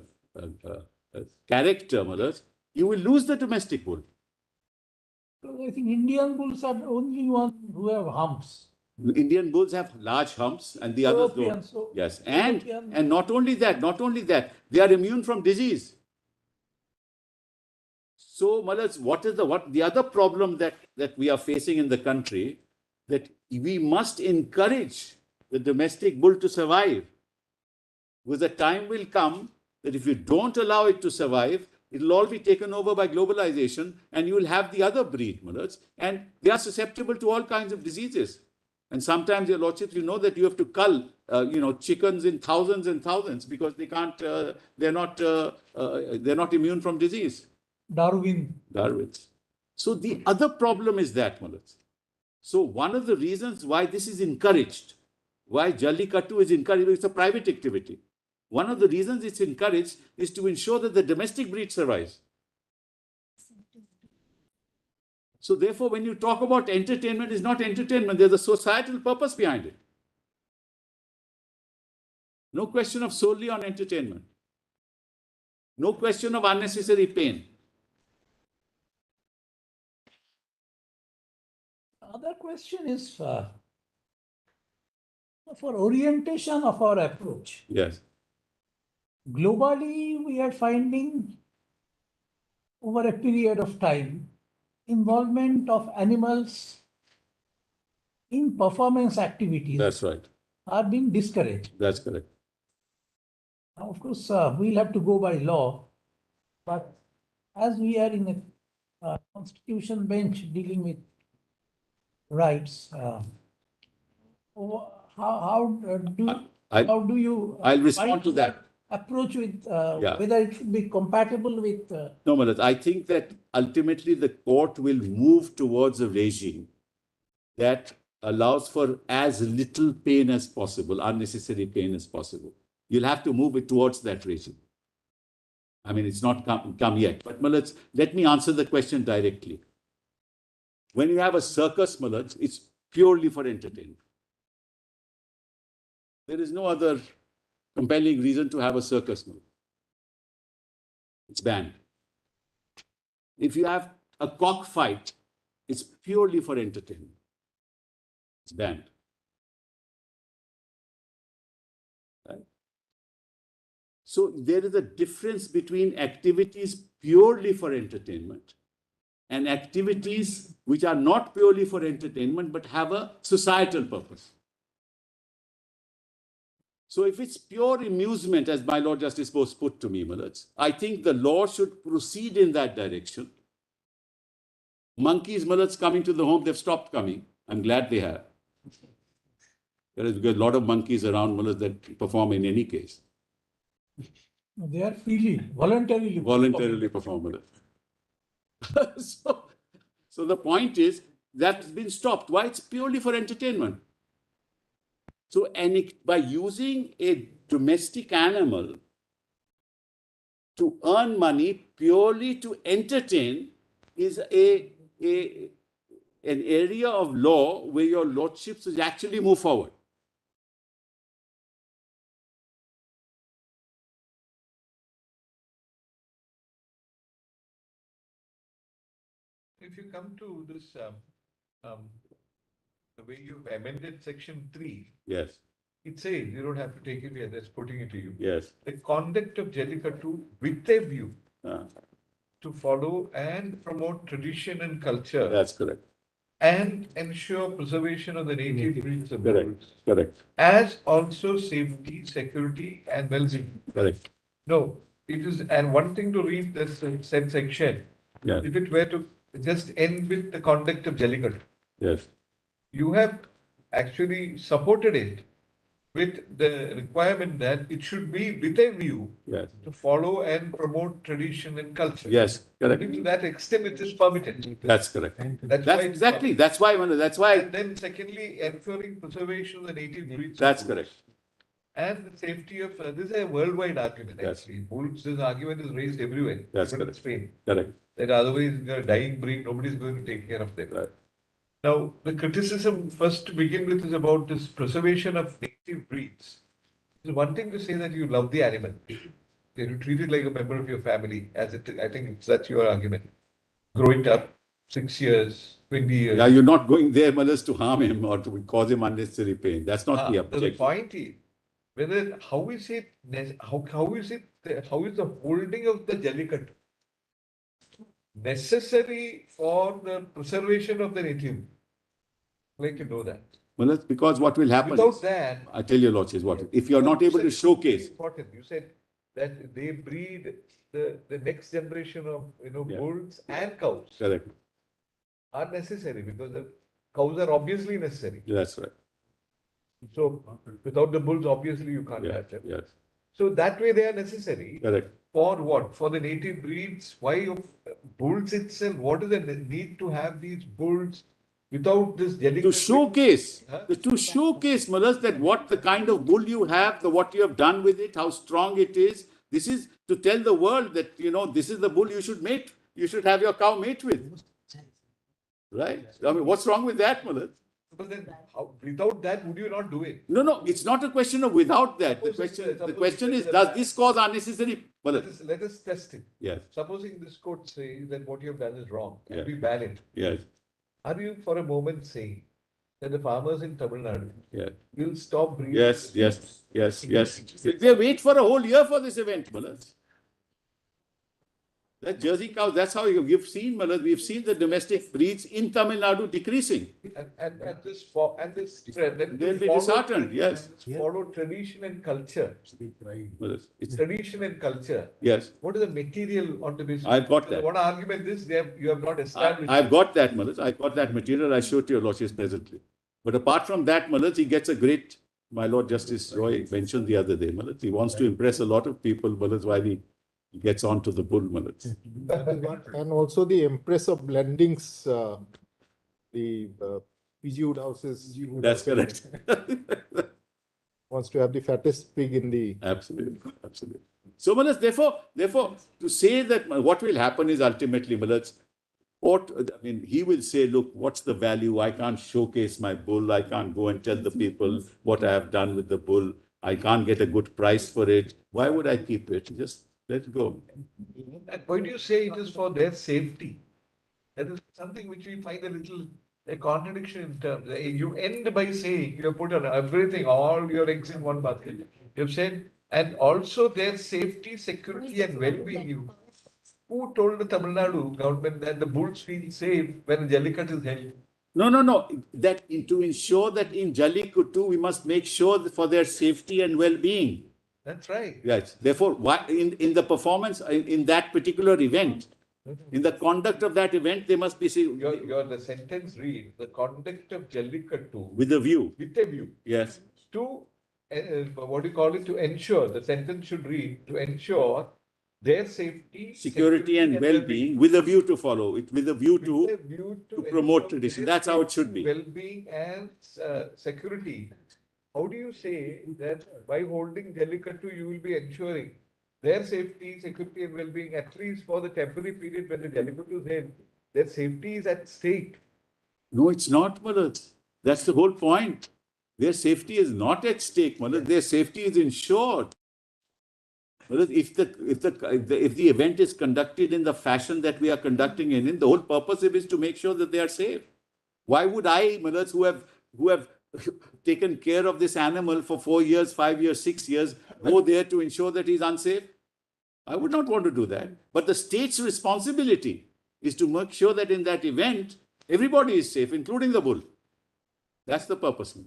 Malaj, you will lose the domestic bull. So I think Indian bulls are the only ones who have humps. Indian bulls have large humps and the others European, don't. so Yes, European- and not only that, they are immune from disease. So, Malaj, what the other problem that we are facing in the country, that we must encourage the domestic bull to survive. Because the time will come that if you don't allow it to survive, it will all be taken over by globalization, and you will have the other breed, Malaj, and they are susceptible to all kinds of diseases. And sometimes, your lordships, you know that you have to cull, chickens in thousands and thousands because they can't, they're not immune from disease. Darwin's. So the other problem is that, Malaj. So one of the reasons why this is encouraged, why Jallikattu is encouraged, it's a private activity. One of the reasons it's encouraged is to ensure that the domestic breed survives. So therefore, when you talk about entertainment, it's not entertainment. There's a societal purpose behind it. No question of solely on entertainment. No question of unnecessary pain. Other question is for orientation of our approach. Yes. Globally, we are finding over a period of time involvement of animals in performance activities That's right. are being discouraged. That's correct. Now, of course, we'll have to go by law, but as we are in a constitution bench dealing with rights, how do you I'll respond find to that. approach with Yeah. whether it should be compatible with No, Manoj, I think that ultimately the court will move towards a regime that allows for as little pain as possible, unnecessary pain as possible. You'll have to move it towards that regime. I mean, it's not come yet. But Malaj, let me answer the question directly. When you have a circus, Malaj, it's purely for entertainment. There is no other compelling reason to have a circus, Malaj. It's banned. If you have a cockfight is purely for entertainment. It's banned. Right? So there is a difference between activities purely for entertainment and activities which are not purely for entertainment but have a societal purpose. So if it's pure amusement, as my Lord Justice Bose put to me, Malaj, I think the law should proceed in that direction. Monkeys, Malaj, coming to the home, they've stopped coming. I'm glad they have. There is because a lot of monkeys around, Malaj, that perform in any case. They are freely, voluntarily. Voluntarily perform, Malaj. So the point is, that's been stopped. Why? It's purely for entertainment. So, by using a domestic animal to earn money purely to entertain is an area of law where your lordships should actually move forward. If you come to this, the way you've amended section 3, Yes, it says you don't have to take it here, that's putting it to you. yes. The conduct of Jallikattu with a view Ah, to follow and promote tradition and culture that's correct. and ensure preservation of the native breeds of Correct. bulls, Correct. as also safety, security and well-being. Correct. No, it is, and one thing to read this said section, Yes. if it were to just end with the conduct of Jallikattu, Yes. you have actually supported it with the requirement that it should be with a view Yes. to follow and promote tradition and culture. Yes. Correct. To that extent, it is permitted. That's correct. That's That's why it's exactly. That's why. That's why. And then secondly, ensuring preservation of the native breeds. of That's bulls. correct. And the safety of, this is a worldwide argument Yes. actually. Bulls, this argument is raised everywhere. That's even in correct. Spain. Correct. That otherwise they're a dying breed, nobody's going to take care of them. Right. Now, the criticism first to begin with is about this preservation of native breeds. It's one thing to say that you love the animal. You treat it like a member of your family, as it, I think that's your argument. Grow it up 6 years, 20 years. Yeah, you're not going there, Malas, to harm him or to cause him unnecessary pain. That's not the The objective. point is, whether, how is it, how is the holding of the Jallikattu necessary for the preservation of the native? I'd like to know that. Malas, because what will happen Without is, that. I tell you, Lord, is what if you're not able to showcase. Important. You said that they breed the next generation of, Yeah. bulls and cows Correct. are necessary because the cows are obviously necessary. That's right. So without the bulls, obviously you can't Yeah. have them. Yes. So that way they are necessary. Correct. For what? For the native breeds? Why of bulls itself? What is the need to have these bulls without this To Jallikattu? showcase, Huh? to showcase, Malas, that what the kind of bull you have, what you have done with it, how strong it is. This is to tell the world that, this is the bull you should mate. You should have your cow mate with. Right? I mean, what's wrong with that, Malas? But then without that, would you not do it? No, it's not a question of without that. The question is, does this cause unnecessary? Malas? Let us test it. Yes, Supposing this court says that what you have done is wrong and Yeah. we ban it, yes, are you for a moment saying that the farmers in Tamil Nadu yes. will stop breeding? Yes. They wait for a whole year for this event, Malas. That Jersey cows, that's how you've seen, Malas. We've seen the domestic breeds in Tamil Nadu decreasing. And this trend, that They'll be follow- disheartened, yes. Follow tradition and culture. Malas, it's, Tradition and culture. yes, What is the material onto this? I've got that. One argument this, you have not established. I've got that, Malas. I've got that material. I showed to your lordships presently. But apart from that, Malas, he gets a great, my Lord Justice Roy mentioned the other day, Malas. He wants to impress a lot of people, Malas, while he gets on to the bull, Malas. And also the Empress of Blendings, the PG Woodhouse's. That's correct. Wants to have the fattest pig in the. Absolutely. So, Malas, therefore, to say that what will happen is ultimately, Malas, he will say, look, what's the value? I can't showcase my bull. I can't go and tell the people what I have done with the bull. I can't get a good price for it. Why would I keep it? Just let it go. And why do you say it is for their safety? That is something which we find a little a contradiction in terms. You end by saying you have put on everything, all your eggs in one basket. You've said, and also their safety, security, and well-being. Who told the Tamil Nadu government that the bulls feel safe when Jallikat is held? No, no, no. That to ensure that in Jallikattu, we must make sure that for their safety and well-being. That's right. Yes. Therefore, why, in the performance, in that particular event, in the conduct of that event, they must be The sentence reads the conduct of Jallikattu with a view. with a view Yes. to what do you call it? To ensure the sentence should read to ensure their safety, Security and well-being with a view to follow it, with a view with a to view to promote ensure tradition. their That's how it should safety, be. well-being and security. How do you say that by holding Jallikattu, you will be ensuring their safety, security, and well-being, at least for the temporary period when the Jallikattu is held, their safety is at stake. No, it's not, Malad. That's the whole point. Their safety is not at stake, Malad. Their safety is ensured. Malad, if the event is conducted in the fashion that we are conducting it in, the whole purpose is to make sure that they are safe. Why would I, Malad, who have taken care of this animal for 4 years, 5 years, 6 years, go there to ensure that he's unsafe? I would not want to do that. But the state's responsibility is to make sure that in that event, everybody is safe, including the bull. That's the purpose.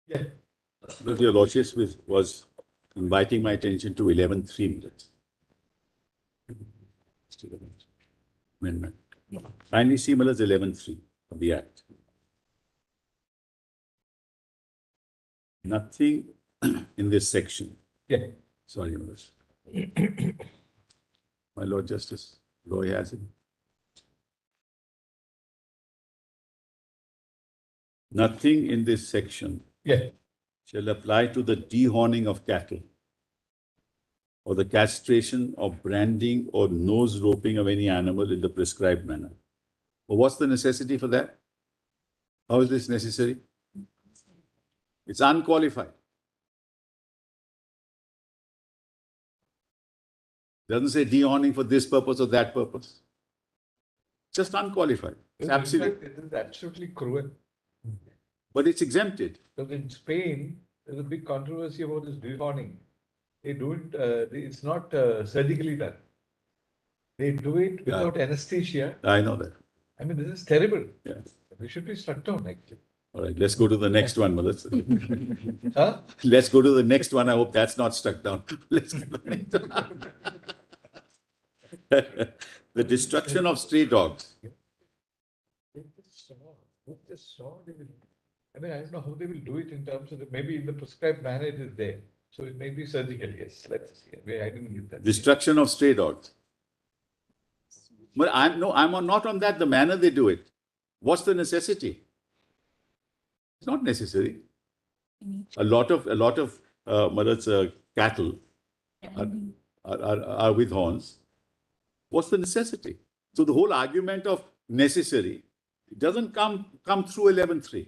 Yeah. But your lordship was inviting my attention to 11.3 minutes. Amendment. Kindly see Miller's 11.3 of the Act. Nothing in this section. Yeah. Sorry, Miller's. My Lord Justice Roy has it. Nothing in this section Yeah. shall apply to the dehorning of cattle or the castration or branding or nose roping of any animal in the prescribed manner. Well, what's the necessity for that? How is this necessary? It's unqualified. Doesn't say dehorning for this purpose or that purpose. Just unqualified. It's In absolute. fact, it is absolutely cruel. But it's exempted. Because in Spain, there's a big controversy about this dehorning. They do it, it's not surgically done. They do it without anesthesia. I know that. I mean, this is terrible. Yeah. We should be struck down, actually. All right, let's go to the next one, Let's Huh? go to the next one. I hope that's not stuck down. Let's go to the next one. The destruction of stray dogs. With this saw, they will, I mean, I don't know how they will do it in terms of, maybe in the prescribed manner it is there. So it may be surgical, yes, let's see. I didn't get that. Destruction of stray dogs. But I'm not on that, the manner they do it. What's the necessity? It's not necessary. A lot of cattle are with horns. What's the necessity? So the whole argument of necessary doesn't come through 11.3.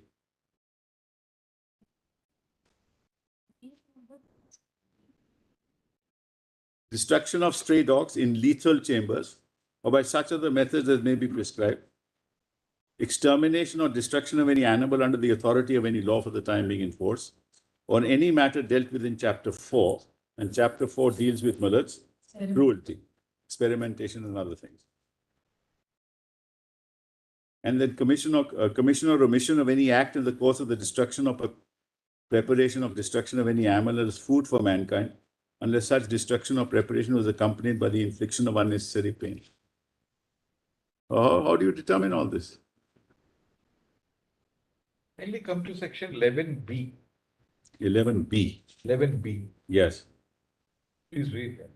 Destruction of stray dogs in lethal chambers or by such other methods as may be prescribed. Extermination or destruction of any animal under the authority of any law for the time being in force, or any matter dealt with in Chapter 4. And Chapter 4 deals with Miller's cruelty, experimentation and other things. And then commission or omission of any act in the course of the destruction of a preparation of destruction of any animal as food for mankind, unless such destruction or preparation was accompanied by the infliction of unnecessary pain. How do you determine all this? Kindly come to section 11B. 11B. 11B. Yes. Please read that.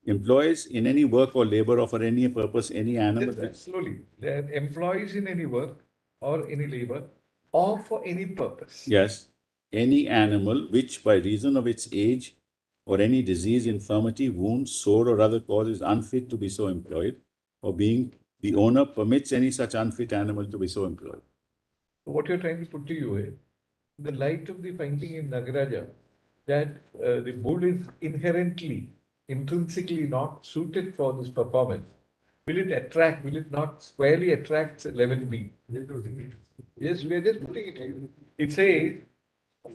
Employs in any work or labor or for any purpose any animal. Just that, slowly. They are employees in any work or any labor or for any purpose. Yes. Any animal which by reason of its age or any disease, infirmity, wound, sore or other cause is unfit to be so employed, or being the owner permits any such unfit animal to be so employed. What you're trying to put to you is, in the light of the finding in Nagaraja, that the bull is intrinsically not suited for this performance. Will it not squarely attract 11B? Yes, we are just putting it here. It says,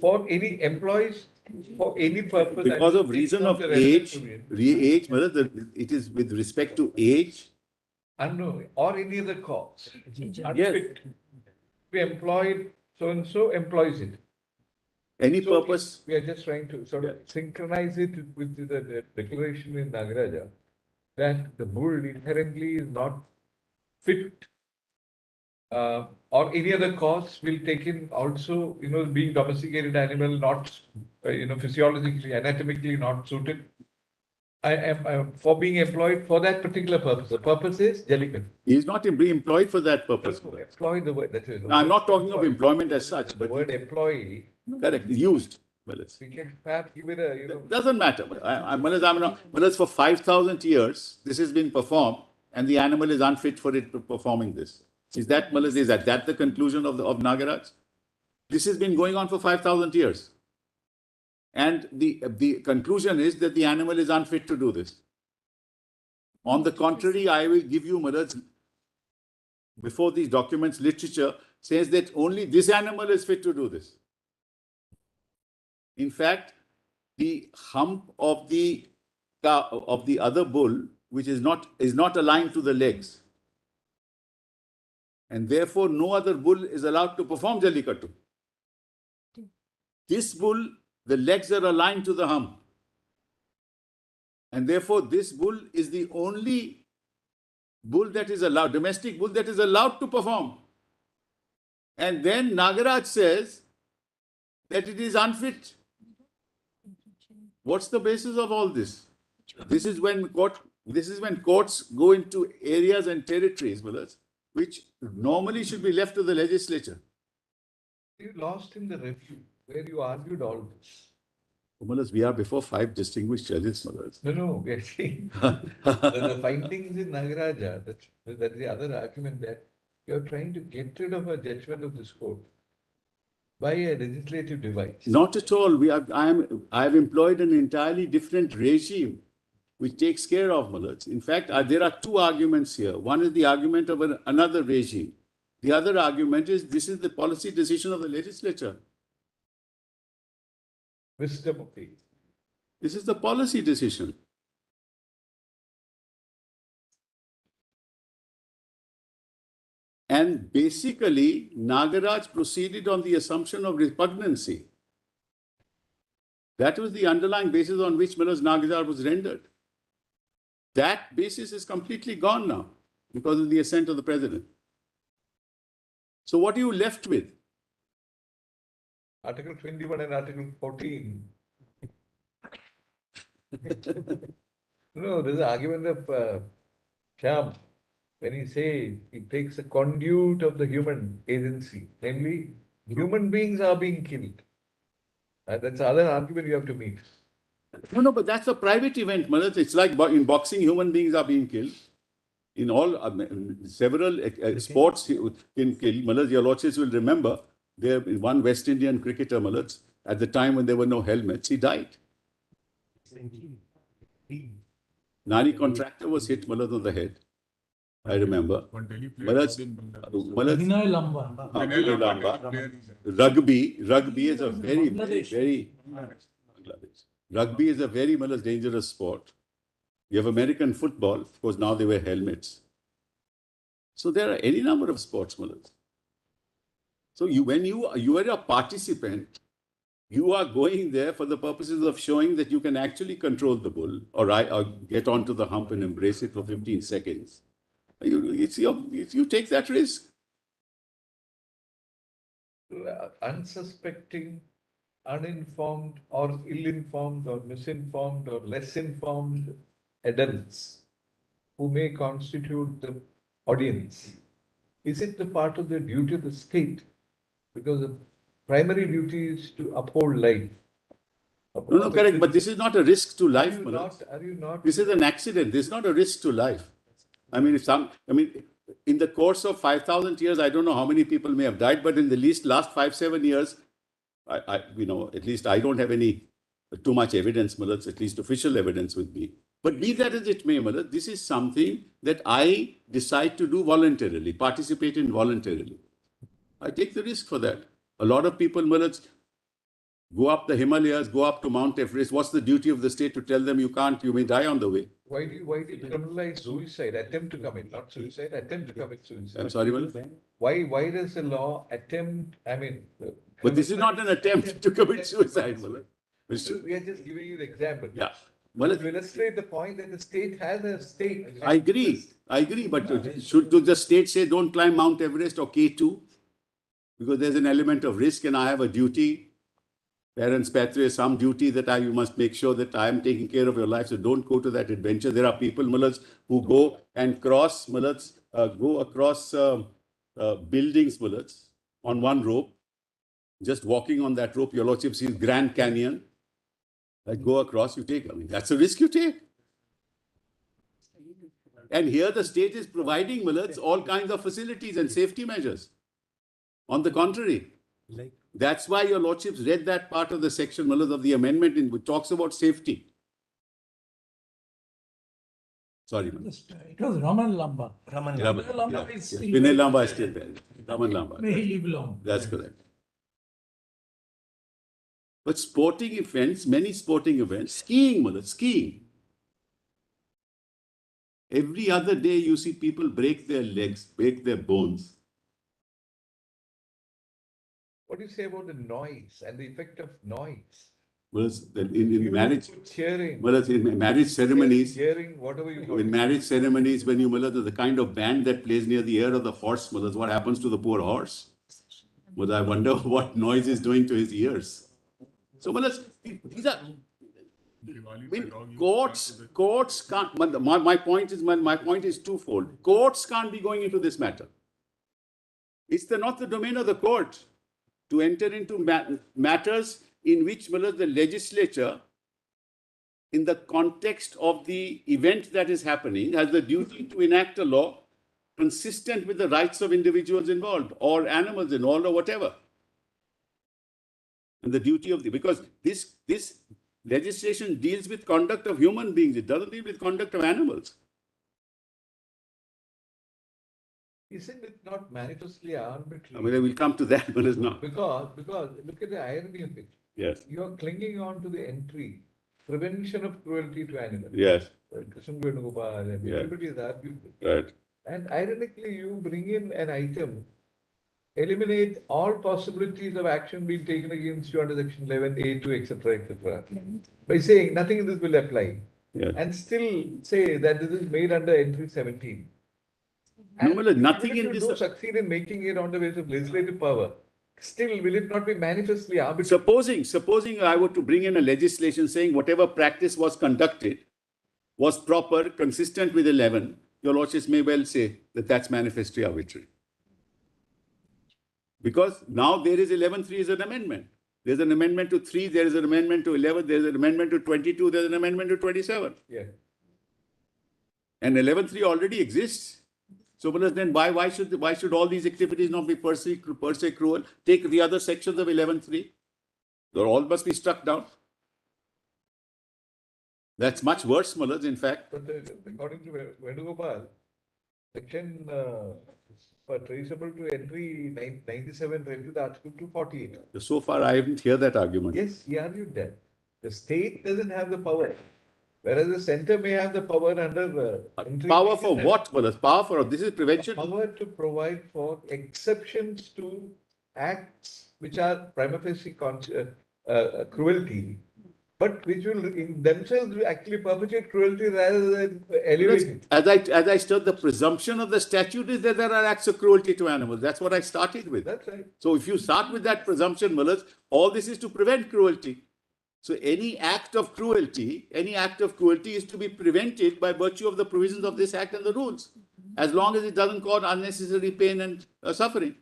for any employees, for any purpose. Because of reason of age, it is with respect to age. Unknown, or any other cause. Unfit. We employed, so-and-so employs it. Any So purpose. We are just trying to sort of synchronize it with the declaration in Nagaraja that the bull inherently is not fit, or any other cause will take in also, being domesticated animal, not, physiologically, anatomically not suited. I am for being employed for that particular purpose. The purpose is Jallikattu. He is not being employed for that purpose. Employ the word. That is, Now, I'm not talking of employment as such, the but word employee. correct, used. We can perhaps give it a, Doesn't matter. For 5,000 years, this has been performed, and the animal is unfit for it performing this. Is that the conclusion of Nagaraj? This has been going on for 5,000 years. And the conclusion is that the animal is unfit to do this. On the contrary, I will give you, Maharaj, before these documents, literature says that only this animal is fit to do this. In fact, the hump of the other bull, which is not aligned to the legs, and therefore no other bull is allowed to perform Jallikattu. This bull, the legs are aligned to the hump. And therefore, this bull is the only bull that is allowed, domestic bull that is allowed to perform. And then Nagaraj says that it is unfit. What's the basis of all this? This is when courts go into areas and territories, which normally should be left to the legislature. You lost in the review where you argued all this. We are before 5 distinguished judges. No, we are saying the findings in Nagaraja, that's the other argument that you're trying to get rid of a judgment of this court by a legislative device. Not at all. I have employed an entirely different regime which takes care of mullahs. In fact, there are 2 arguments here. One is the argument of another regime. The other argument is this is the policy decision of the legislature. Wisdom of faith. This is the policy decision. And basically, Nagaraj proceeded on the assumption of repugnancy. That was the underlying basis on which Miller's Nagaraj was rendered. That basis is completely gone now because of the assent of the president. So what are you left with? Article 21 and Article 14. No, there's an argument of Shyam when he says he takes a conduit of the human agency, namely human beings are being killed. That's the other argument you have to meet. No, but that's a private event, Manoj. It's like in boxing, human beings are being killed. In all, several sports can kill. Manoj, your lordships will remember, there one West Indian cricketer, Manoj, at the time when there were no helmets, he died. Nari contractor was hit, Manoj, on the head. I remember. Vinay Lamba. Rugby is a very dangerous sport. You have American football, of course, now they wear helmets. So there are any number of sports, Mullahs. So when you are a participant, you are going there for the purposes of showing that you can actually control the bull or get onto the hump and embrace it for 15 seconds. You take that risk. Unsuspecting, uninformed or ill-informed or misinformed or less informed adults who may constitute the audience, is it the part of the duty of the state? Because the primary duty is to uphold life. No, correct. But this is not a risk to life, Manoj. Are you not? This is an accident. This is not a risk to life. In the course of 5,000 years, I don't know how many people may have died, but in the last 5-7 years, at least I don't have too much evidence, Manoj, at least official evidence with me. But be that as it may, Manoj, this is something that I decide to do voluntarily, participate in voluntarily. I take the risk for that. A lot of people, Manoj, go up the Himalayas, go up to Mount Everest. What's the duty of the state to tell them you can't, you may die on the way? Why do you criminalize suicide? Attempt to commit, not suicide, attempt to commit suicide. I'm sorry, Manoj? Why does the law attempt, But this is not an attempt to commit suicide, Manoj. We are just giving you the example. Yeah. To illustrate the point that the state has a stake. I agree, but should the state say don't climb Mount Everest or K2? Because there's an element of risk and I have a duty, parents patria, some duty that you must make sure that I am taking care of your life. So don't go to that adventure. There are people, Mullahs, who go and cross, Mullahs, go across buildings, Mullahs, on one rope. Just walking on that rope, your lordship sees Grand Canyon. Go across, you take. That's a risk you take. And here the state is providing, Mullahs, all kinds of facilities and safety measures. On the contrary, that's why your lordships read that part of the section, Mullahs, of the amendment which talks about safety. Sorry, Mullahs. It was Raman Lamba. Lamba is Vinay Lamba is still there. Raman Lamba. May he live long. That's correct. But sporting events, many sporting events, skiing, Mullahs, skiing. Every other day you see people break their legs, break their bones. do you say about the noise and the effect of noise? Whereas in marriage, Cheering. whereas in marriage ceremonies, Hearing, whatever you in marriage ceremonies, when you the kind of band that plays near the ear of the horse, what happens to the poor horse? But I wonder what noise is doing to his ears. So these are courts can't. My point is twofold. Courts can't be going into this matter. It's not the domain of the court to enter into matters in which the legislature, in the context of the event that is happening, has the duty to enact a law consistent with the rights of individuals involved or animals involved or whatever. And the duty of because this legislation deals with conduct of human beings. It doesn't deal with conduct of animals. Isn't it not manifestly arbitrary? I mean, we'll come to that, but it's not. Because look at the irony of it. Yes. You are clinging on to the entry, prevention of cruelty to animals. Yes. Krishnan Venugopal and Yeah. everybody is arguing. Right. And ironically, you bring in an item, eliminate all possibilities of action being taken against you under section 11A2, etc., by saying nothing in this will apply. Yeah. And still say that this is made under entry 17. No, well, nothing even in if you this. do succeed in making it on the basis of legislative power, still will it not be manifestly arbitrary? Supposing I were to bring in a legislation saying whatever practice was conducted was proper, consistent with 11, your lordships may well say that that's manifestly arbitrary. Because now there is 11.3 is an amendment. There's an amendment to 3, there is an amendment to 11, there's an amendment to 22, there's an amendment to 27. Yeah. And 11.3 already exists. So then why should all these activities not be per se cruel? Take the other sections of 11.3. They all must be struck down. That's much worse, Mullahs, in fact. But according to Venugopal, section traceable to entry 97 read to Article 248. So far, I haven't heard that argument. Yes, he argued that. The state doesn't have the power, whereas the center may have the power under entry. Power for what, Mullahs? Power for this is prevention. Power to provide for exceptions to acts which are prima facie cruelty, but which will in themselves actually perpetuate cruelty rather than elevate it. As I said, the presumption of the statute is that there are acts of cruelty to animals. That's what I started with. That's right. So if you start with that presumption, Mullahs, all this is to prevent cruelty. So any act of cruelty is to be prevented by virtue of the provisions of this act and the rules, as long as it doesn't cause unnecessary pain and suffering.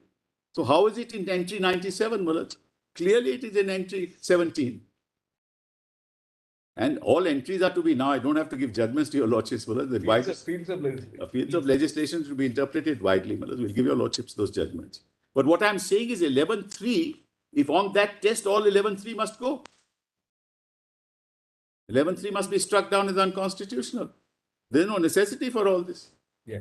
So how is it in entry 97, Mullahs? Clearly it is in entry 17. And all entries are to be now, I don't have to give judgments to your lordships, Mullahs. Fields of legislation. Fields of legislation should be interpreted widely, Mullahs. We'll give your lordships those judgments. But what I'm saying is 11.3, if on that test all 11.3 must go. 11.3 must be struck down as unconstitutional. There's no necessity for all this. Yeah.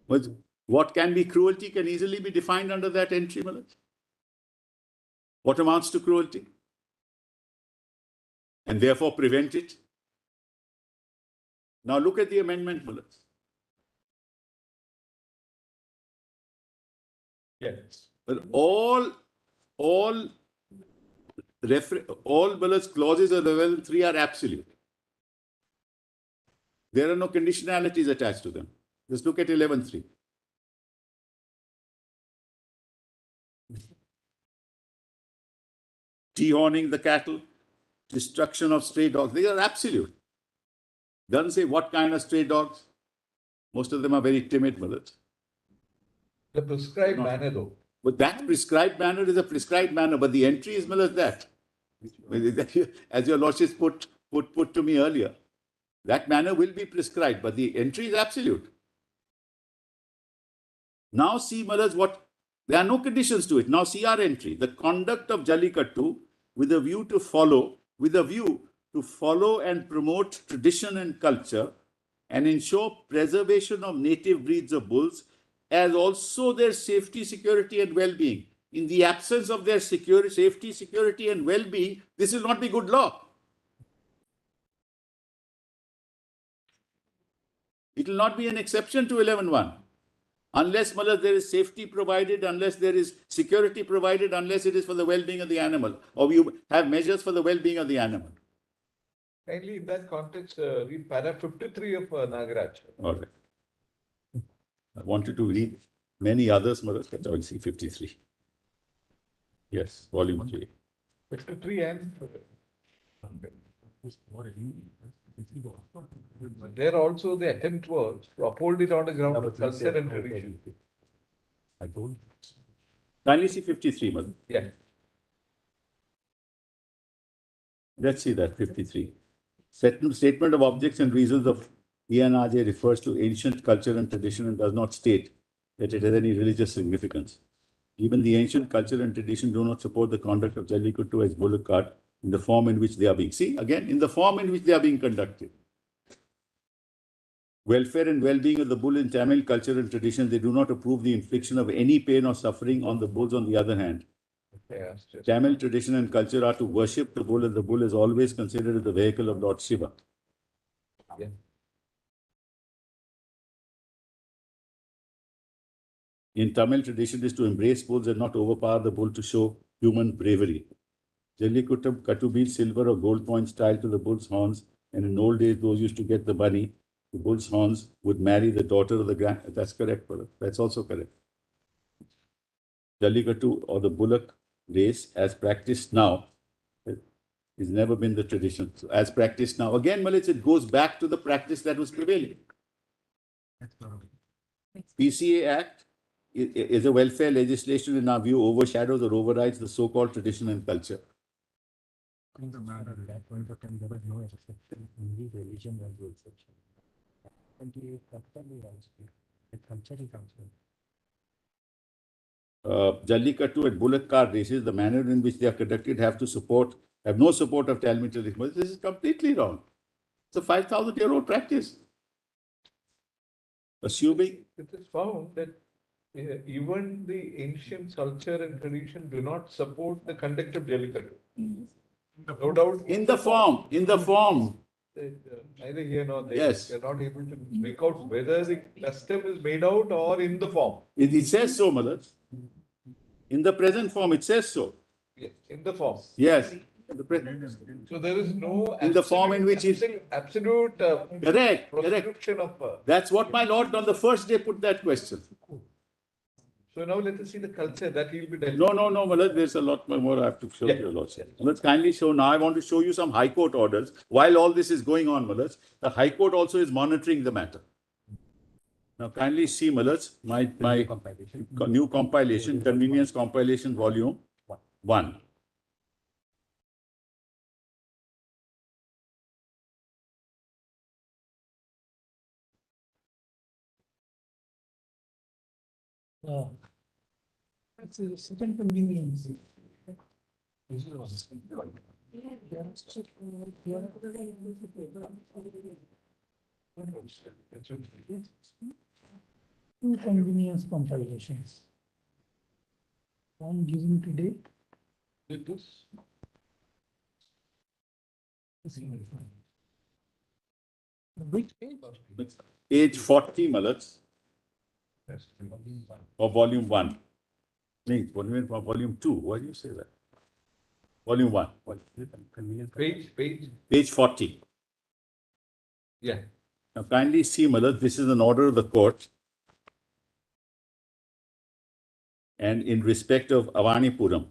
But what can be cruelty can easily be defined under that entry, Mullahs. What amounts to cruelty? And therefore prevent it. Now look at the amendment, Mullahs. Yes. But all Mullahs clauses of level 3 are absolute. There are no conditionalities attached to them. Just look at 11.3. Dehorning the cattle, destruction of stray dogs, they are absolute. Doesn't say what kind of stray dogs. Most of them are very timid, Mullahs. The prescribed manner though. But that prescribed manner is a prescribed manner, but the entry is Mullahs that. As your lordships put to me earlier, that manner will be prescribed, but the entry is absolute. Now see, Mullahs, there are no conditions to it. Now see our entry. The conduct of Jallikattu with a view to follow and promote tradition and culture and ensure preservation of native breeds of bulls as also their safety, security and well-being. In the absence of their safety, security and well-being, this will not be good law. It will not be an exception to 11.1. Unless there is safety provided, unless there is security provided, unless it is for the well-being of the animal, or you have measures for the well-being of the animal. Kindly in that context, read para 53 of Nagaraj. All right. I wanted to read many others, but I will see 53. Yes, volume 3. 53 and there also the attempt was to uphold it on the ground of culture and tradition. I don't. Kindly see 53, Madhu. Yeah. Let's see that 53. Statement of objects and reasons of ENRJ refers to ancient culture and tradition and does not state that it has any religious significance. Even the ancient culture and tradition do not support the conduct of Jallikattu as bullock cart in the form in which they are being. See, again, in the form in which they are being conducted. Welfare and well-being of the bull in Tamil culture and tradition, they do not approve the infliction of any pain or suffering on the bulls on the other hand. Yes, just- Tamil tradition and culture are to worship the bull, and the bull is always considered as the vehicle of Lord Shiva. Yeah. In Tamil tradition is to embrace bulls and not overpower the bull to show human bravery. Jallikattu beads silver or gold coins tied to the bull's horns, and in old days those used to get the money. The bull's horns would marry the daughter of the grand. That's correct, brother. That's also correct. Jallikattu or the bullock race, as practiced now, has never been the tradition. So, as practiced now, again, Malic, it goes back to the practice that was prevailing. PCA Act is a welfare legislation, in our view, overshadows or overrides the so-called tradition and culture. In the matter at that point of time, there was no exception. Only religion was the exception. And the culture is also. Jallikattu and bullock cart races, the manner in which they are conducted, have no support of Tamil tradition. This is completely wrong. It's a 5,000-year-old practice. Assuming It is found that even the ancient culture and tradition do not support the conduct of Jallikattu. No doubt. in the form, Neither here nor there. Yes. They are not able to make out whether the custom is made out or in the form. it says so, Malaj. In the present form, it says so. Yes, in the form. Yes. So there is no. In the form in which it- Absolute. Correct. Prescription of. That's what my Lord on the first day put that question. So now let us see the culture that he will be dealt. No, Malaj, there's a lot more I have to show you, Lord. Let's kindly show. Now I want to show you some High Court orders. While all this is going on, Malaj, the High Court also is monitoring the matter. Now kindly see, Malaj, my new compilation, Convenience Compilation Volume 1. That's a certain convenience. Two convenience compilations. One given today. Which page? Page 40, Malaj, or Volume 1. No, Volume 2. Why do you say that? Volume 1. Page 40. Yeah. Now kindly see, Malaj, this is an order of the court. And in respect of Avanyapuram.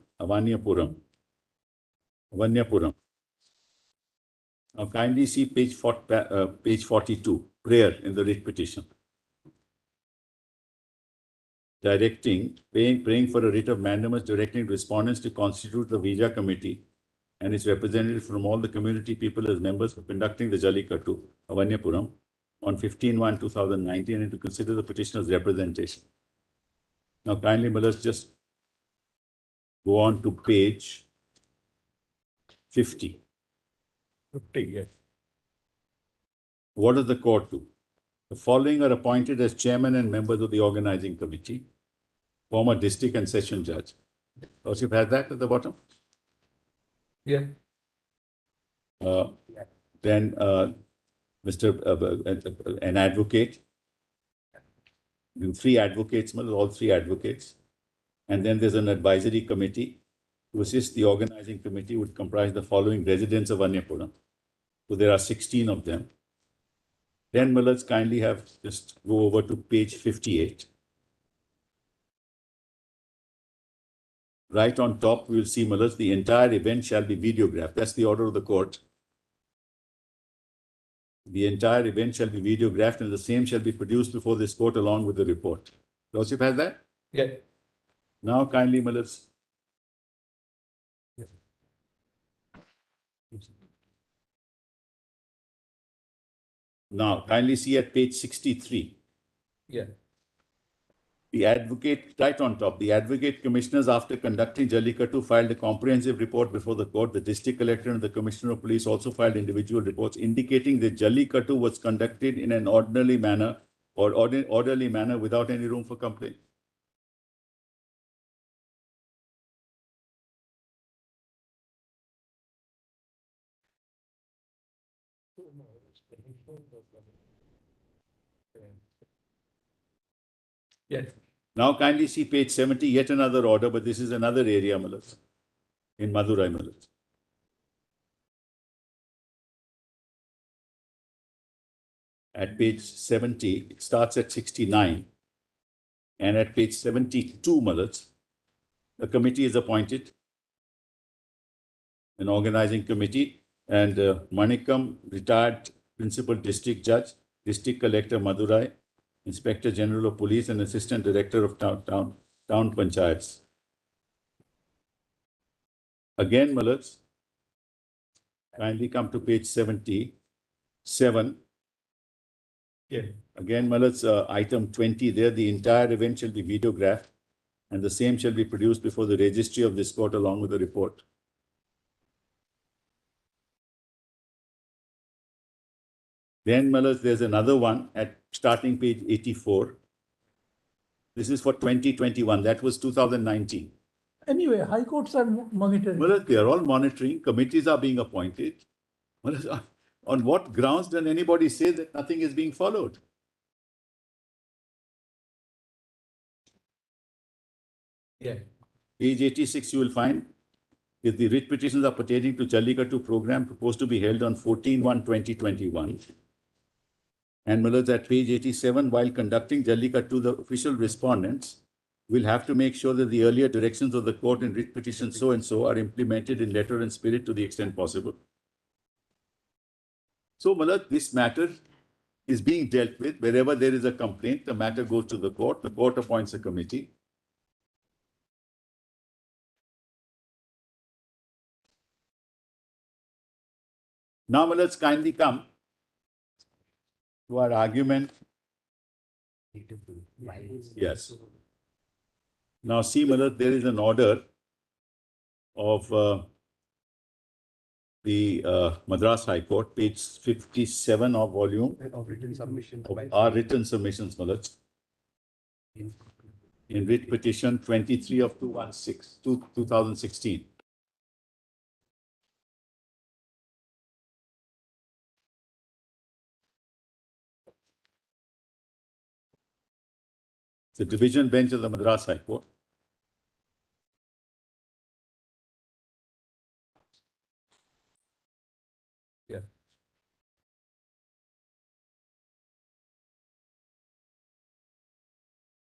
Now kindly see page 42, prayer in the writ petition. Praying for a writ of mandamus directing respondents to constitute the Vija committee and its representatives from all the community people as members for conducting the Jallikattu, Avanyapuram, on 15/1/2019 and to consider the petitioner's representation. Now kindly, let's just go on to page 50. 50, yes. What does the court do? The following are appointed as chairman and members of the organizing committee, former district and session judge. Lordship has that at the bottom? Yeah. Then an advocate, three advocates, all three advocates. And then there's an advisory committee. To assist the organizing committee would comprise the following residents of Annapurna. So there are 16 of them. Then let's kindly have just go over to page 58. Right on top, we will see, Mullahs, the entire event shall be videographed. That's the order of the court. The entire event shall be videographed and the same shall be produced before this court along with the report. Lordship has that? Yeah. Now kindly, Mullahs. Now kindly see at page 63. Yeah. The advocate, right on top, the advocate commissioners, after conducting Jallikattu, filed a comprehensive report before the court. The district collector and the commissioner of police also filed individual reports indicating that Jallikattu was conducted in an orderly manner without any room for complaint. Yes. Now kindly see page 70, yet another order, but this is another area, Mullahs, in Madurai, Mullahs. At page 70, it starts at 69. And at page 72, Mullahs, a committee is appointed, an organizing committee, and Manikam, retired principal district judge, district collector Madurai, Inspector General of Police, and Assistant Director of Town Panchayats. Again, Mullahs, kindly come to page 77. Yeah. Again, Mullahs, item 20 there, the entire event shall be videographed and the same shall be produced before the registry of this court along with the report. Then, Mullahs, there's another one at starting page 84. This is for 2021. That was 2019. Anyway, high courts are monitoring. Mullahs, they are all monitoring. Committees are being appointed. Mullahs, on what grounds does anybody say that nothing is being followed? Yeah. Page 86, you will find if the writ petitions are pertaining to Jallikattu program proposed to be held on 14/1/2021. And Mullahs, at page 87, while conducting Jallikattu, the official respondents will have to make sure that the earlier directions of the court in writ petition so and so are implemented in letter and spirit to the extent possible. So, Mullahs, this matter is being dealt with. Wherever there is a complaint, the matter goes to the court appoints a committee. Now, Mullahs, kindly come to our argument. Yes. Now, see, Mullahs, there is an order of the Madras High Court, page 57 of volume Of written submission. of our written submissions, Mullahs, in writ petition 23 of 2016. The division bench of the Madras High Court. Yeah.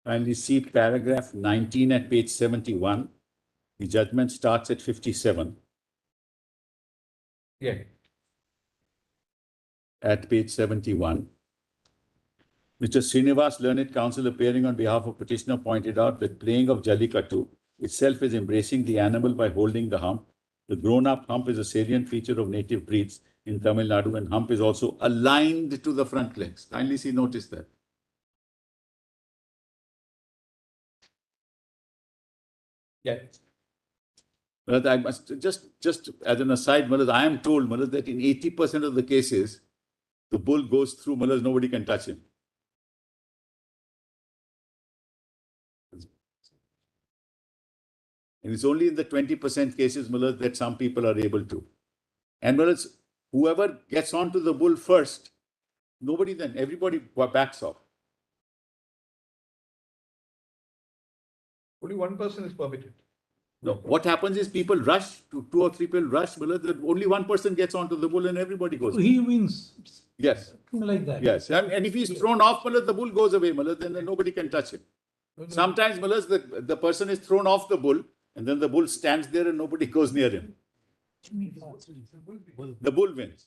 And you see paragraph 19 at page 71. The judgment starts at 57. Yeah. At page 71. Mr. Srinivas, learned counsel appearing on behalf of petitioner, pointed out that playing of Jallikattu itself is embracing the animal by holding the hump. The grown-up hump is a salient feature of native breeds in Tamil Nadu, and hump is also aligned to the front legs. Kindly see, notice that. Yeah. But I must just as an aside, Mullahs, I am told, Mullahs, that in 80% of the cases, the bull goes through, Mullahs, nobody can touch him. And it's only in the 20% cases, Mullahs, that some people are able to. And Mullahs, whoever gets onto the bull first Nobody then, everybody backs off. Only one person is permitted. No, what happens is people rush, two or three people rush, only one person gets onto the bull and everybody goes. He wins. Yes, Something like that. yes. And if he's thrown off, the bull goes away, then nobody can touch him. No, no. Sometimes, the person is thrown off the bull and then the bull stands there and nobody goes near him. The bull wins.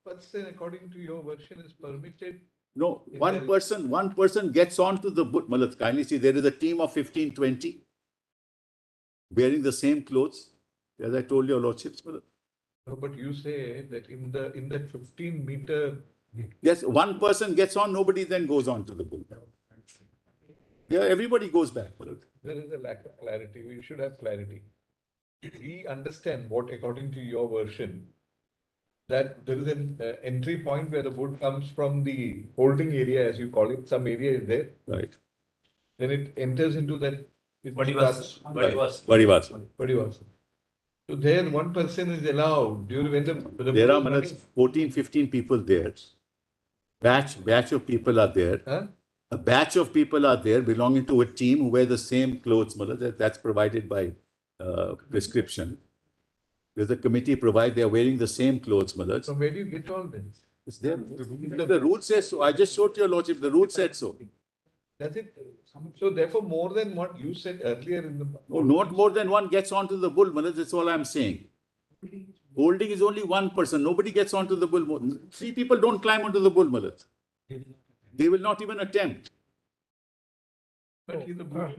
One person, according to your version, is permitted. No, If one there is- person gets onto the bull. Kindly see, there is a team of 15, 20 wearing the same clothes, as I told your lordships. No, but you say that in the 15-meter. Yes, one person gets on, nobody then goes on to the bull. Yeah, everybody goes back. There is a lack of clarity. We should have clarity. We understand what, according to your version, that there is an entry point where the boat comes from the holding area, as you call it. Some area is there. Right. Then it enters into that. Vadivas. Vadivas. So there, one person is allowed during when the There boat are is running. 14, 15 people there. Batch of people are there. Huh? A batch of people are there belonging to a team who wear the same clothes. That's provided by prescription. There's a committee provide, they are wearing the same clothes. So where do you get all this? It's there. The rule says so. I just showed your lordship, the rule said so. Does it? So therefore, more than what you said earlier in the. Oh, not more than one gets onto the bull, that's all I'm saying. Holding is only one person. Nobody gets onto the bull. 3 people don't climb onto the bull, They will not even attempt. But the bull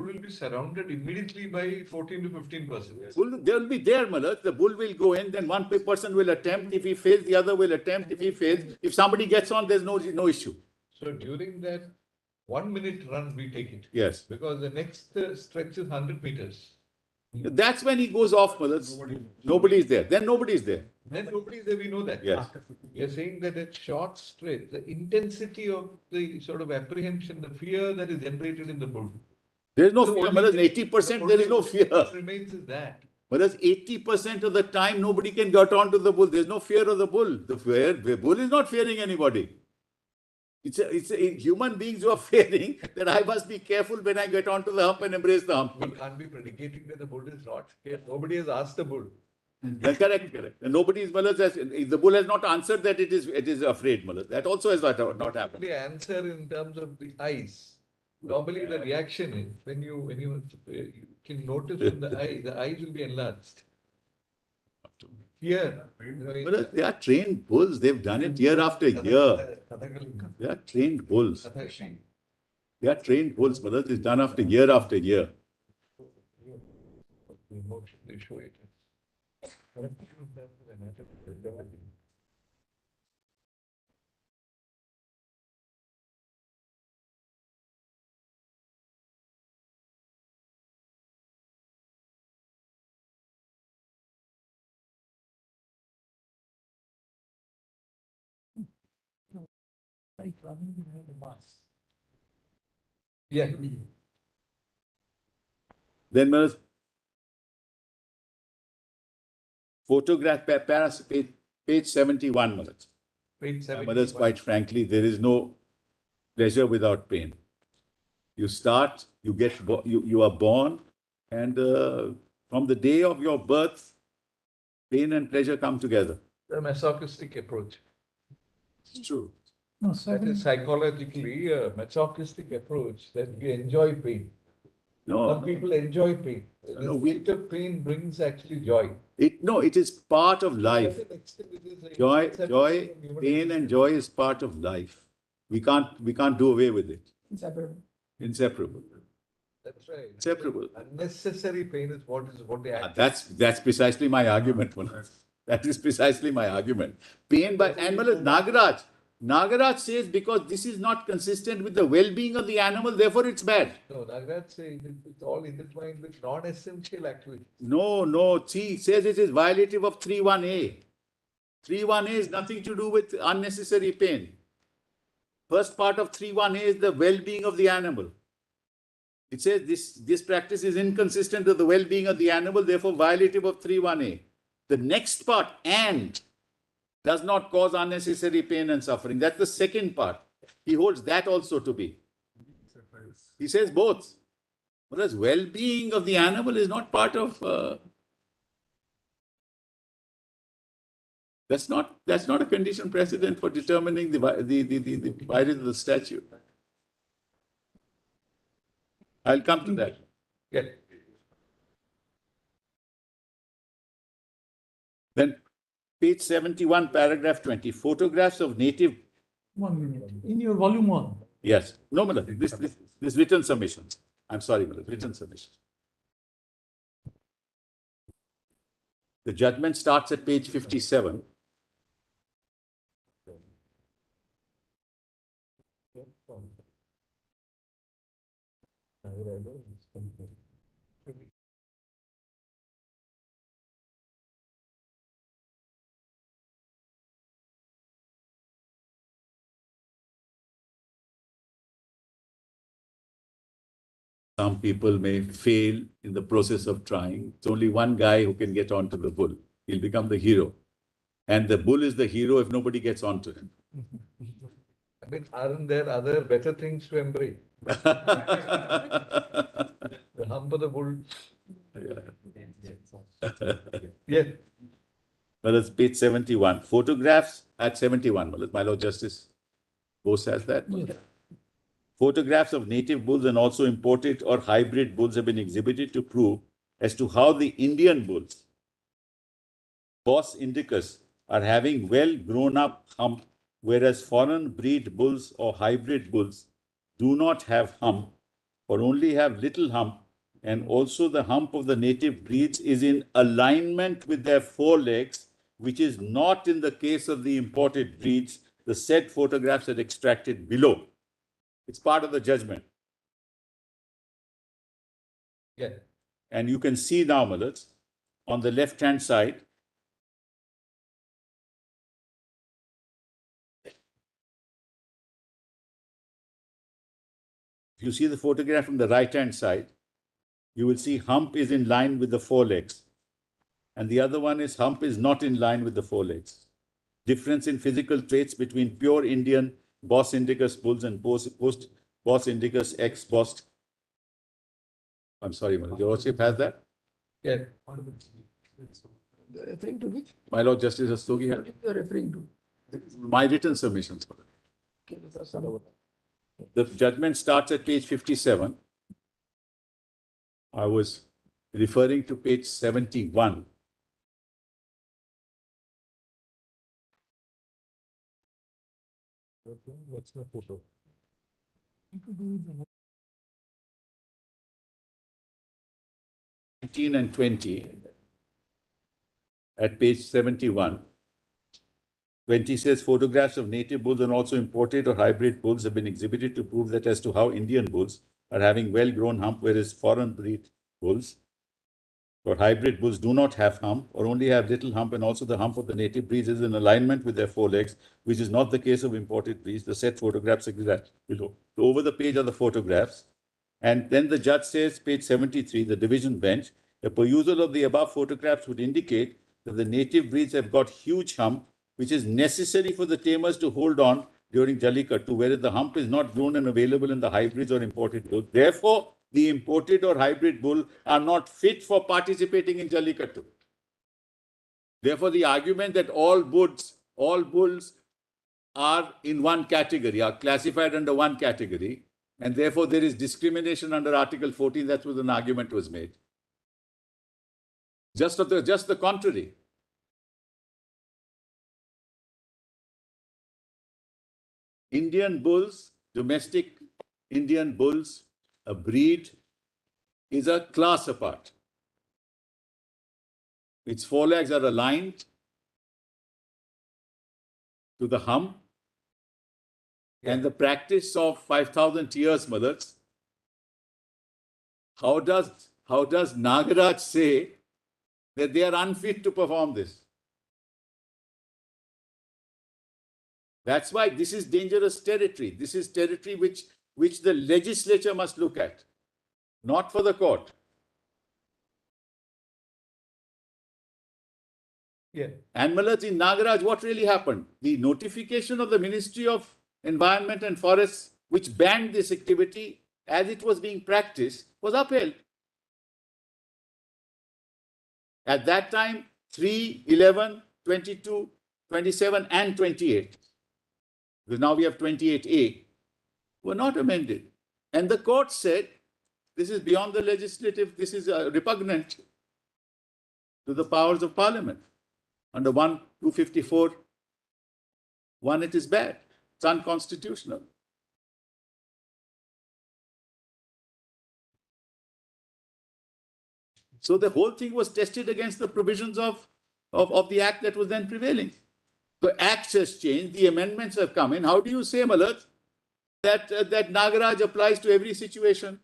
will be surrounded immediately by 14 to 15%. Bull, they will be there, The bull will go in, then one person will attempt. If he fails, the other will attempt. If he fails, if somebody gets on, there's no issue. So during that 1 minute run, we take it. Yes. Because the next stretch is 100 meters. That's when he goes off, Nobody is there. Then nobody is there. Then nobody is there, we know that. Yes. You're saying that at short stretch, the intensity of the sort of apprehension, the fear that is generated in the bull. There is no The fear, only- 80% there is no fear. What remains is that. Whereas 80% of the time, nobody can get onto the bull. There's no fear of the bull. The bull is not fearing anybody. Human beings who are fearing that I must be careful when I get onto the hump and embrace the hump. We can't be predicating that the bull is not scared. Nobody has asked the bull. Correct. And nobody is, the bull has not answered that it is afraid, That also has not happened. The answer in terms of the eyes. Normally the reaction is when you can notice in the eyes will be enlarged. Here. They are trained bulls. They've done it year after year. They are trained bulls. They are trained bulls, It's done year after year. They show it. Yeah. Then, photograph page 71, Page 71. Quite frankly, there is no pleasure without pain. You start, you are born, and from the day of your birth, pain and pleasure come together. The masochistic approach. It's true. No, That certainly. is psychologically a masochistic approach that we enjoy pain. Some No, people enjoy pain. No, The we- state of pain brings actually joy. it is part of life. To an extent, it is like Joy, inseparable from human pain and existence. joy is part of life. We can't do away with it. Inseparable. Inseparable. That's right. Inseparable. Unnecessary pain is what they actually. That's precisely my argument, Manoj. That is precisely my argument. Pain by animal, Nagaraj says because this is not consistent with the well-being of the animal, therefore it's bad. No, Nagaraj says it's all intertwined with non-essential activity. No, see, says it is violative of 3.1a. 3.1a is nothing to do with unnecessary pain. First part of 3.1a is the well-being of the animal. It says this practice is inconsistent with the well-being of the animal, therefore violative of 3.1a. The next part, and does not cause unnecessary pain and suffering. That's the second part. He holds that also to be. He says both. Whereas well-being of the animal is not part of. That's not a condition precedent for determining the virus of the statute. I'll come to that. Yeah. Then page 71, paragraph 20, photographs of native. 1 minute. In your volume 1. Yes. No, Malad, this written submissions. I'm sorry, Malad, written submissions. The judgment starts at page 57. Some people may fail in the process of trying. It's only one guy who can get onto the bull. He'll become the hero. And the bull is the hero if nobody gets onto him. I mean, aren't there other better things to embrace? The hump of the bull. Yeah. Well, it's page 71. Photographs at 71. My Lord Justice Bose has that. Photographs of native bulls and also imported or hybrid bulls have been exhibited to prove as to how the Indian bulls, Bos indicus, are having well grown up hump, whereas foreign breed bulls or hybrid bulls do not have hump or only have little hump, and also the hump of the native breeds is in alignment with their forelegs, which is not in the case of the imported breeds. The said photographs are extracted below. It's part of the judgment. Yeah. And you can see now, Malad, on the left-hand side, if you see the photograph from the right-hand side, you will see hump is in line with the forelegs. And the other one is hump is not in line with the forelegs. Difference in physical traits between pure Indian Bos indicus bulls and post Bos indicus ex Bos. I'm sorry, Your Lordship has that? Yeah. You're referring to which? My Lord Justice Astogi has You're referring to. my written submissions. Okay, the first one. The judgment starts at page 57. I was referring to page 71. What's the photo? 19 and 20 at page 71. 20 says photographs of native bulls and also imported or hybrid bulls have been exhibited to prove that as to how Indian bulls are having well-grown hump, whereas foreign breed bulls or hybrid bulls do not have hump or only have little hump, and also the hump of the native breeds is in alignment with their forelegs, which is not the case of imported breeds. The set photographs are that below. So over the page are the photographs. And then the judge says, page 73, the division bench, the perusal of the above photographs would indicate that the native breeds have got huge hump, which is necessary for the tamers to hold on during Jallikattu, whereas the hump is not grown and available in the hybrids or imported bulls. Therefore, the imported or hybrid bull are not fit for participating in Jallikattu. Therefore, the argument that all bulls are in one category, are classified under one category, and therefore there is discrimination under Article 14, that's what an argument was made. Just the contrary. Indian bulls, domestic Indian bulls, a breed, is a class apart. Its forelegs are aligned to the hump, and the practice of 5,000 years, mothers. How does Nagaraj say that they are unfit to perform this? That's why this is dangerous territory. This is territory which the legislature must look at, not for the court. Yeah. And Malaj, in Nagaraj, what really happened? The notification of the Ministry of Environment and Forests, which banned this activity as it was being practiced, was upheld. At that time, 3, 11, 22, 27, and 28, because now we have 28A, were not amended. And the court said, this is beyond the legislative, this is repugnant to the powers of parliament. Under 254, it is bad. It's unconstitutional. So the whole thing was tested against the provisions of the act that was then prevailing. So acts has changed, the amendments have come in. How do you say, Malaj, that Nagaraj applies to every situation?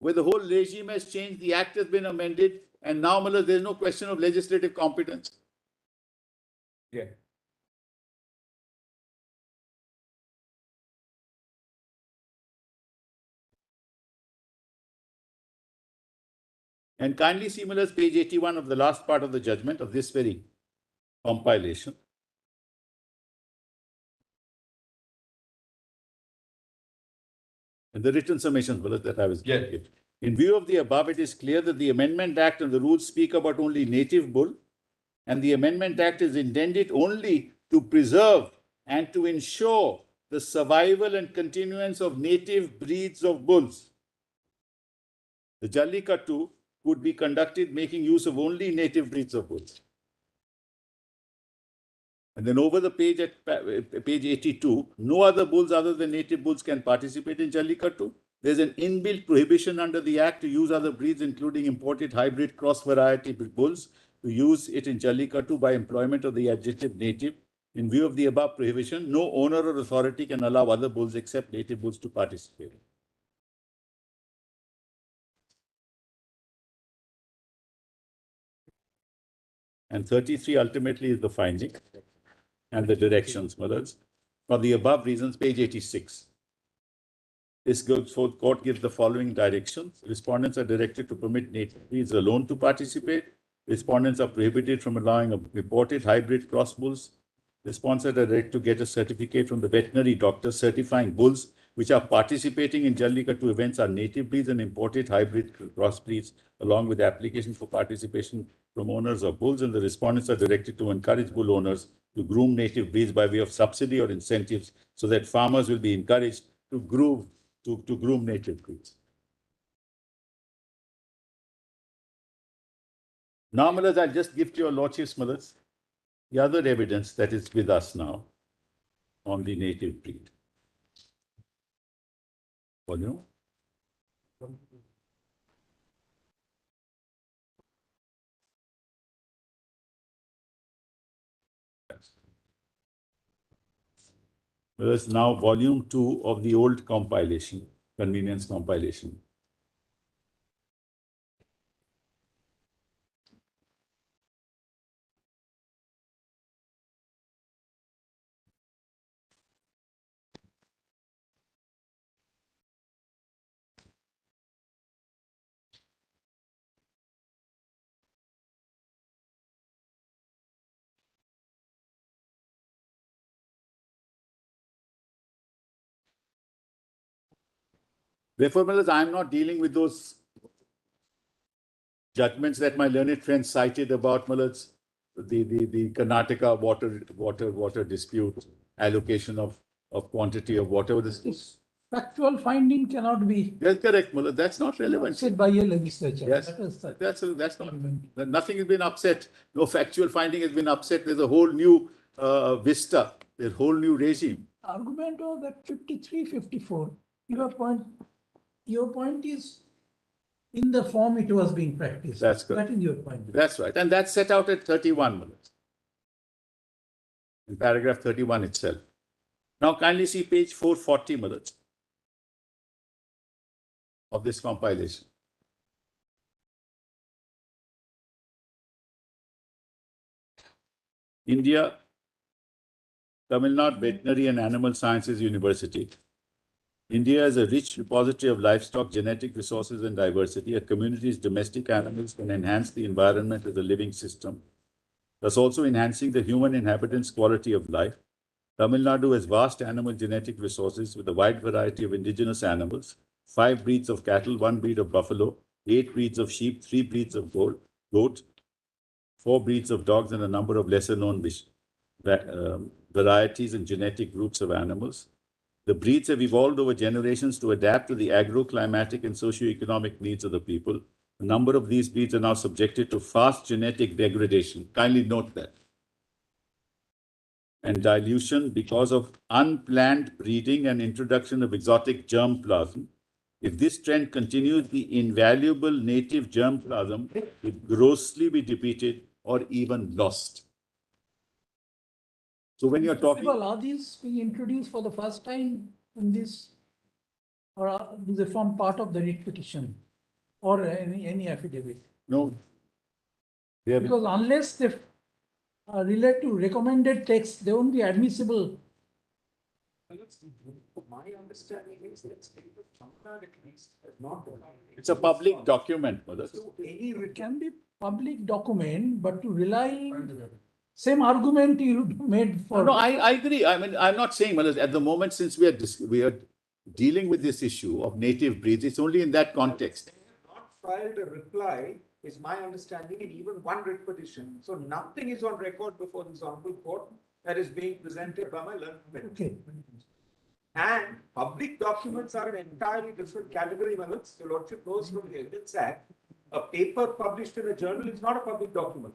Where the whole regime has changed, the act has been amended, and now, Malaj, there is no question of legislative competence. Yeah. And kindly see, Malaj, page 81 of the last part of the judgment of this very compilation. And the written summations, Malaj, that I was giving. In view of the above, it is clear that the Amendment Act and the rules speak about only native bull, and the Amendment Act is intended only to preserve and to ensure the survival and continuance of native breeds of bulls. The Jallikattu would be conducted making use of only native breeds of bulls. And then over the page at page 82, no other bulls other than native bulls can participate in Jallikattu. There's an inbuilt prohibition under the Act to use other breeds, including imported hybrid cross variety bulls, to use it in Jallikattu by employment of the adjective native. In view of the above prohibition, no owner or authority can allow other bulls except native bulls to participate. And 33 ultimately is the finding and the directions, Malaj. For the above reasons, page 86. This court gives the following directions. Respondents are directed to permit native breeds alone to participate. Respondents are prohibited from allowing imported hybrid cross bulls. Respondents are directed to get a certificate from the veterinary doctor certifying bulls which are participating in Jallikattu events are native breeds and imported hybrid cross breeds, along with application for participation from owners of bulls. And the respondents are directed to encourage bull owners to groom native breeds by way of subsidy or incentives, so that farmers will be encouraged to groom native breeds. Now, Malaj, I'll just give to your lordships, Malaj, the other evidence that is with us now on the native breed. Volume. There's now volume 2 of the old compilation, convenience compilation. Therefore, Malaj, I'm not dealing with those judgments that my learned friend cited about, Malaj, the Karnataka water dispute, allocation of quantity of water. This factual finding cannot be That's correct, Malaj. That's not relevant. said by a legislature. Yes, that's not. Nothing has been upset. No factual finding has been upset. There's a whole new vista. There's a whole new regime. Argument was that 53, 54. Your point is in the form it was being practiced. That's correct. That is your point. That's right. And that's set out at 31, Malaj. In paragraph 31 itself. Now kindly see page 440, Malaj, of this compilation. India, Tamil Nadu Veterinary and Animal Sciences University. India is a rich repository of livestock, genetic resources, and diversity. A community's domestic animals can enhance the environment as a living system. thus also enhancing the human inhabitants' quality of life. Tamil Nadu has vast animal genetic resources with a wide variety of indigenous animals, 5 breeds of cattle, 1 breed of buffalo, 8 breeds of sheep, 3 breeds of goat, 4 breeds of dogs, and a number of lesser-known varieties and genetic groups of animals. The breeds have evolved over generations to adapt to the agroclimatic and socio-economic needs of the people. A number of these breeds are now subjected to fast genetic degradation. Kindly note that. And dilution because of unplanned breeding and introduction of exotic germplasm. If this trend continues, the invaluable native germplasm will grossly be depleted or even lost. So when you're talking... Are these being introduced for the first time in this, or do they form part of the writ petition or any affidavit? No. Because unless they relate to recommended text, they won't be admissible. My understanding is that state of Tamil Nadu at least has not. It's a public document, Mother. So it can be public document, but to rely same argument you made for. No, I agree. I mean, I'm not saying, Mother, at the moment, since we are dealing with this issue of native breeds, it's only in that context. Not filed a reply, is my understanding, in even one writ petition. So nothing is on record before this honorable court that is being presented by my learned friend. Okay. And public documents are an entirely different category, Manoj. Your Lordship knows from the Evidence Act, a paper published in a journal is not a public document.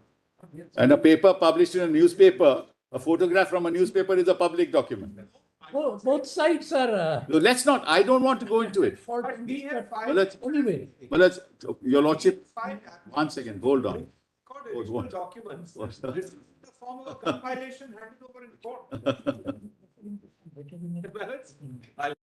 And a paper published in a newspaper, a photograph from a newspaper is a public document. Oh, both sides are. No, let's not, I don't want to go into it. Fault But in we this, have but filed. let's- anyway. But let's, Your Lordship, Filed one second, hold on. original what? documents. What's This that? is the form of a compilation handed over in court. I'll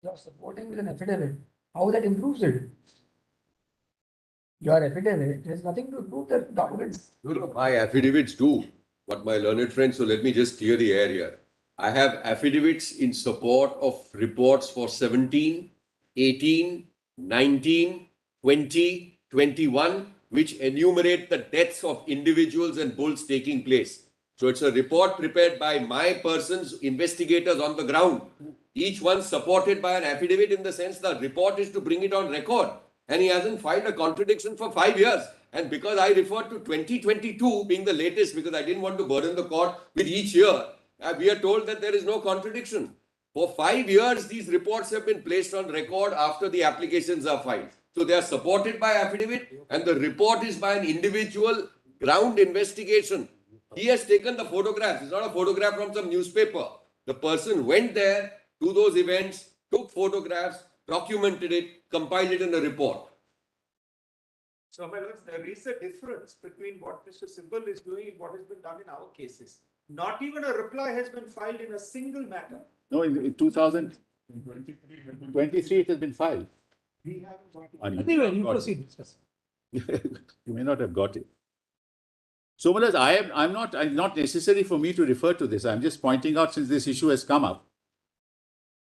You're supporting with an affidavit. How that improves it? Your affidavit has nothing to do with the documents. No, my affidavits do what my learned friend, so let me just clear the air here. I have affidavits in support of reports for 17, 18, 19, 20, 21, which enumerate the deaths of individuals and bulls taking place. So it's a report prepared by my persons, investigators on the ground. Each one supported by an affidavit in the sense the report is to bring it on record. And he hasn't filed a contradiction for 5 years. And because I referred to 2022 being the latest, because I didn't want to burden the court with each year, we are told that there is no contradiction. For 5 years, these reports have been placed on record after the applications are filed. So they are supported by affidavit, and the report is by an individual ground investigation. He has taken the photographs. It's not a photograph from some newspaper. The person went there to those events, took photographs, documented it, compiled it in a report. So, my lords, there is a difference between what Mr. Sibbal is doing and what has been done in our cases. Not even a reply has been filed in a single matter. No, in 2023, it has been filed. We haven't got it. And you Anyway, you got it. proceed. You may not have got it. So, Maharaj, I'm not necessary for me to refer to this. I'm just pointing out since this issue has come up.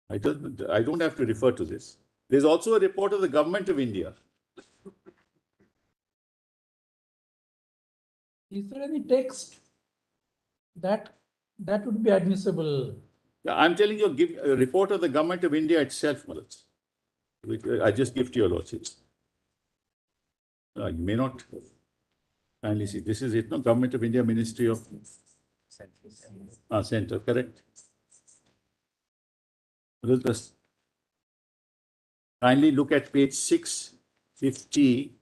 I don't have to refer to this. There's also a report of the Government of India. Is there any text that would be admissible? Yeah, I'm telling you, give a report of the Government of India itself, Maharaj, which I just give to your lordships. You may not kindly see. This is it, no? Government of India, Ministry of Center, correct? Just kindly look at page 650,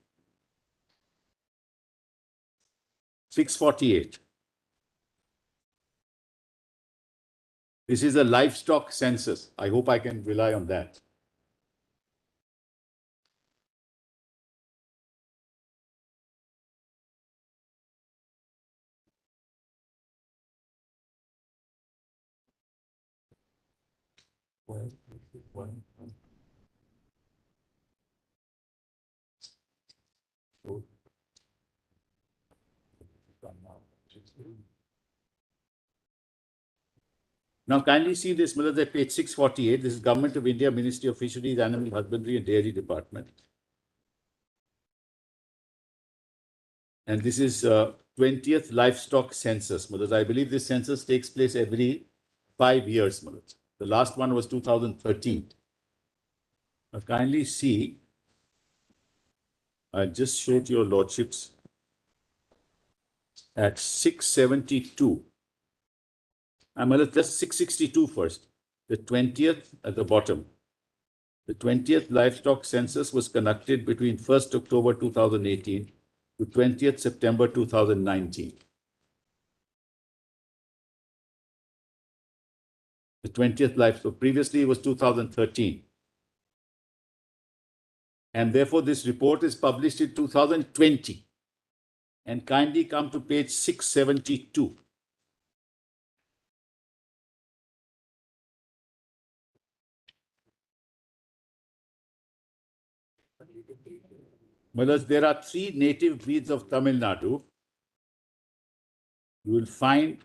648. This is a livestock census. I hope I can rely on that. Now kindly see this, Millards, at page 648. This is Government of India, Ministry of Fisheries, Animal Husbandry and Dairy Department. And this is 20th livestock census, Millards. I believe this census takes place every 5 years, Millards. The last one was 2013. Now kindly see, I just showed your lordships at 672. Millards, just 662 first. The 20th at the bottom. The 20th livestock census was conducted between 1st October 2018 to 20th September 2019. The 20th livestock, previously it was 2013. And therefore this report is published in 2020. And kindly come to page 672. Millards, there are 3 native breeds of Tamil Nadu. You will find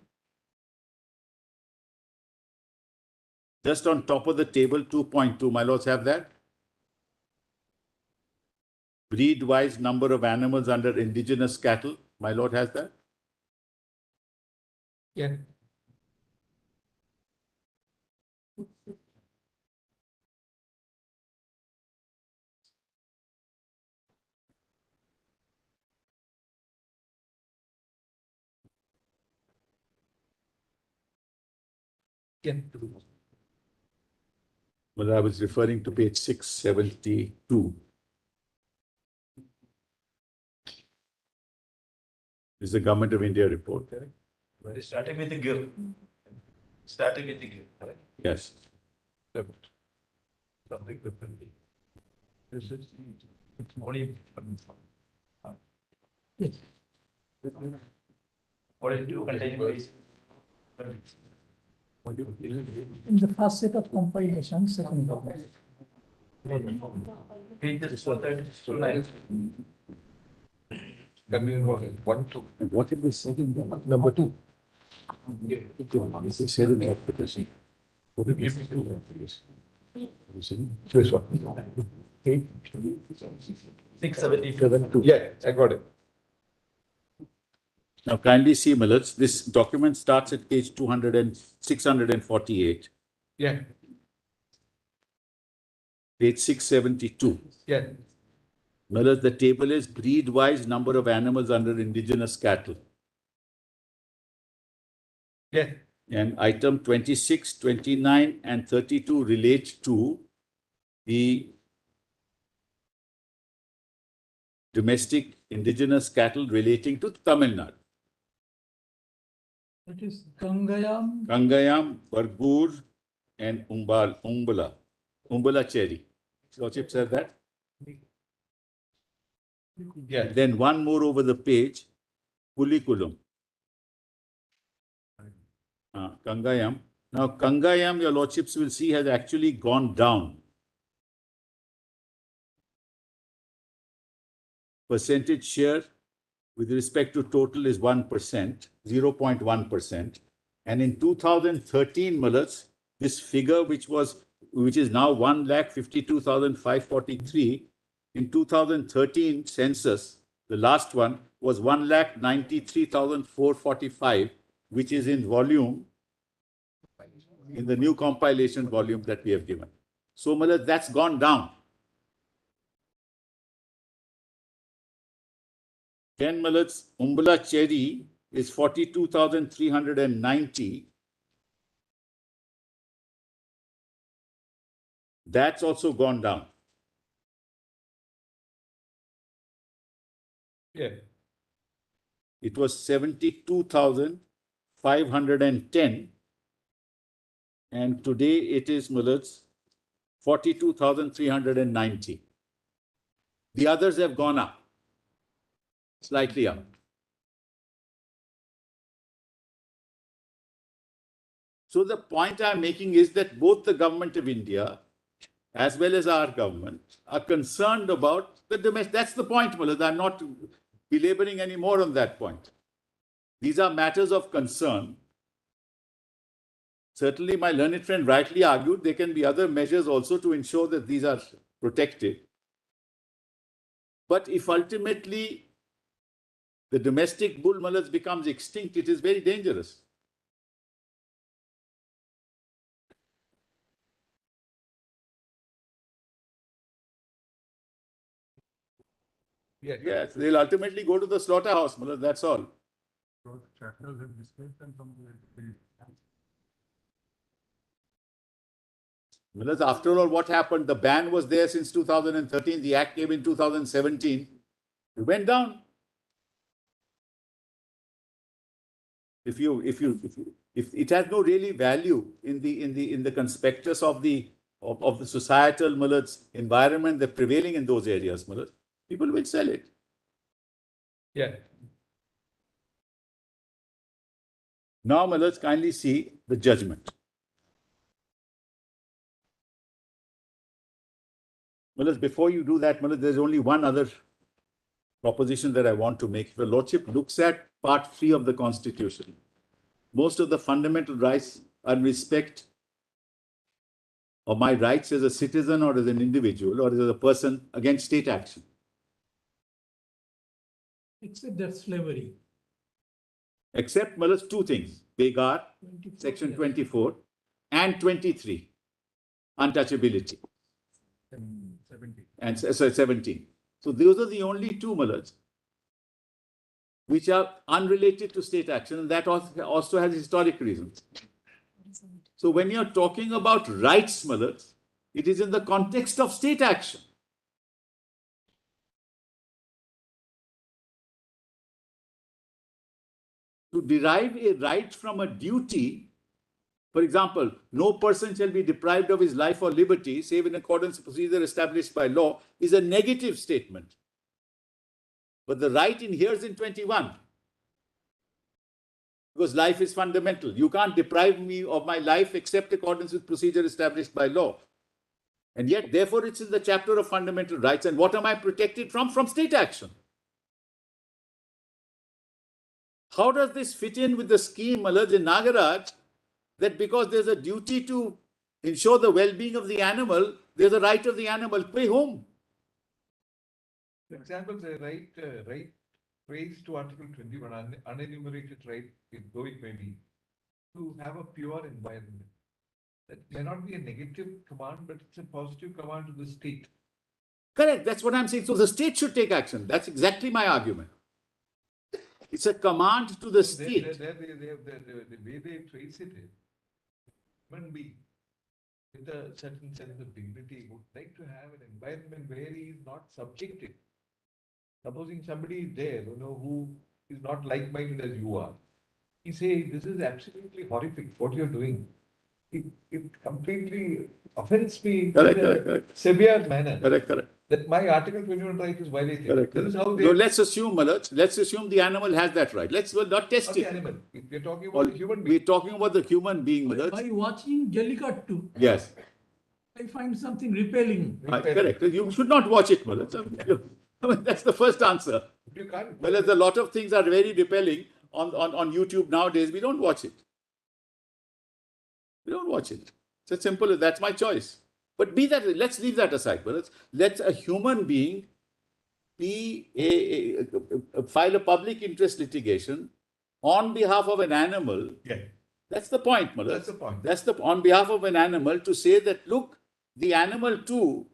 just on top of the table 2.2. My lords, have that? Breed-wise number of animals under indigenous cattle. My lord has that? Yeah. Yeah. Well, I was referring to page 672. This is the Government of India report. Starting with the Gir. Starting with the Gir. Correct? Yes. Something different. This is Only. Yes. What is it containing? In the first set of compilation, second document. Pages 439. coming in 1, 2. And what did we say in Number 2. This is said in the application. What did we say in the application? This one. 672. Yeah, I got it. Now kindly see, Millards, this document starts at page 200 and 648, Yeah, page 672. yeah, Millards, the table is breed-wise number of animals under indigenous cattle. yeah. And item 26, 29, and 32 relate to the domestic indigenous cattle relating to Tamil Nadu. It is Gangayam, Gangayam, Bargur, and Umbala cherry. Lordship said that. Yeah. Then one more over the page, Pulikulum. Kangayam. Now, Kangayam, your lordships will see, has actually gone down. Percentage share with respect to total is 1%, 0.1%. And in 2013, Millards, this figure, which is now 1,52,543, in 2013 census, the last one was 1,93,445, which is in volume, in the new compilation volume that we have given. So, Millards, that's gone down. 10 Millards, Umbala cherry is 42,390. That's also gone down. Yeah. It was 72,510. And today it is, Millards, 42,390. The others have gone up, slightly up. So the point I'm making is that both the Government of India as well as our government are concerned about the domestic. That's the point, Millards. I'm not belaboring any more on that point. These are matters of concern Certainly, my learned friend rightly argued there can be other measures also to ensure that these are protected. But if ultimately the domestic bull mullards becomes extinct, it is very dangerous. Yeah, Yes, they'll ultimately go to the slaughterhouse, mullards, that's all. Mullards, after all, what happened? The ban was there since 2013. The act came in 2017. It went down. If it has no really value in the conspectus of the societal mullards environment that's prevailing in those areas, mullards, people will sell it. yeah. Now, mullards, kindly see the judgment. Mullards, before you do that, mullards, there's only one other proposition that I want to make. If the Lordship looks at Part 3 of the Constitution, most of the fundamental rights are in respect of my rights as a citizen or as an individual or as a person against state action. Except that slavery. Except, mullards, two things. Begar, Section 24, and 23, untouchability. And 17. So those are the only two, mullards, which are unrelated to state action, and that also has historic reasons. So when you're talking about rights, mullards, it is in the context of state action. To derive a right from a duty, for example, no person shall be deprived of his life or liberty, save in accordance with procedure established by law, is a negative statement. But the right inheres in 21. Because life is fundamental. You can't deprive me of my life except accordance with procedure established by law. And yet, therefore, it's in the chapter of fundamental rights. And what am I protected from? From state action. How does this fit in with the scheme, mullards, in Nagaraj, that because there's a duty to ensure the well-being of the animal, there's a right of the animal? Pay home. For example, the right phrase to Article 21, unenumerated right, though it may be, to have a pure environment. That may not be a negative command, but it's a positive command to the state. Correct. That's what I'm saying. So the state should take action. That's exactly my argument. It's a command to the state. The way they trace it is, human being with a certain sense of dignity would like to have an environment where he is not subjected. Supposing somebody is there, who is not like-minded as you are, he say, this is absolutely horrific, what you're doing. It completely offends me in a severe manner. Correct. That my Article 21 right is violated. Correct. This is how they... No, let's assume, mullards, let's assume the animal has that right. Let's not test Not it. the animal. We're talking about the human being. We're talking about the human being, mullards. By watching Jallikattu, Yes. I find something repelling. Correct. You should not watch it, mullards. I mean, that's the first answer. You can't. Well, a lot of things are very repelling on YouTube nowadays. We don't watch it. We don't watch it. It's as simple as that's my choice. But let's leave that aside. But let a human being file a public interest litigation on behalf of an animal. Yeah. That's the point, Mullah. That's the point. That's on behalf of an animal to say that, look, the animal too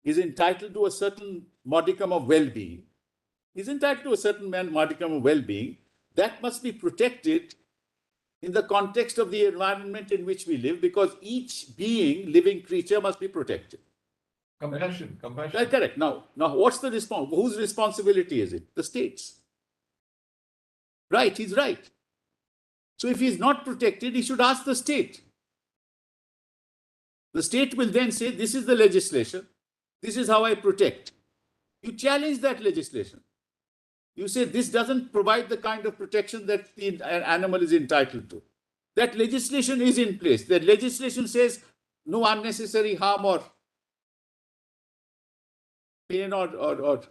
is entitled to a certain modicum of well-being. He's entitled to a certain modicum of well-being that must be protected in the context of the environment in which we live, because each living creature must be protected. Compassion. That's correct. Now, what's the response? Whose responsibility is it? The state's. Right, he's right. So if he's not protected, he should ask the state. The state will then say, this is the legislation. This is how I protect. You challenge that legislation. You say this doesn't provide the kind of protection that the animal is entitled to. That legislation is in place. That legislation says no unnecessary harm or pain or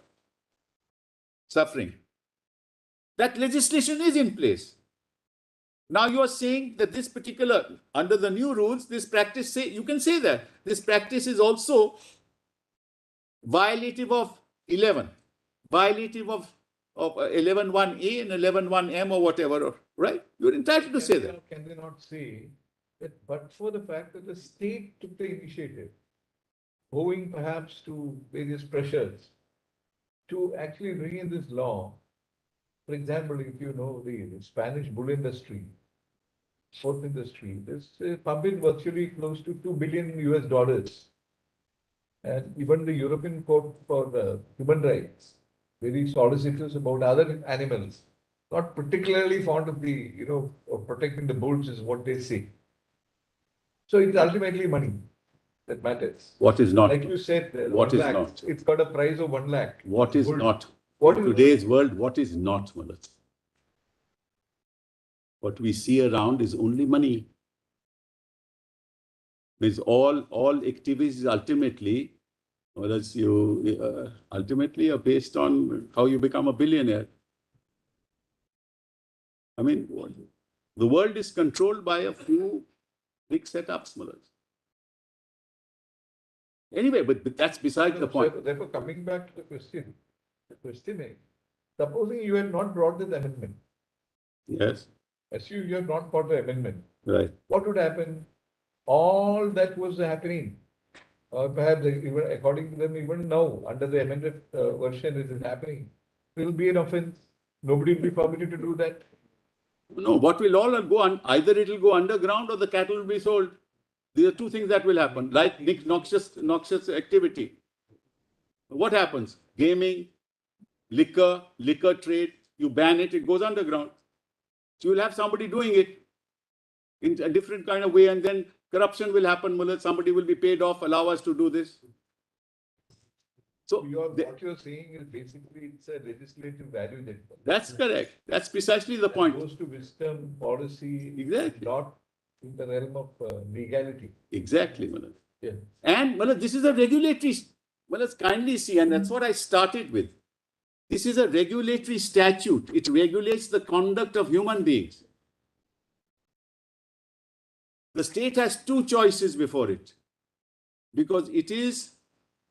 suffering. That legislation is in place. Now you are saying that this particular, under the new rules, this practice, say, you can say that this practice is also violative of 11, violative of 11.1a and 11.1m or whatever, right? You're entitled to say that. Can they not say that, but for the fact that the state took the initiative, owing perhaps to various pressures, to actually bring in this law? For example, if you know the Spanish bull industry, sports industry, this pumped in virtually close to $2 billion US. And even the European Court for Human Rights, very solicitous about other animals, not particularly fond of the, of protecting the bulls is what they say. So it's ultimately money that matters. What is not? Like you said, What 1 is lakh, not? it's got a price of 1 lakh. What is Bull. not? What In is today's world, what is not, Malad? What we see around is only money. Means all activities ultimately, whereas you ultimately are based on how you become a billionaire. I mean, the world is controlled by a few big setups, Malad. Anyway, but that's beside the point. Therefore, coming back to the question is, supposing you had not brought this amendment, Yes, assume you have not brought the amendment, right. what would happen? All that was happening, or perhaps even according to them, even now, under the amended version, it is happening, it will be an offense. Nobody will be permitted to do that. No, what will all go on? Either it will go underground or the cattle will be sold. These are two things that will happen, like noxious activity. What happens? Gaming, liquor trade, you ban it, it goes underground. So you'll have somebody doing it in a different kind of way, and then corruption will happen. Somebody will be paid off, allow us to do this. So What you're saying is basically it's a legislative value that that's correct. That's precisely the point. goes to wisdom, policy, Exactly. not in the realm of legality. Exactly, Malad. Yeah. And Malad, this is a regulatory, Malad, kindly see, and that's what I started with. This is a regulatory statute. It regulates the conduct of human beings. The state has two choices before it, because it is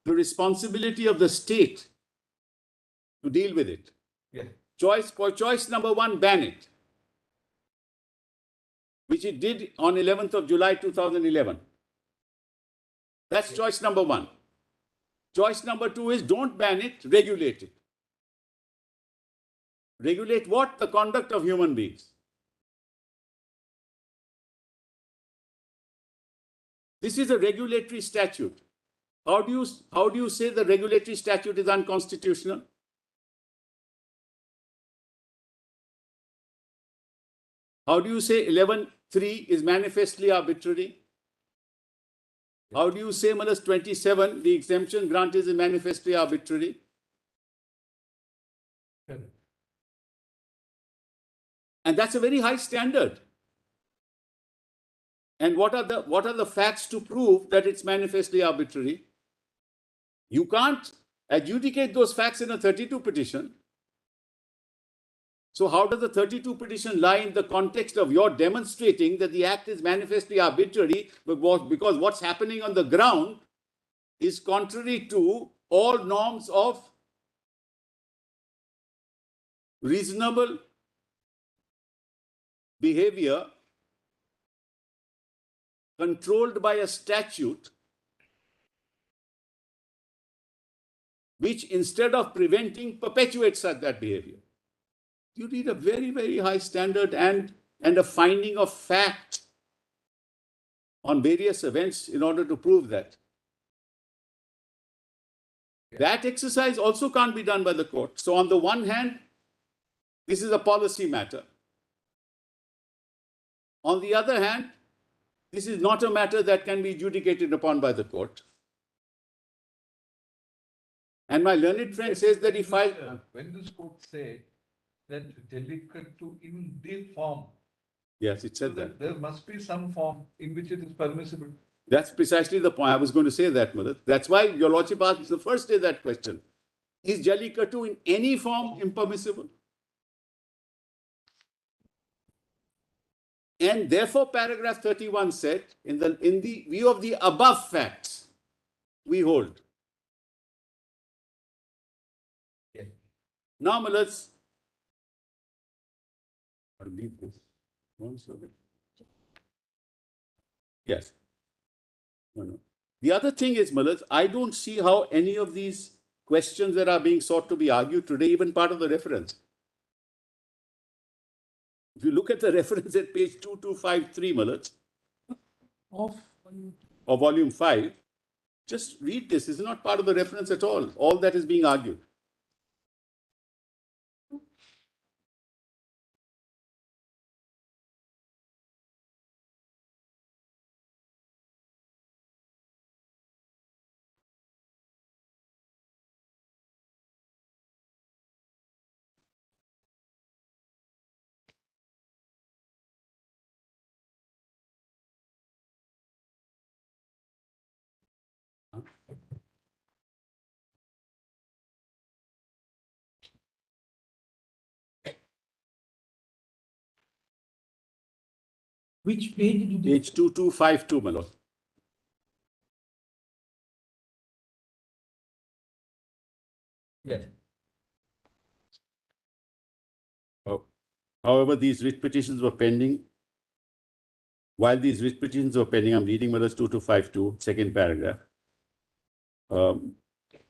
the responsibility of the state to deal with it. Yeah. Choice number one, ban it, which it did on 11th of July 2011. That's choice number one. Choice number two is don't ban it, regulate it. Regulate what? The conduct of human beings. This is a regulatory statute. How do you say the regulatory statute is unconstitutional? How do you say 11.3 is manifestly arbitrary? How do you say, Malad, 27, the exemption granted is manifestly arbitrary? And that's a very high standard. And what are the facts to prove that it's manifestly arbitrary? You can't adjudicate those facts in a 32 petition. So how does the 32 petition lie in the context of your demonstrating that the act is manifestly arbitrary, because what's happening on the ground is contrary to all norms of reasonable behavior controlled by a statute which, instead of preventing, perpetuates that behavior. You need a very, very high standard and a finding of fact on various events in order to prove that. That exercise also can't be done by the court. So on the one hand, this is a policy matter. On the other hand, this is not a matter that can be adjudicated upon by the court. And my learned friend says that if I... When this court said that Jallikattu in the form... Yes, it said that. There must be some form in which it is permissible. That's precisely the point. I was going to say that, Malad. That's why your Lordship asked the first day that question. Is Jallikattu in any form impermissible? And therefore, paragraph 31 said, in the view of the above facts, we hold. Yes. Now, let's leave this. One second. Yes. No. The other thing is, Malaj, I don't see how any of these questions that are being sought to be argued today, even part of the reference. If you look at the reference at page 2253, Malaj, Of or volume 5, just read this. This is not part of the reference at all that is being argued. which page did you? Page 2252, Malaj. Yes. However, these writ petitions were pending. While these writ petitions were pending, I'm reading Malaj 2252, second paragraph.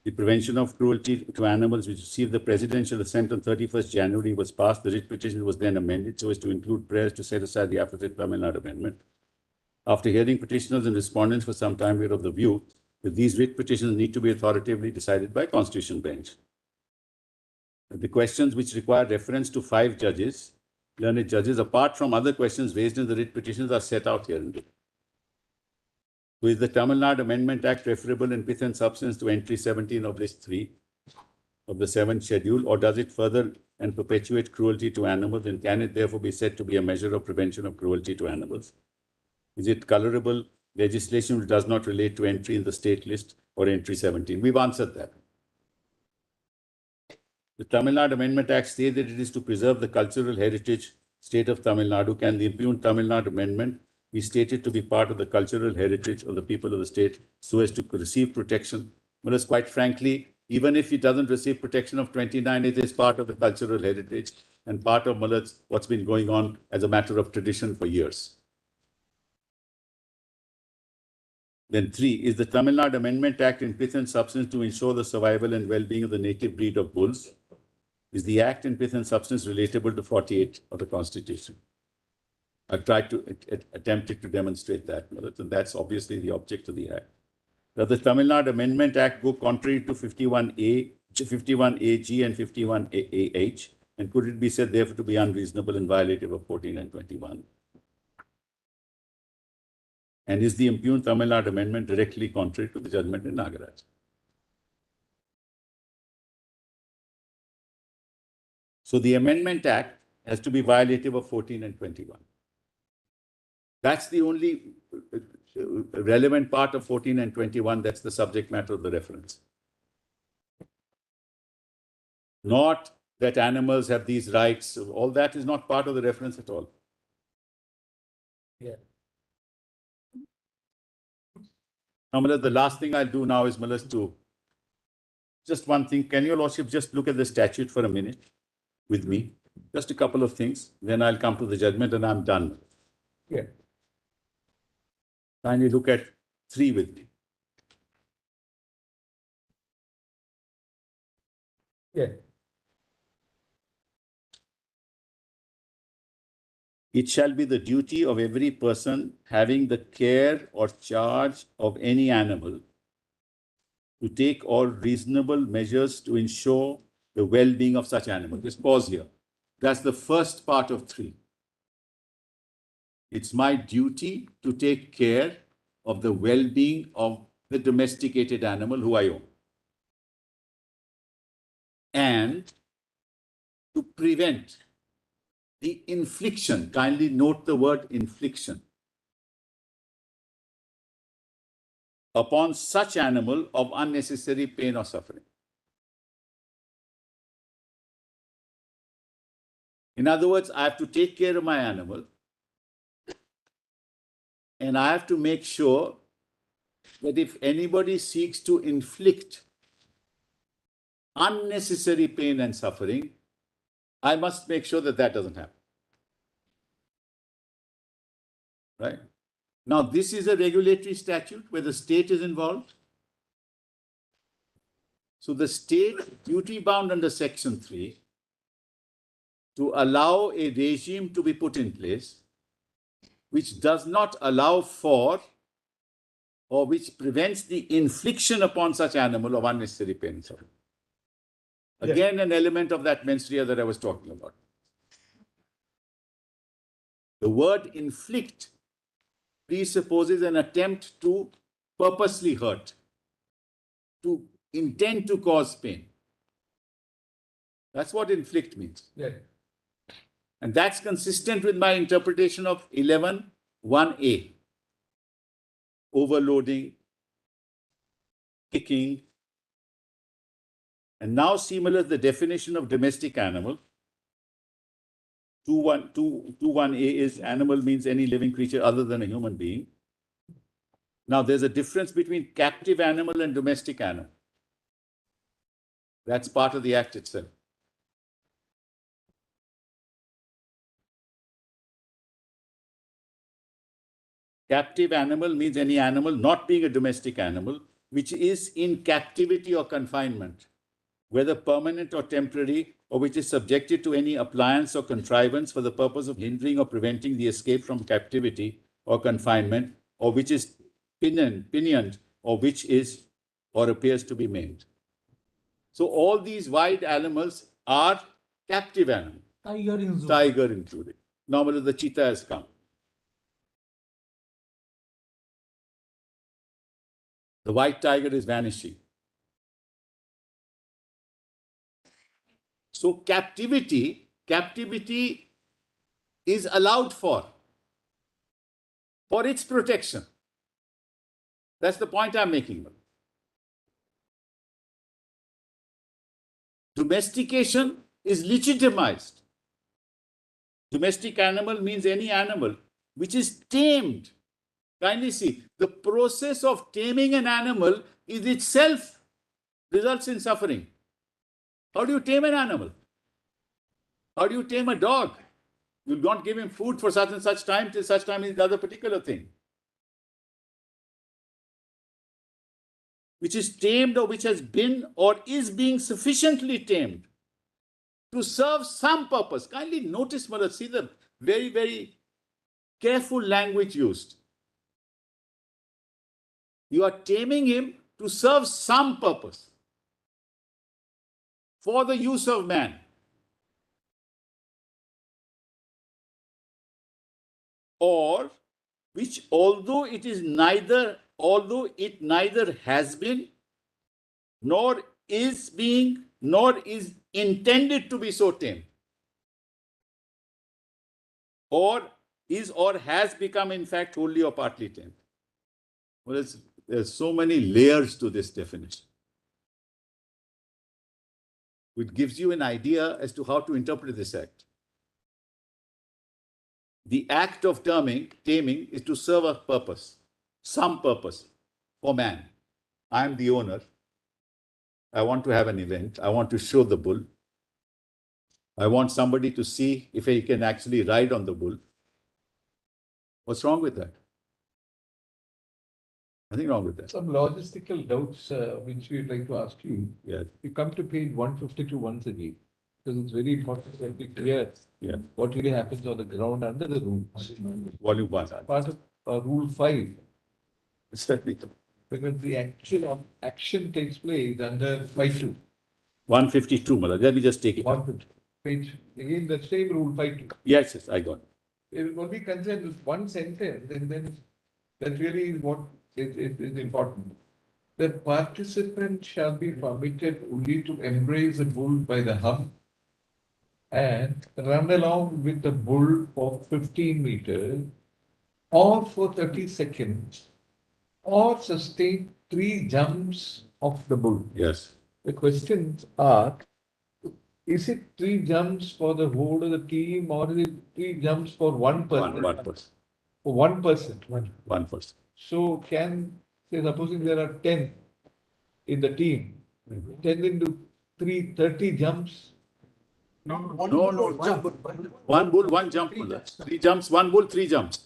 The Prevention of Cruelty to Animals, which received the presidential assent on 31st January, was passed. The writ petition was then amended so as to include prayers to set aside the aforesaid Tamil Nadu amendment. After hearing petitioners and respondents for some time, we are of the view that these writ petitions need to be authoritatively decided by Constitution Bench. The questions which require reference to 5 judges, learned judges, apart from other questions raised in the writ petitions, are set out here. Is the Tamil Nadu Amendment Act referable in pith and substance to entry 17 of list 3 of the 7th schedule, or does it further and perpetuate cruelty to animals, and can it therefore be said to be a measure of prevention of cruelty to animals? Is it colorable legislation which does not relate to entry in the state list or entry 17? We've answered that. The Tamil Nadu Amendment Act states that it is to preserve the cultural heritage state of Tamil Nadu. Can the impugned Tamil Nadu Amendment be stated to be part of the cultural heritage of the people of the state so as to receive protection? Well, quite frankly, even if it doesn't receive protection of 29, it is part of the cultural heritage and part of what's been going on as a matter of tradition for years. Then 3, is the Tamil Nadu Amendment Act in pith and substance to ensure the survival and well-being of the native breed of bulls? Is the Act in pith and substance relatable to 48 of the Constitution? I've tried to attempted to demonstrate that, and that's obviously the object of the Act. Does the Tamil Nadu Amendment Act go contrary to 51A, 51AG and 51AH? And could it be said therefore to be unreasonable and violative of 14 and 21? And is the impugned Tamil Nadu Amendment directly contrary to the judgment in Nagaraj? So the Amendment Act has to be violative of 14 and 21. That's the only relevant part of 14 and 21. That's the subject matter of the reference. Not that animals have these rights. All that is not part of the reference at all. Yeah. Now, Malad, the last thing I'll do now is, Malad, to just one thing. Can your lordship just look at the statute for a minute with me? Just a couple of things. Then I'll come to the judgment and I'm done. Yeah. Kindly look at 3 with me. Yeah. It shall be the duty of every person having the care or charge of any animal to take all reasonable measures to ensure the well-being of such animal. Just pause here. That's the first part of 3. It's my duty to take care of the well-being of the domesticated animal who I own, and to prevent the infliction, kindly note the word infliction, upon such animal of unnecessary pain or suffering. In other words, I have to take care of my animal and I have to make sure that if anybody seeks to inflict unnecessary pain and suffering, I must make sure that that doesn't happen. Right? Now, this is a regulatory statute where the state is involved. So the state duty bound under Section 3 to allow a regime to be put in place which does not allow for or which prevents the infliction upon such animal of unnecessary pain and suffering. Again, an element of that mens rea that I was talking about. The word inflict presupposes an attempt to purposely hurt, to intend to cause pain. That's what inflict means. Yeah. And that's consistent with my interpretation of 11(1)(a). Overloading, kicking. And now similar to the definition of domestic animal, 2(1)(a) is animal means any living creature other than a human being. Now there's a difference between captive animal and domestic animal. That's part of the act itself. Captive animal means any animal not being a domestic animal, which is in captivity or confinement, whether permanent or temporary, or which is subjected to any appliance or contrivance for the purpose of hindering or preventing the escape from captivity or confinement, or which is pinioned, or which is or appears to be maimed. So all these wild animals are captive animals. Tiger in zoo. Tiger included. Normally the cheetah has come. The white tiger is vanishing. So captivity is allowed for its protection. That's the point I'm making. Domestication is legitimized. Domestic animal means any animal which is tamed. Kindly see, the process of taming an animal is itself results in suffering. How do you tame an animal? How do you tame a dog? You don't give him food for such and such time till such time he does a particular thing. Which is tamed or which has been or is being sufficiently tamed to serve some purpose. Kindly notice, Malad, see the very, very careful language used. You are taming him to serve some purpose for the use of man. Or which although it neither has been, nor is being, nor is intended to be so tamed, or is or has become in fact wholly or partly tamed. Well, there's so many layers to this definition, which gives you an idea as to how to interpret this act. The act of taming is to serve a purpose, some purpose for man. I'm the owner. I want to have an event. I want to show the bull. I want somebody to see if he can actually ride on the bull. What's wrong with that? Nothing wrong with that. Some logistical doubts which we'd like to ask you. Yeah. You come to page 152 once again, because it's very important that we clear Yeah. what really happens on the ground under the rules. Volume 1. Part of Rule 5, Certainly. because the actual action takes place under 5.2. 152, Malad. Let me just take it. 150. Page, again, the same Rule 5.2. Yes, I got it. It will be concerned with one sentence, and then that really is what is important. The participant shall be permitted only to embrace the bull by the hump and run along with the bull for 15 meters or for 30 seconds or sustain 3 jumps of the bull. Yes. The questions are, is it 3 jumps for the whole of the team or is it 3 jumps for one person? One person. one person. 1%. So can, say, supposing there are 10 in the team, 10 into 3, 30 jumps. No, one bull, one jump, Mullah. 3 jumps, one bull, 3 jumps.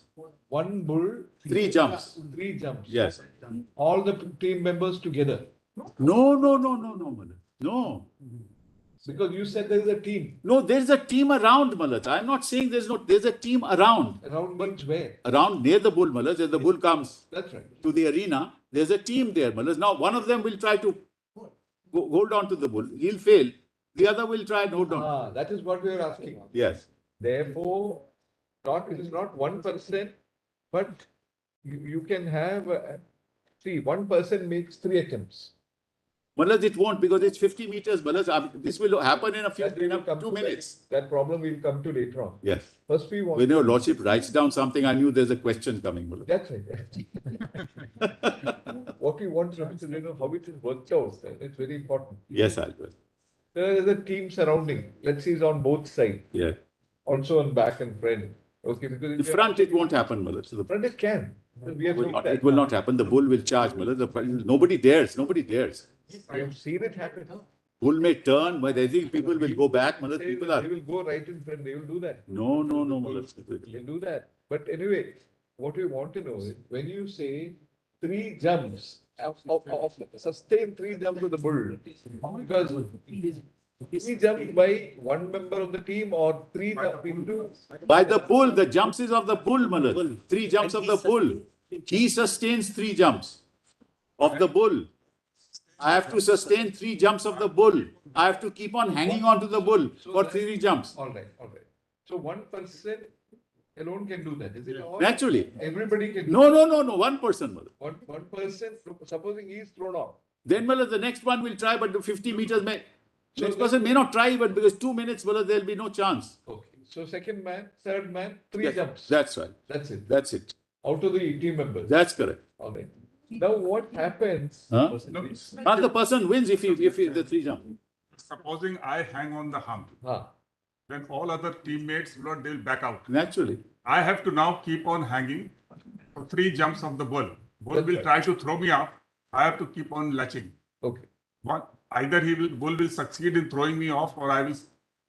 One bull. 3 jumps. 3 jumps. Yes. All the team members together. No, Mullah. No. Because you said there is a team. No, there's a team around, Malaj. I'm not saying there's a team around. Around means where? Around near the bull, Malaj. As the bull comes That's right. to the arena, there's a team there, Malaj. Now, one of them will try to hold on to the bull. He'll fail. The other will try and hold on. That is what we are asking. Yes. Therefore, it is not 1%, but you can have, see, one person makes 3 attempts. Malaj, it won't because it's 50 meters, Malaj. This will happen in a few, That we will come 2 to minutes. That problem will come to later on. Yes. First we want. When your lordship writes down something, I knew there's a question coming, Malaj. That's right. What we want to know how it is worked out. It's very important. Yes, I'll do it. There is a team surrounding. Let's see, it's on both sides. Yeah. Also on back and front. Okay, because The front, it won't happen, Malaj. So the front it can. We have looked at. it will not happen. The bull will charge, Malaj. Nobody dares. Nobody dares. I have seen it happen. Bull may turn, but I think people will go back. Malaj, They people are. will go right in front. They will do that. No, Malaj. They do that. But anyway, what we want to know is when you say 3 jumps, sustain 3 jumps to the bull, because 3 jumps by one member of the team or 3 jumps into. By the bull, the jumps is of the bull, Malaj. 3 jumps of the bull. He sustains 3 jumps of the bull. I have to sustain 3 jumps of the bull. I have to keep on hanging on to the bull for 3 jumps. All right. So 1% alone can do that, is it? Or Naturally. everybody can do No. 1 person, Malaj. One person, supposing he is thrown off. Then, Malaj, the next one will try, but the 50 meters may. Next person may not try, but because 2 minutes, Malaj, there'll be no chance. Okay. So second man, third man, 3 Yes, jumps. That's right. That's it. That's it. Out of the team members. That's correct. All right. Now what happens? Huh? And the person wins if the 3 jump. Supposing I hang on the hump, then all other teammates they'll back out. Naturally. I have to now keep on hanging for 3 jumps of the bull. Bull That's will right. try to throw me off. I have to keep on latching. Okay. Either bull will succeed in throwing me off, or I will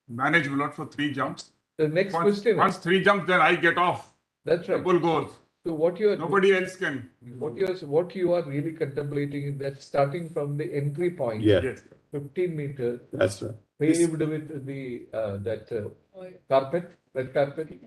manage Bullard for 3 jumps. The next Once question. 3 jumps, then I get off. That's The right. bull goes. So what you are Nobody else can. what you are really contemplating is that starting from the entry point, Yeah, Yes. 15 meters, that's right. paved with the carpet, red carpet,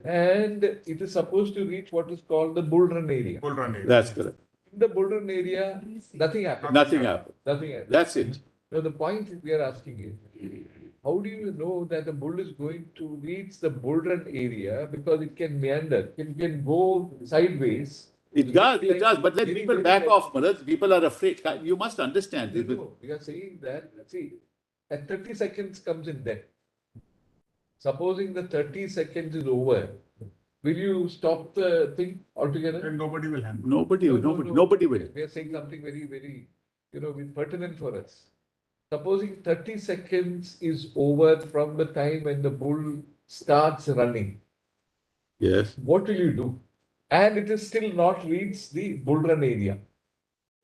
and it is supposed to reach what is called the bull run area. Bull run area. That's correct. In the bull run area, nothing happens. Nothing happened. Nothing happens. That's it. Now the point we are asking is, how do you know that the bull is going to reach the bull run area, because it can meander, it can go sideways. It does, but then people back off, Malaj. People are afraid. You must understand. this. No, we are saying that, see, at 30 seconds comes in there. Supposing the 30 seconds is over, will you stop the thing altogether? And nobody will handle. Nobody will. We are saying something very, very, pertinent for us. Supposing 30 seconds is over from the time when the bull starts running, Yes. what will you do? And it is still not reached the bull run area.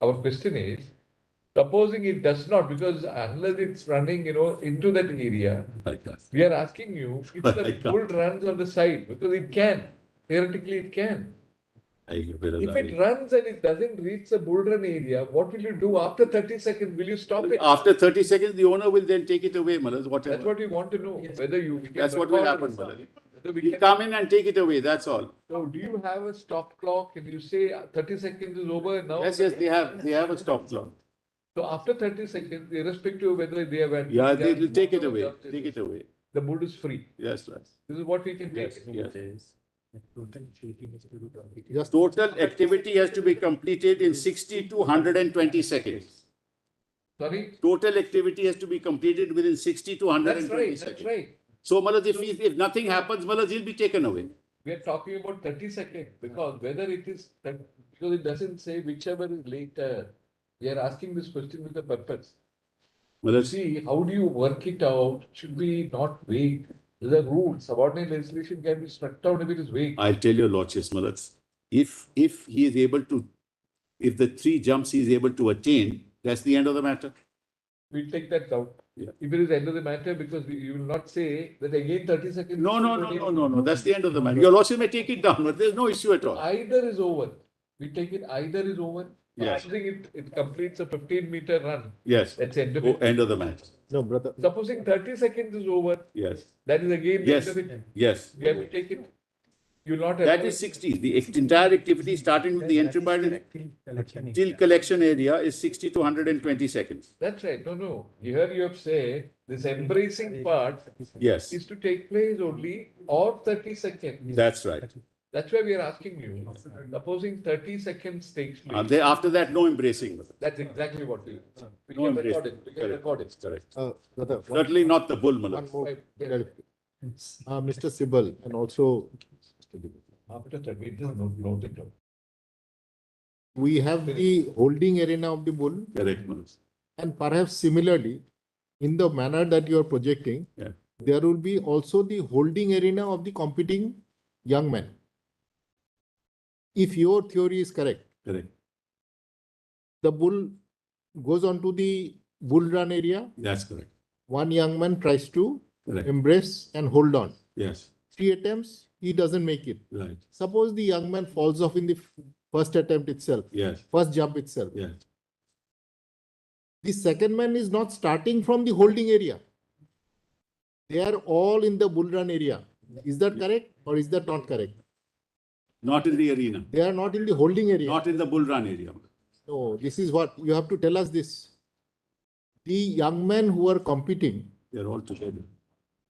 Our question is, supposing it does not, because unless it's running, into that area, Like that. we are asking you if the bull runs on the side, because it can. Theoretically, it can. If it runs and it doesn't reach the bull run area, what will you do after 30 seconds? Will you stop it? After 30 seconds, the owner will then take it away, Malaj. Whatever. That's what we want to know. Whether we can That's what will record happen, this. Malaj. Whether we You can- come in and take it away. That's all. So do you have a stop clock and you say 30 seconds is over now? Yes, they have a stop clock. So after 30 seconds, irrespective of whether they have. Yeah, they will take it away. Take it away. The bull is free. Yes, right. This is what we can take. Yes. Just Total activity has to be completed in 60 to 120 seconds. Sorry? Total activity has to be completed within 60 to That's 120 right, seconds. that's right. So, Malaj, if nothing happens, Malaj, he'll be taken away. We are talking about 30 seconds because whether it is, because it doesn't say whichever is later. We are asking this question with a purpose. Malaj, See, how do you work it out? Should we not wait There's a rule, subordinate legislation can be struck down if it is vague. I'll tell your lordships, my lords, if he is able to, if the 3 jumps he is able to attain, that's the end of the matter. We'll take that down. Yeah. If it is end of the matter, because you will not say that again 30 seconds. No, that's the end of the matter. Your lordship may take it down, but there's no issue at all. Either is over. We take it either is over. Yes. Supposing it completes a 15-meter run. Yes. That's end of Oh, it. end of the matter. No, brother. Supposing 30 seconds is over, Yes, that is again the yes, end of it. yes. Can we take it? You'll not have. That is 60. The entire activity starting with the entry point till collection area is 60 to 120 seconds. That's right. No. Here you have said this embracing part Yes, is to take place only or 30 seconds. that's right. That's why we are asking you. Supposing 30 seconds takes place. After that, no embracing. That's exactly what we No can embracing. record it. We can record it. Correct. Brother, Certainly not the bull, my one lord. more. Right. Yeah. clarification. Mr. Sibal and also After that, we just note it down. we have the holding arena of the bull, Correct, my lord. and perhaps similarly, in the manner that you are projecting, Yeah. there will be also the holding arena of the competing young men. If your theory is correct, Correct. the bull goes on to the bull run area. That's correct. One young man tries to Correct. embrace and hold on. Yes, 3 attempts, he doesn't make it. right. Suppose the young man falls off in the first attempt itself, Yes, first jump itself. yes. The second man is not starting from the holding area. They are all in the bull run area. Is that correct or is that not correct? Not in the arena, They are not in the holding area. not in the bull run area. No, this is what you have to tell us this. The young men who are competing, They're all together.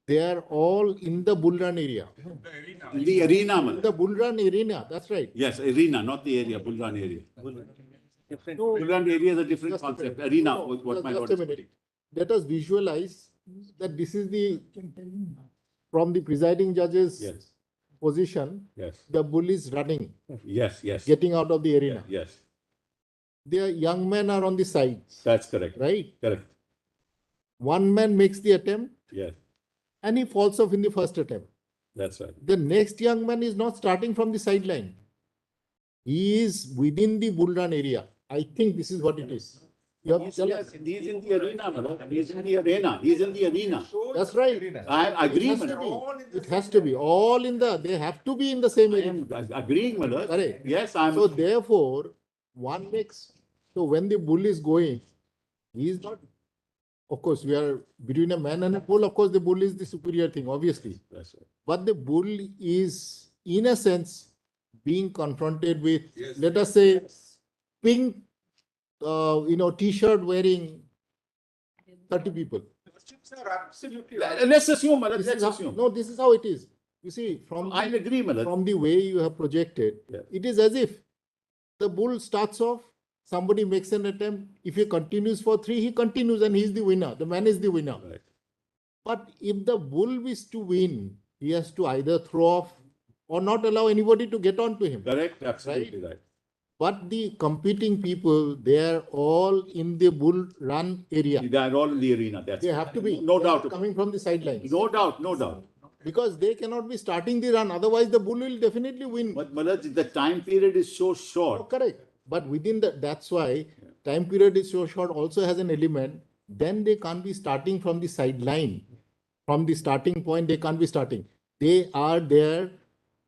they are all in the bull run area. In the arena, my lord. The bull run arena, that's right. Yes, arena, not the area, bull run area. No, Bull run area is a different Just a concept. minute. Arena, No, what my just lord a is minute. putting. let us visualize that this is the, from the presiding judge's Yes, position, yes, the bull is running, yes, yes. getting out of the arena. Yes, The young men are on the sides, that's correct. right? Correct. One man makes the attempt Yes, and he falls off in the first attempt. that's right. The next young man is not starting from the sideline. He is within the bull run area. I think this is what it is. You have to tell us. He's in the arena, my lord. He's in the arena. He's in the arena. That's right. I agree, It my has to lord. be. It has to be. All in the, they have to be in the same I area. am agreeing, my lord. Correct. Yes, I'm. So therefore, one makes, so when the bull is going, he is not, of course, we are between a man and a bull. Of course, the bull is the superior thing, obviously. That's right. But the bull is, in a sense, being confronted with, let us say, pink, T-shirt wearing 30 people. Let's assume, my lord. This Let's is how, assume. no, this is how it is. You see, I agree, my lord. from the way you have projected, Yeah. it is as if the bull starts off, somebody makes an attempt. If he continues for 3, he continues and he's the winner. The man is the winner. Right. But if the bull is to win, he has to either throw off or not allow anybody to get on to him. Correct, absolutely right. But the competing people, they are all in the bull run area. They are all in the arena. That's They have to be. No They are doubt. coming from the sidelines. No doubt, no doubt. Because they cannot be starting the run. Otherwise, the bull will definitely win. But my lord, the time period is so Oh, short. correct. But within that's why time period is so short also has an element. Then they can't be starting from the sideline. From the starting point, they can't be starting. They are there.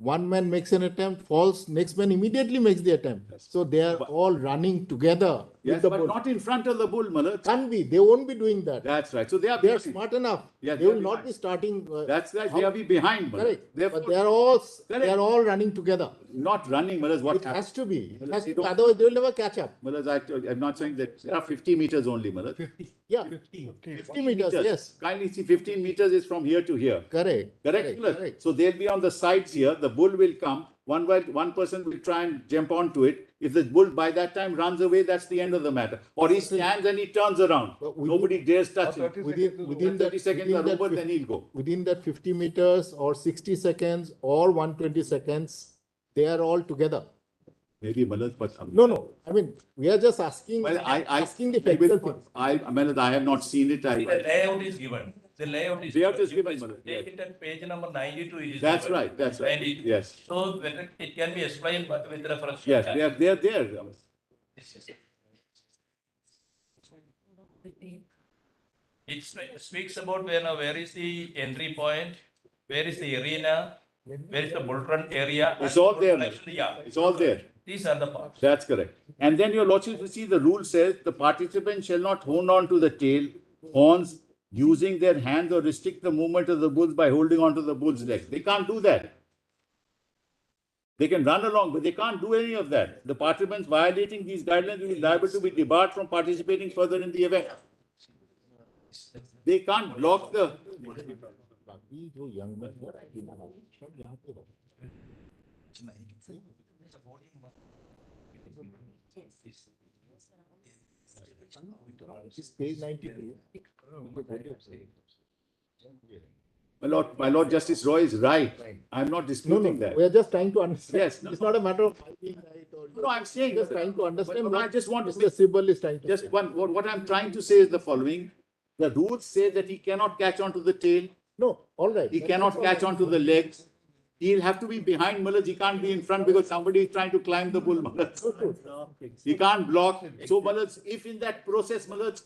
One man makes an attempt, falls, next man immediately makes the attempt. Yes. So they are But- all running together Yes, with the but bull. not in front of the bull, my lord. Can't be. They won't be doing that. That's right. So they are They are behind. smart enough. Yeah, They they are will not behind. be starting. That's right. how- They are be behind, my lord. Correct. Therefore, But they are all running together. not running, my lord. What It happens? has to be. It has They to be. don't- Otherwise, they will never catch up. My lord, I'm not saying that there are 50 meters only, my lord. Yeah. 50 meters. Yes. Kindly see, 15 meters is from here to here. Correct. Correct? my lord? Correct. So they'll be on the sides here. The bull will come. One person will try and jump onto it. If the bull by that time runs away, that's the end of the matter. Or he stands and he turns around. But we Nobody dares touch him. Within 30 seconds are over, then he'll go. within that 50 meters or 60 seconds or 120 seconds, they are all together. maybe Malad, but. No. I mean, we are just asking, Well, asking the technical things. Malad, I have not seen it. The layout is given. The layout is. Layout is If given, you Malad, Take it at page number 92. It is That's given. right, that's right. 92. Yes. So whether it can be explained with reference. to Yes, that. they are there. It speaks about where is the entry point, where is the arena, where is the bull run area. It's all there. Yeah, It's all there. these are the parts. That's correct. And then your lordship, you see, the rule says the participant shall not hold on to the tail, horns, using their hands or restrict the movement of the bulls by holding on to the bull's legs. They can't do that. They can run along, but they can't do any of that. The participants violating these guidelines will be liable to be debarred from participating further in the event. They can't block the. Page 93. My Lord Justice Roy is right. I'm not No, disputing that. we are just trying to understand. Yes, no. It's not a matter of being right or. No, I'm saying. Just trying to understand But what I just want to Mr. Sibal is trying to Just say. what I'm trying to say is the following. The rules say that he cannot catch onto the tail. No, all right. He That's cannot all catch right. onto the legs. He'll have to be behind Mulaj. He can't be in front because somebody is trying to climb the bull, Mulaj. He can't block. So Mulaj, if in that process, Mulaj,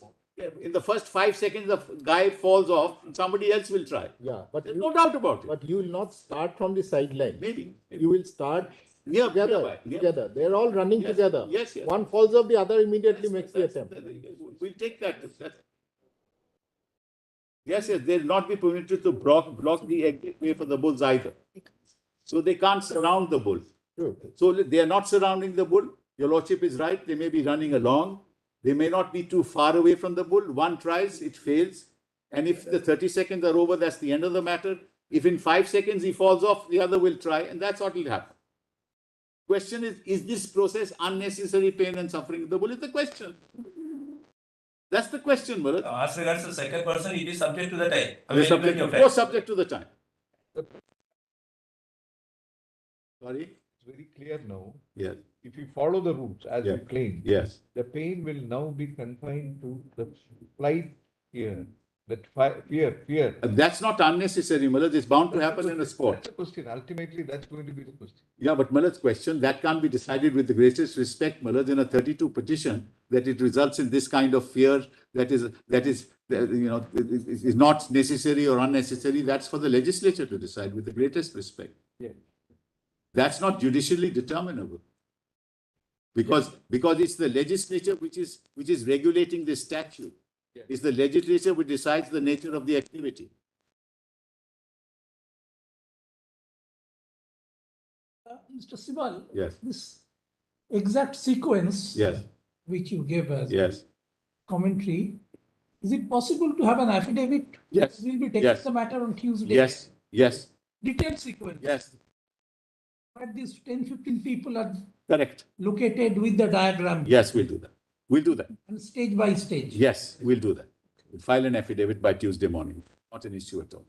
in the first 5 seconds the guy falls off, somebody else will try. Yeah, but There's you, no doubt about it. but you will not start from the sideline. Maybe. You will start Nearby, together. They're all running Yes, together. yes. One falls off, the other immediately makes the attempt. We'll take that. Yes, they'll not be permitted to block the exit way for the bulls either. So they can't surround the bull. True. So they are not surrounding the bull. Your lordship is right. They may be running along. They may not be too far away from the bull. One tries, it fails. And if the 30 seconds are over, that's the end of the matter. If in 5 seconds he falls off, the other will try, and that's what will happen. Question is this process unnecessary pain and suffering? The bull is the question. That's the question, Bharat. As regards the second person, it is subject to the time. They're Availability of time. both subject to the time. Sorry? It's very clear now. Yes, If you follow the rules as you Yeah. claim, yes. the pain will now be confined to the flight here. That fear. That's not unnecessary, Malaj. It's bound to happen in a sport. That's the question. Ultimately, that's going to be the question. Yeah, but Malaj's question, that can't be decided with the greatest respect, Malaj, in a 32 petition, that it results in this kind of fear that is not necessary or unnecessary. That's for the legislature to decide with the greatest respect. Yeah. That's not judicially determinable. Because it's the legislature which is regulating this statute. Yeah. It's the legislature which decides the nature of the activity. Mr. Sibal, Yes, this exact sequence yes, which you gave as yes, commentary, is it possible to have an affidavit? Yes. Will be taking Yes. the matter on Tuesday. yes, yes, Detailed sequence. yes, But these 10, 15 people are correct. located with the diagram. Yes, we'll do that. We'll do that. And stage by stage. Yes, we'll do that. We'll file an affidavit by Tuesday morning. Not an issue at all.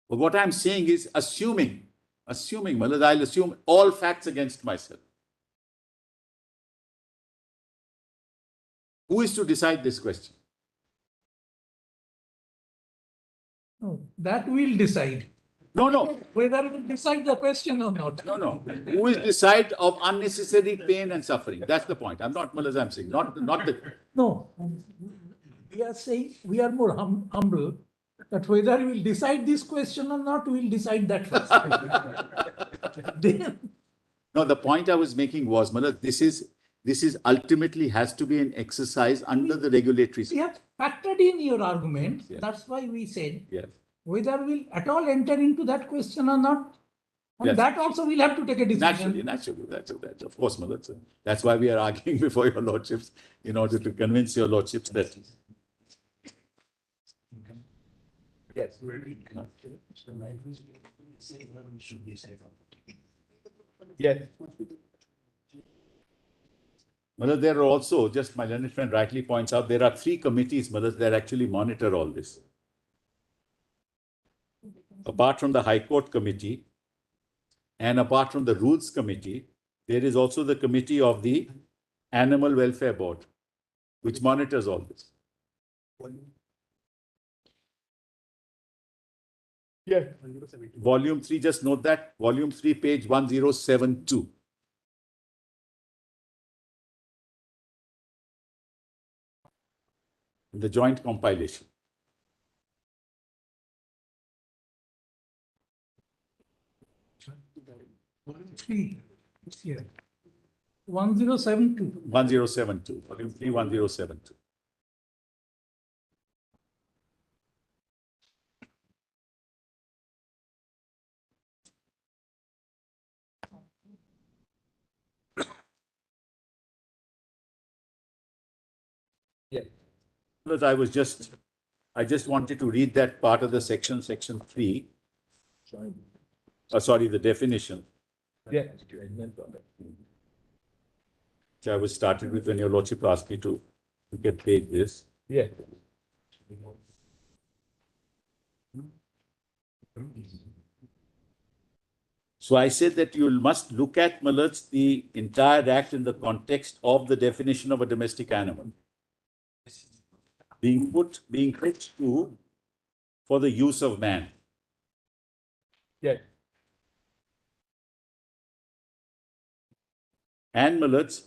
But what I'm saying is assuming, Malad, I'll assume all facts against myself. Who is to decide this question? No, that will decide No. whether it will decide the question or not. No. Who will decide of unnecessary pain and suffering? That's the point. I'm not, Malad, I'm saying, not the, No, we are saying, we are more humble, that whether we will decide this question or not, we will decide that first. Then, no, the point I was making was, Malad, this is ultimately has to be an exercise under the regulatory. we have factored in your argument, Yes. that's why we said, Yes. whether we'll at all enter into that question or not. On Yes. that also we'll have to take a decision. Naturally. That's of course, Malad. That's why we are arguing before your lordships, in order to convince your lordships that. Yes. Yes. Malad, there are also, just my learned friend rightly points out, there are 3 committees, Malad, that actually monitor all this. Apart from the High Court Committee and apart from the Rules Committee, there is also the committee of the Animal Welfare Board, which monitors all this. Yeah. Volume 3, just note that, volume 3, page 1072. The joint compilation. Three, it's here. 1072. 1072, volume 3, 1072. Because I just wanted to read that part of the section 3. Sorry, the definition. Yeah. Which I was started with when your lordship asked me to get paid this. Yeah. So I said that you must look at, my lords, the entire act in the context of the definition of a domestic animal. Being put to for the use of man. Yeah. And, my lords,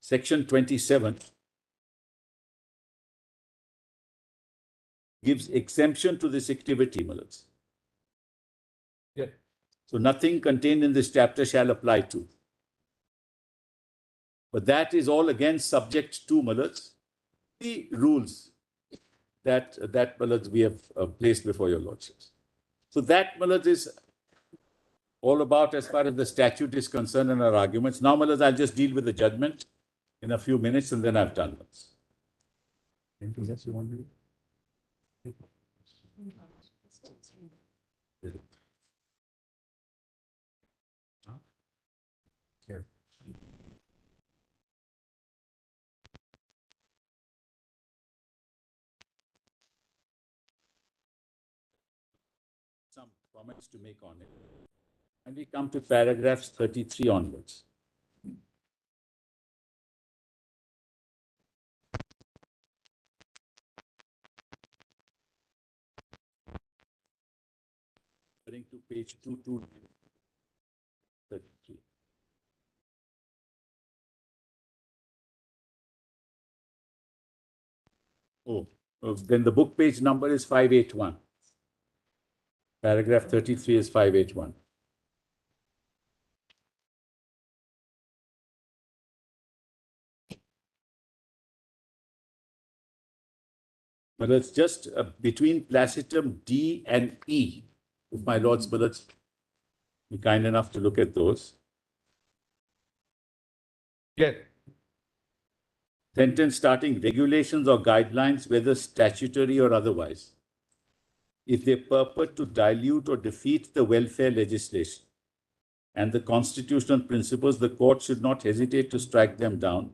section 27 gives exemption to this activity, my lords. Yeah. So nothing contained in this chapter shall apply to. But that is all again subject to, my lords, the rules that my lords, we have placed before your lordships. So that, my lords, is all about as far as the statute is concerned and our arguments. Now, my lords, I'll just deal with the judgment in a few minutes and then I've done this. Anything else you want to do? Here. Some comments to make on it. And we come to paragraphs 33 onwards. Referring to page 233. Then the book page number is 581. Paragraph 33 is 581. But it's just between placitum D and E. If my lords, but let's be kind enough to look at those. Yeah. Sentence starting, regulations or guidelines, whether statutory or otherwise, if they purport to dilute or defeat the welfare legislation and the constitutional principles, the court should not hesitate to strike them down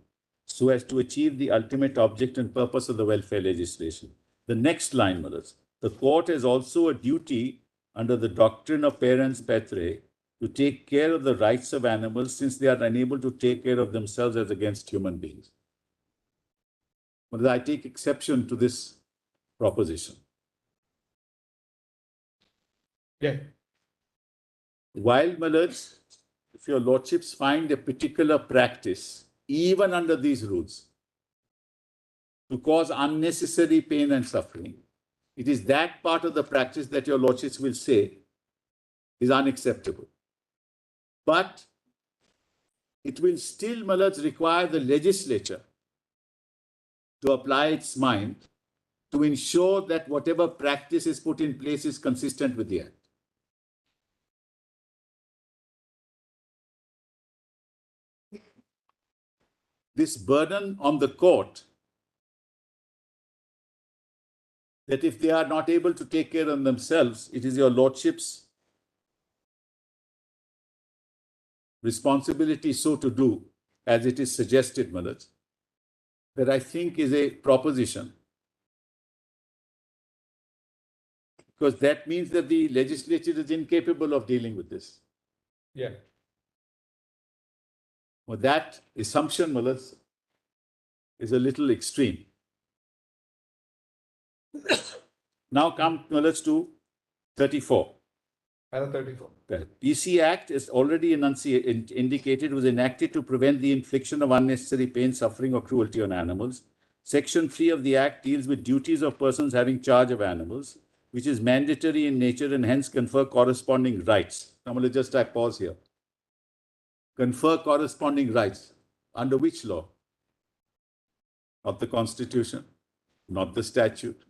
so as to achieve the ultimate object and purpose of the welfare legislation. The next line, mothers, the court has also a duty under the doctrine of parens patriae to take care of the rights of animals since they are unable to take care of themselves as against human beings. But I take exception to this proposition. Yeah. While, my lords, if your lordships find a particular practice, even under these rules, to cause unnecessary pain and suffering, it is that part of the practice that your lordships will say is unacceptable. But it will still, my lords, require the legislature to apply its mind to ensure that whatever practice is put in place is consistent with the Act. This burden on the court that if they are not able to take care of themselves, it is your lordship's responsibility so to do, as it is suggested, my lords, that I think is a proposition. Because that means that the legislature is incapable of dealing with this. Yeah. Well, that assumption, Malas, is a little extreme. Now come, Malas, to 34. Para 34. The PC Act is already indicated was enacted to prevent the infliction of unnecessary pain, suffering, or cruelty on animals. Section 3 of the Act deals with duties of persons having charge of animals, which is mandatory in nature and hence confer corresponding rights. Now, let's just pause here. Confer corresponding rights. Under which law? Not the Constitution, not the statute.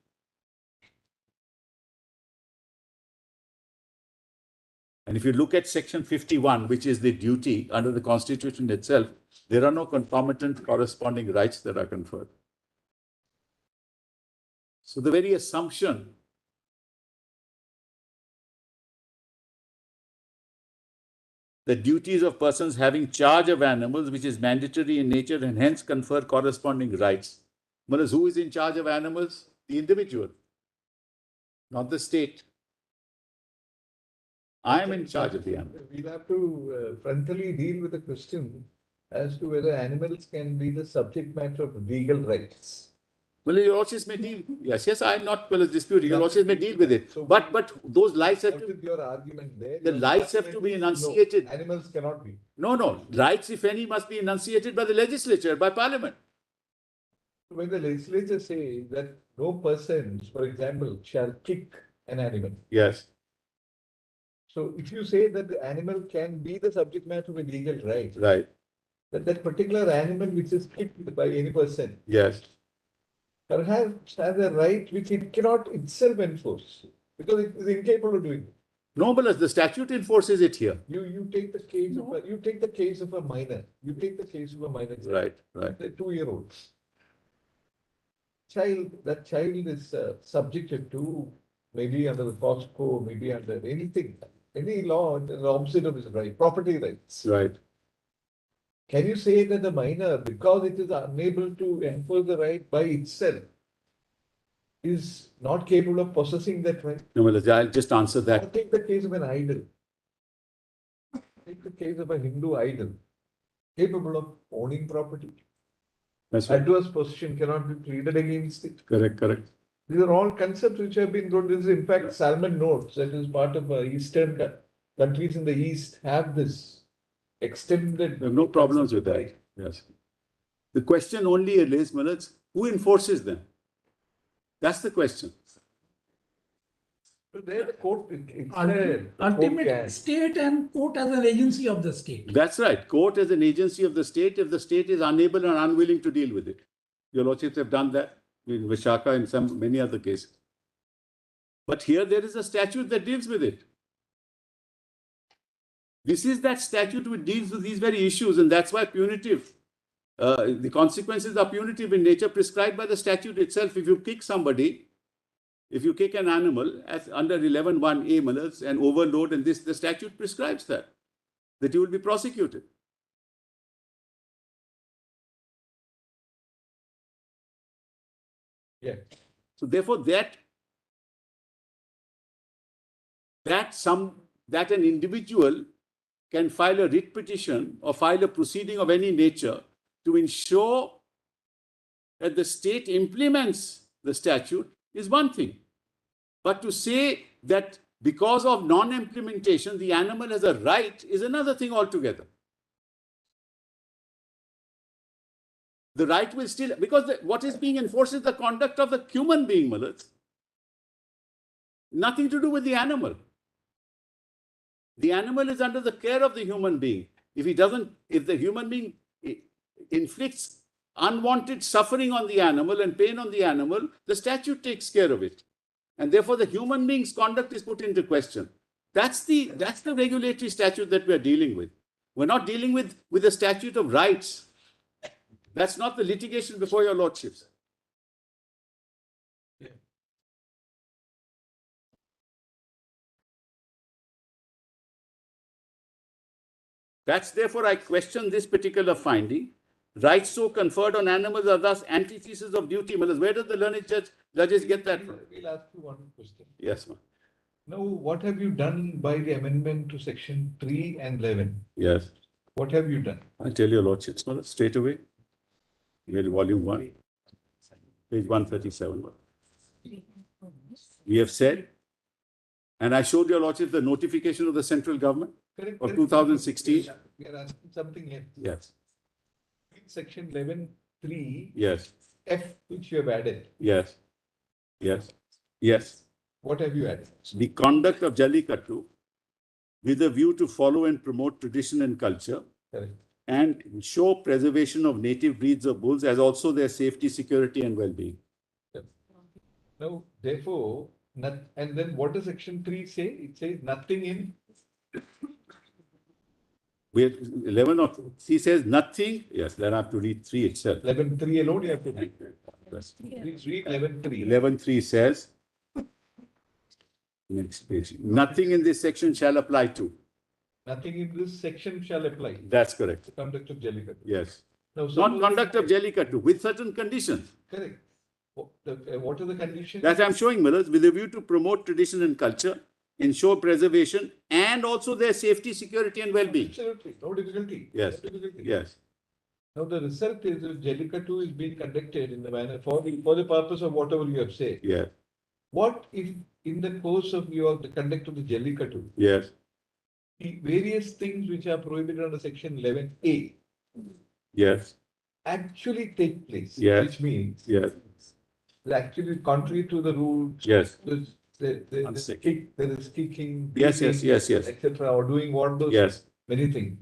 And if you look at section 51, which is the duty under the Constitution itself, there are no concomitant corresponding rights that are conferred. So the very assumption the duties of persons having charge of animals, which is mandatory in nature and hence confer corresponding rights. Whereas who is in charge of animals? The individual, not the state. I am in charge of the animal. We'll have to frontally deal with the question as to whether animals can be the subject matter of legal rights. Well, your lordships may deal. Yes, I am not well disputing. Your lordships may deal with it. So but those rights have what to. is your argument there? The Your rights have to argument be is enunciated. No, animals cannot be. No. Rights, if any, must be enunciated by the legislature, by parliament. When the legislature says that no persons, for example, shall kick an animal. Yes. So if you say that the animal can be the subject matter of a legal right, Right. that particular animal which is kicked by any person Yes. perhaps has a right which it cannot itself enforce because it is incapable of doing it. No, but the statute enforces it here. You take the case of a, you take the case of a minor. You take the case of a minor. Right. The 2-year-old child. That child is subjected to maybe under the POSCO, maybe under anything, any law, the opposite of his right, property rights. Right. Can you say that the minor, because it is unable to enforce the right by itself, is not capable of possessing that right? No, well, I'll just answer Or that. take the case of an idol. Take the case of a Hindu idol, capable of owning property. That's right. Adverse possession cannot be pleaded against it. Correct. These are all concepts which have been brought. This is in fact Salmon Notes, that is part of Eastern countries in the East have this extended. There are no problems with that. Yes. The question only is, Manoj, who enforces them? That's the question. So there the court, Ultimate state and court as an agency of the state. That's right. Court as an agency of the state, if the state is unable and unwilling to deal with it. Your lordships have done that in Vishaka and many other cases. But here there is a statute that deals with it. This is that statute which deals with these very issues, and that's why punitive. The consequences are punitive in nature, prescribed by the statute itself. If you kick somebody, if you kick an animal as under 11(1)(a) and overload, and the statute prescribes that you will be prosecuted. Yeah. So therefore, that an individual can file a writ petition or file a proceeding of any nature to ensure that the state implements the statute is one thing. But to say that because of non-implementation, the animal has a right is another thing altogether. The right will still, because what is being enforced is the conduct of the human being, Malad. Nothing to do with the animal. The animal is under the care of the human being. If the human being inflicts unwanted suffering on the animal and pain on the animal, the statute takes care of it. And therefore the human being's conduct is put into question. That's the regulatory statute that we're dealing with. We're not dealing with the statute of rights. That's not the litigation before your lordships. That's therefore I question this particular finding. Rights so conferred on animals are thus antithesis of duty. Where does the learned judges get that from? We'll ask you one question. Yes, ma'am. Now, what have you done by the amendment to section 3 and 11? Yes. What have you done? I tell your lordships, Malad, straight away. Here, volume 1, page 137. We have said, and I showed your lordship the notification of the central government Correct, of correct. 2016. We are asking something else. Yes, In section 11(3), yes, F, which you have added, yes, yes, yes. what have you added? The conduct of Jallikattu with a view to follow and promote tradition and culture Correct. and show preservation of native breeds of bulls as also their safety, security and well-being. Now, therefore, and then what does section 3 say? It says nothing in, Where 11 or he says nothing. Yes, then I have to read 3 itself. 11(3) alone you have to read. Yes. Please read 11(3). 11.3 says, next page, nothing in this section shall apply to. Nothing in this section shall apply. That's correct. Conduct of Jallikattu. Yes. Now, Not suppose- conduct of Jallikattu with certain conditions. Correct. What are the conditions? That I'm showing, Millers, with a view to promote tradition and culture, ensure preservation and also their safety, security and well-being. Absolutely, no difficulty. Yes. No difficulty. Yes. Now, the result is that Jallikattu is being conducted in the manner for the purpose of whatever you have said. Yes. What if in the course of the conduct of the Jallikattu, Yes. the various things which are prohibited under section 11(a) Yes. actually take place? Yes. Which means Yes. actually contrary to the rules. Yes. There is kicking. Yes, yes, beating, yes, yes. etc. Or doing what those Yes. many things.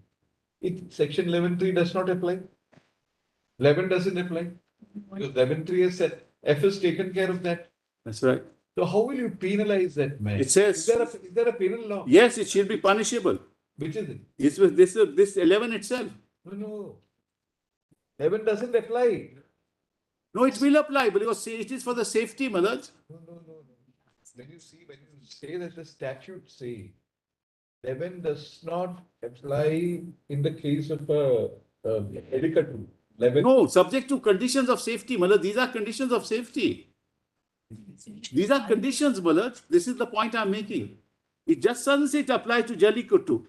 Section 11(3) does not apply. 11 doesn't apply. Because 11(3) has said F has taken care of that. That's right. So how will you penalize that man? It says- Is there a penal law? Yes, it should be punishable. Which is it? It's with this 11 itself. No. 11 doesn't apply. No, it will apply because it is for the safety, Malaj. No. When you say that the statute say 11 does not apply in the case of Jallikattu. 11. No, subject to conditions of safety, Malaj. These are conditions of safety. These are conditions, Malaj. This is the point I'm making. It just doesn't say it apply to Jallikattu,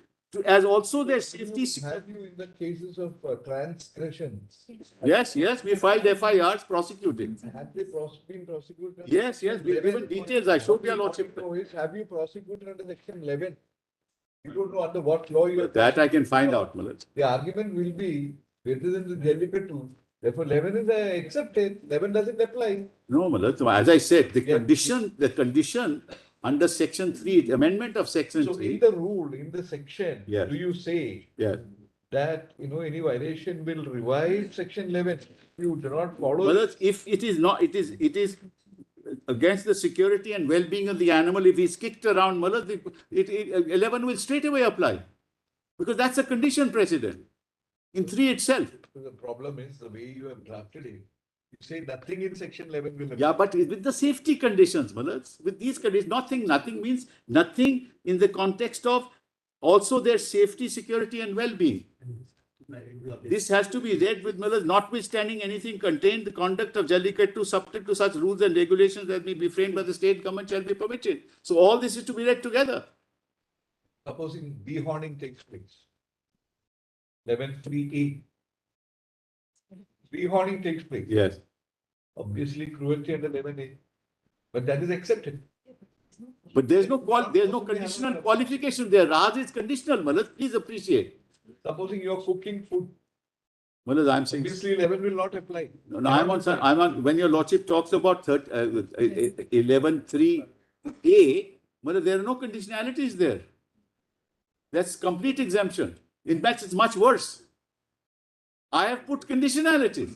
as also their safety. Have you in the cases of transgressions? Yes, we filed FIRs prosecuting. Have they been prosecuted? Yes, we've given details. I showed your lordship. Have you prosecuted under section 11? You don't know under what law you are. That I can find out, Malaj. The argument will be whether in the Jallikattu. Therefore, 11 is accepted. 11 doesn't apply. No, Malaj. As I said, the condition under section 3, amendment of section So in 3. the rule, in the section, Yes. do you say Yes. that, any violation will revive section 11? You do not follow. Malaj, if it is not, it is against the security and well-being of the animal. If he's kicked around, Malaj, 11 will straight away apply. Because that's a condition precedent in 3 itself. The problem is the way you have drafted it. You say nothing in section 11 will apply. Yeah, but with the safety conditions, Malaj, with these conditions, nothing means nothing in the context of also their safety, security and well-being. This has to be read with Malaj, notwithstanding anything contained, the conduct of Jallikattu subject to such rules and regulations that may be framed by the state government shall be permitted. So all this is to be read together. Supposing dehorning takes place. 11(3)(a). Dehorning takes place. Yes. Obviously cruelty under 11(a). But that is accepted. But there's no conditional qualification there. Raj is conditional, Malaj. Please appreciate. Supposing you are cooking food, Malaj, I'm saying. obviously 11 will not apply. No, I'm on, when your lordship talks about 11(3)(a), Malaj, there are no conditionalities there. That's complete exemption. In fact, it's much worse. I have put conditionalities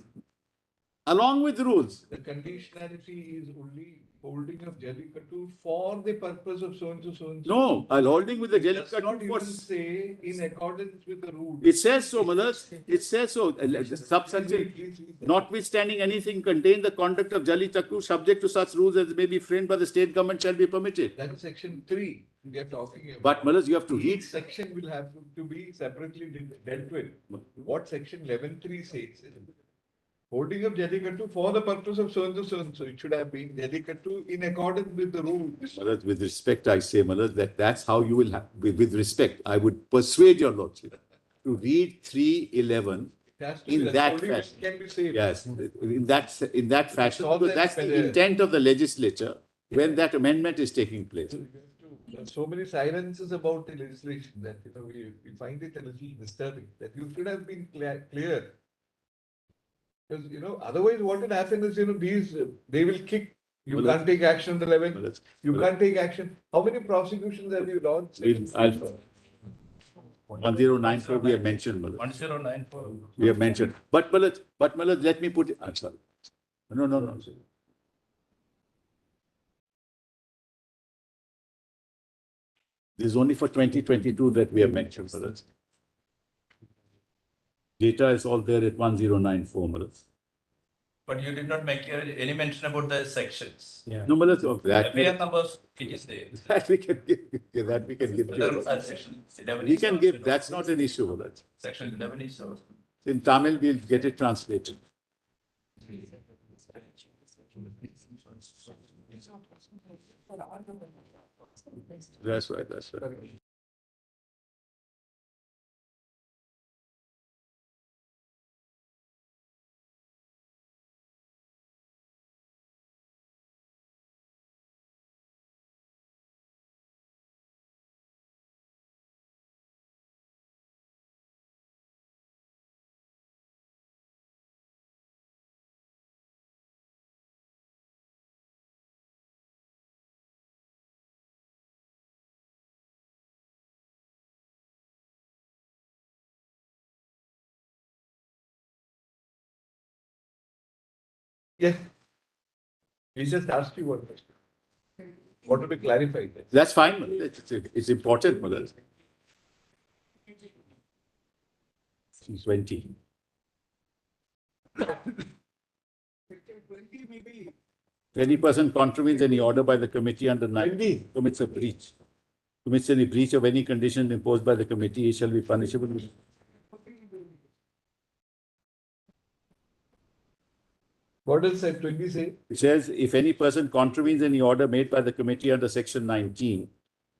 along with rules. The conditionality is only holding of Jallikattu for the purpose of so and so, so and so. No, I'll holding with the It does not Jallikattu even for. say in accordance with the rule. It says so, Malaj. It says so. Subsection, notwithstanding anything contained, the conduct of Jallikattu subject to such rules as may be framed by the state government shall be permitted. That is section 3 we are talking about. But Malaj, you have to read. Each section will have to be separately dealt with. What section 11(3) says. Holding of Jallikattu for the purpose of so and so, so and so. It should have been Jallikattu in accordance with the rules. Malaj, with respect, I say, Malaj, that's how you will have, with respect, I would persuade your lordship to read 311 It has to in be, that's that only which fashion. can be saved. Yes, in that fashion, all because that that's the better. intent of the legislature when that amendment is taking place. There's so many silences about the legislation that, we find it a little disturbing, that you should have been clear. Because, otherwise what will happen is, they will kick, you Well, can't take action on the level, Well, that's- you well, can't take action. How many prosecutions have you launched? I'll- 1094 we have mentioned, Malad. 1094. We have mentioned. But Malad, let me put it, I'm sorry. No. This is only for 2022 that we have mentioned, Malad. Data is all there at 1094, Malad. But you did not make any mention about the sections. No, Malad, of that, FIR numbers, it is there. that we can give, that we can give. to you. Section 11 We is can also give, not- that's not an issue, Malad. Section 11 is also. In Tamil, we'll get it translated. That's right, that's right. Yes. He just asked you one question. What to be clarified? That's fine, Malad. It's important, Malad. 20. Any person contravenes any order by the committee under 90 commits a breach. Commits any breach of any condition imposed by the committee, he shall be punishable with. What does that 20 say? It says, if any person contravenes any order made by the committee under section 19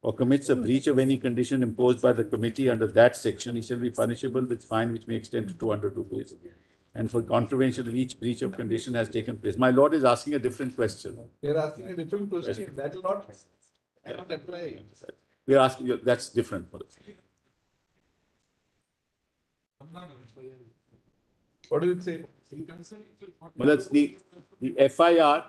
or commits a breach of any condition imposed by the committee under that section, he shall be punishable with fine which may extend to 200 rupees. And for contravention of each breach of condition has taken place. My lord is asking a different question. They're asking a different question. That will not apply. We are asking you, that's different. What does it say? Well, that's the FIR,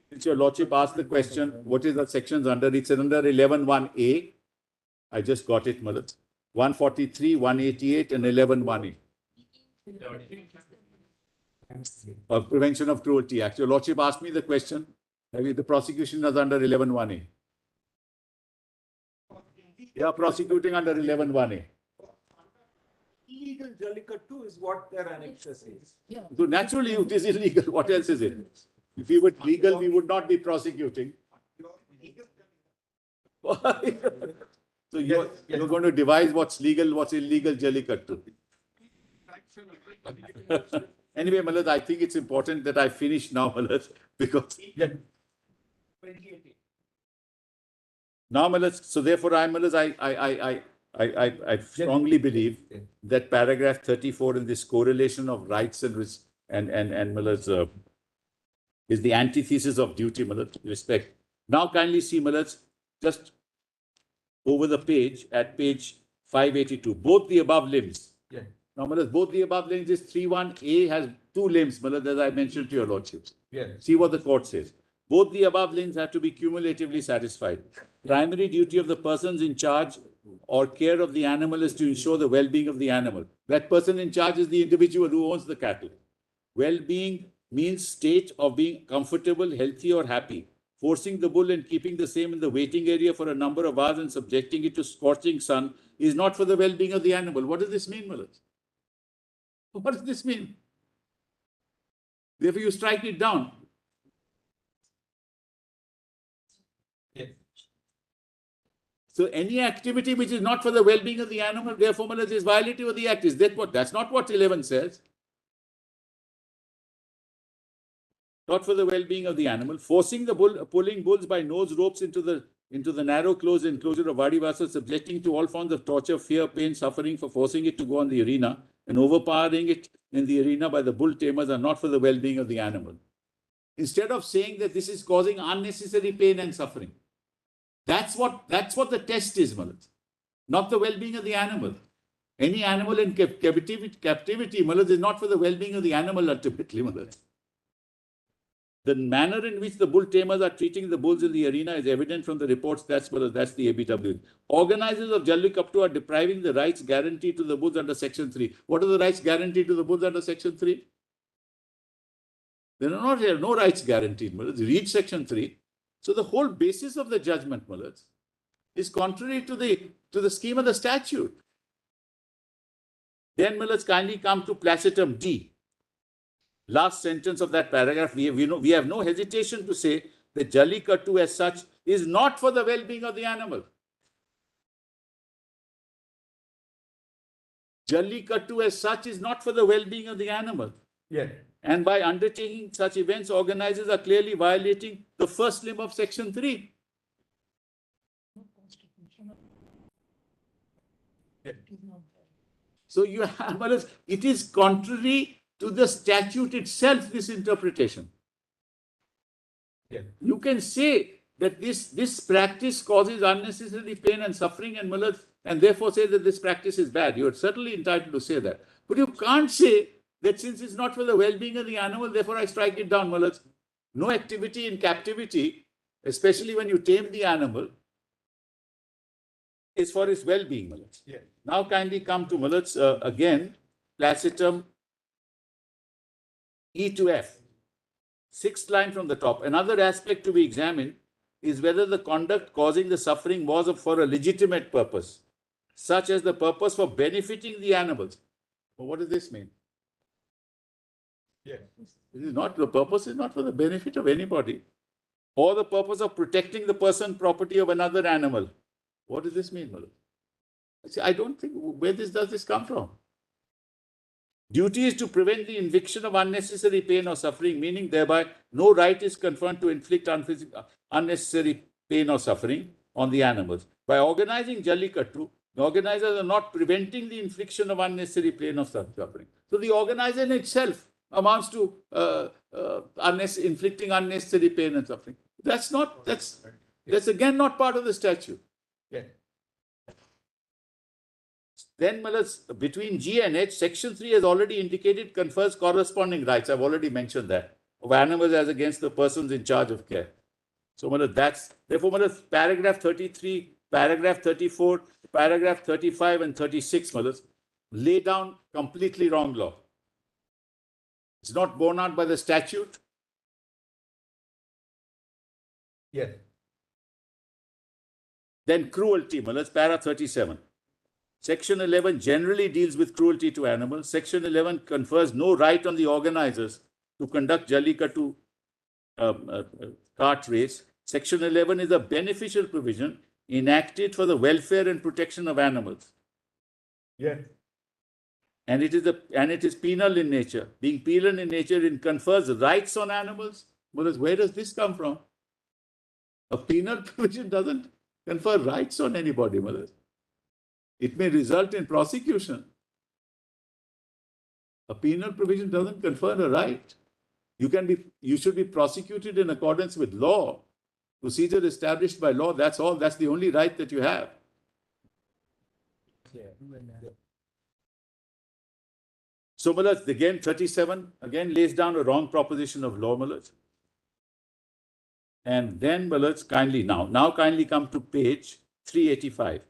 since your lordship asked the question, what is the sections under? It's under 11.1A. I just got it, Malad. 143, 188 and 11.1A. Of Prevention of Cruelty Act. Your lordship asked me the question. The prosecution is under 11.1A. They are prosecuting under 11.1A. Illegal Jallikattu is what their annexure says. So naturally, it is illegal. What else is it? If we were legal, we would not be prosecuting. So you're going to devise what's legal, what's illegal, Jallikattu. Anyway, Malad, I think it's important that I finish now, Malad, because now, Malad, so therefore, I strongly believe that paragraph 34 in this correlation of rights and Malad, is the antithesis of duty, Malad, respect. Now, kindly see, Malad, just over the page at page 582, both the above limbs. Yeah. Now, Malad, both the above limbs is 31A has two limbs, Malad, as I mentioned to your lordships. Yeah. See what the court says. Both the above limbs have to be cumulatively satisfied. Primary duty of the persons in charge or care of the animal is to ensure the well-being of the animal. That person in charge is the individual who owns the cattle. Well-being means state of being comfortable, healthy or happy. Forcing the bull and keeping the same in the waiting area for a number of hours and subjecting it to scorching sun is not for the well-being of the animal. What does this mean, Malad? What does this mean? Therefore, you strike it down. So any activity which is not for the well-being of the animal, therefore, Malad, is violative of the act. Is that what? That's not what 11 says. Not for the well-being of the animal. Forcing the bull, pulling bulls by nose ropes into the into the narrow closed enclosure of Vadivasa, subjecting to all forms of torture, fear, pain, suffering for forcing it to go on the arena and overpowering it in the arena by the bull tamers are not for the well-being of the animal. Instead of saying that this is causing unnecessary pain and suffering. That's what the test is, Malad. Not the well-being of the animal. Any animal in captivity, Malad, is not for the well-being of the animal ultimately, Malad. The manner in which the bull tamers are treating the bulls in the arena is evident from the reports. That's the ABW. Organizers of Jallikattu are depriving the rights guaranteed to the bulls under Section 3. What are the rights guaranteed to the bulls under Section 3? There are no rights guaranteed, Malad. Read Section 3. So the whole basis of the judgment, Malad, is contrary to the scheme of the statute. Then, Malad, kindly come to placitum D. Last sentence of that paragraph, we have no hesitation to say that Jallikattu as such is not for the well-being of the animal. Jallikattu as such is not for the well-being of the animal. Yeah. And by undertaking such events, organizers are clearly violating the first limb of Section 3. Yeah. So you have, it is contrary to the statute itself, this interpretation. Yeah. You can say that this practice causes unnecessary pain and suffering and therefore say that this practice is bad. You are certainly entitled to say that. But you can't say that since it's not for the well-being of the animal, therefore I strike it down, Malad. No activity in captivity, especially when you tame the animal, is for its well-being, Malad. Yeah. Now kindly come to Malad again, placitum E to F. Sixth line from the top. Another aspect to be examined is whether the conduct causing the suffering was for a legitimate purpose, such as the purpose for benefiting the animals. Well, what does this mean? Yeah. The purpose is not for the benefit of anybody, or the purpose of protecting the person, property of another animal. What does this mean, Malad? See, I don't think, where does this come from? Duty is to prevent the infliction of unnecessary pain or suffering, meaning thereby no right is conferred to inflict unnecessary pain or suffering on the animals. By organizing Jallikattu, the organizers are not preventing the infliction of unnecessary pain or suffering. So the organizer in itself amounts to inflicting unnecessary pain and suffering. That's again not part of the statute. Yeah. Then, Malad, between G and H, Section 3 has already indicated confers corresponding rights. I've already mentioned that. Of animals as against the persons in charge of care. So, Malad, therefore, Malad, paragraph 33, paragraph 34, paragraph 35 and 36, Malad, lay down completely wrong law. It's not borne out by the statute. Yeah. Then cruelty, Malad, para 37. Section 11 generally deals with cruelty to animals. Section 11 confers no right on the organizers to conduct Jallikattu cart race. Section 11 is a beneficial provision enacted for the welfare and protection of animals. Yeah. And it is penal in nature. Being penal in nature, it confers rights on animals. But where does this come from? A penal provision doesn't confer rights on anybody, Malad. It may result in prosecution. A penal provision doesn't confer a right. You should be prosecuted in accordance with law. Procedure established by law, that's all. That's the only right that you have. So, Malad, again, 37, again lays down a wrong proposition of law, Malad. And then, Malad, kindly come to page 585.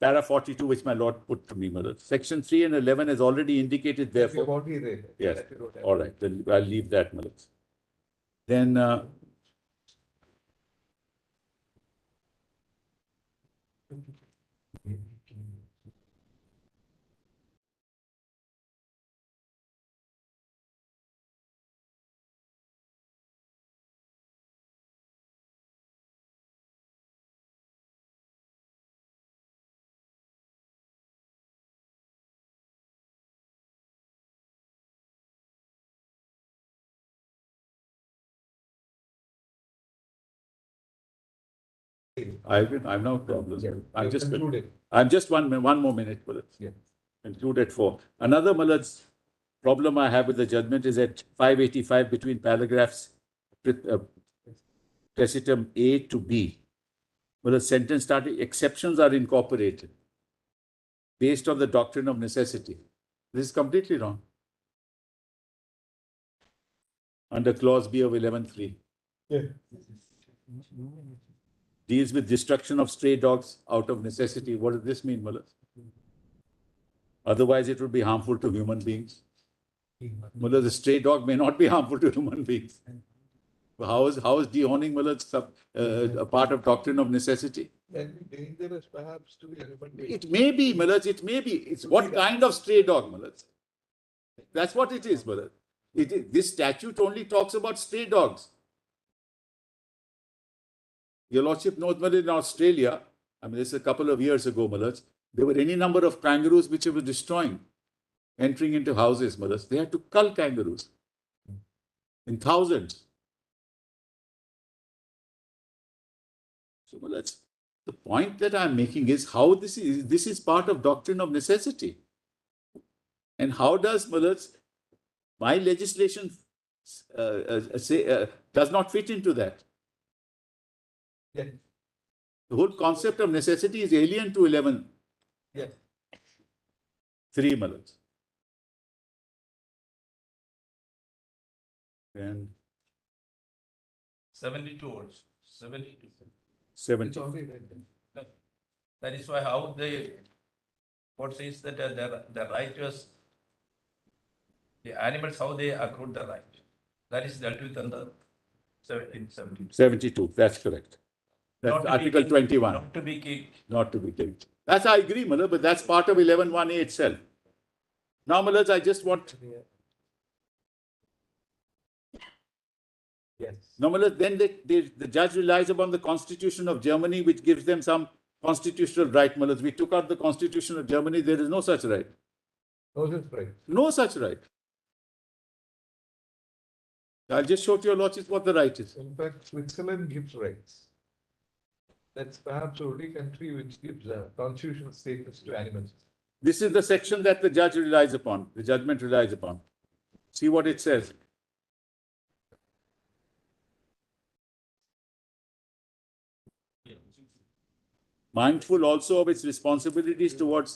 Para 42, which my Lord put to me, Malad. Section 3 and 11 has already indicated, therefore. You've already read it. Yes. All right. Then I'll leave that, Malad. Then I've no problem. I'm just concluded. I'm just one more minute, Mulad. Yeah. Concluded for. Another Mulad's problem I have with the judgment is at 585 between paragraphs precitum A to B. Well, the sentence starting exceptions are incorporated based on the doctrine of necessity. This is completely wrong. Under clause B of 11.3. Yeah. Deals with destruction of stray dogs out of necessity. What does this mean, Mullah? Otherwise, it would be harmful to human beings. Mullah, the stray dog may not be harmful to human beings. How is dehorning, Mullah, a part of doctrine of necessity? Can be dangerous perhaps to human beings. It may be, Mullah, it may be. It's what kind of stray dog, Mullah? That's what it is, Mullah. This statute only talks about stray dogs. Your Lordship knows, Mullah, in Australia, I mean, this is a couple of years ago, Mullah, there were any number of kangaroos which were destroying, entering into houses, Mullah. They had to cull kangaroos in thousands. So, Mullah, the point that I'm making is how this is part of doctrine of necessity. And how does, Mullah, my legislation does not fit into that? Yeah. The whole concept of necessity is alien to 11. Yeah. 3 Mullah. And 72 words. 72. 70. It's already read. That is why how they, what says that the right was, the animals, how they accrued the right. That is dealt with under 1772. 72, that's correct. That's Not to be Article kicked, 21. Not to be kicked. Not to be kicked. That's, I agree, Mullah, but that's part of 11.1a itself. Now, Mullah, I just want... Yes. No, Mullah, then the judge relies upon the Constitution of Germany, which gives them some constitutional right, Mullah. We took out the Constitution of Germany, there is no such right. No such right. No such right. I'll just show to your Lordship what the right is. In fact, Switzerland gives rights. That's perhaps the only country which gives a constitutional status to animals. This is the section that the judge relies upon, the judgment relies upon. See what it says. Mindful also of its responsibilities towards,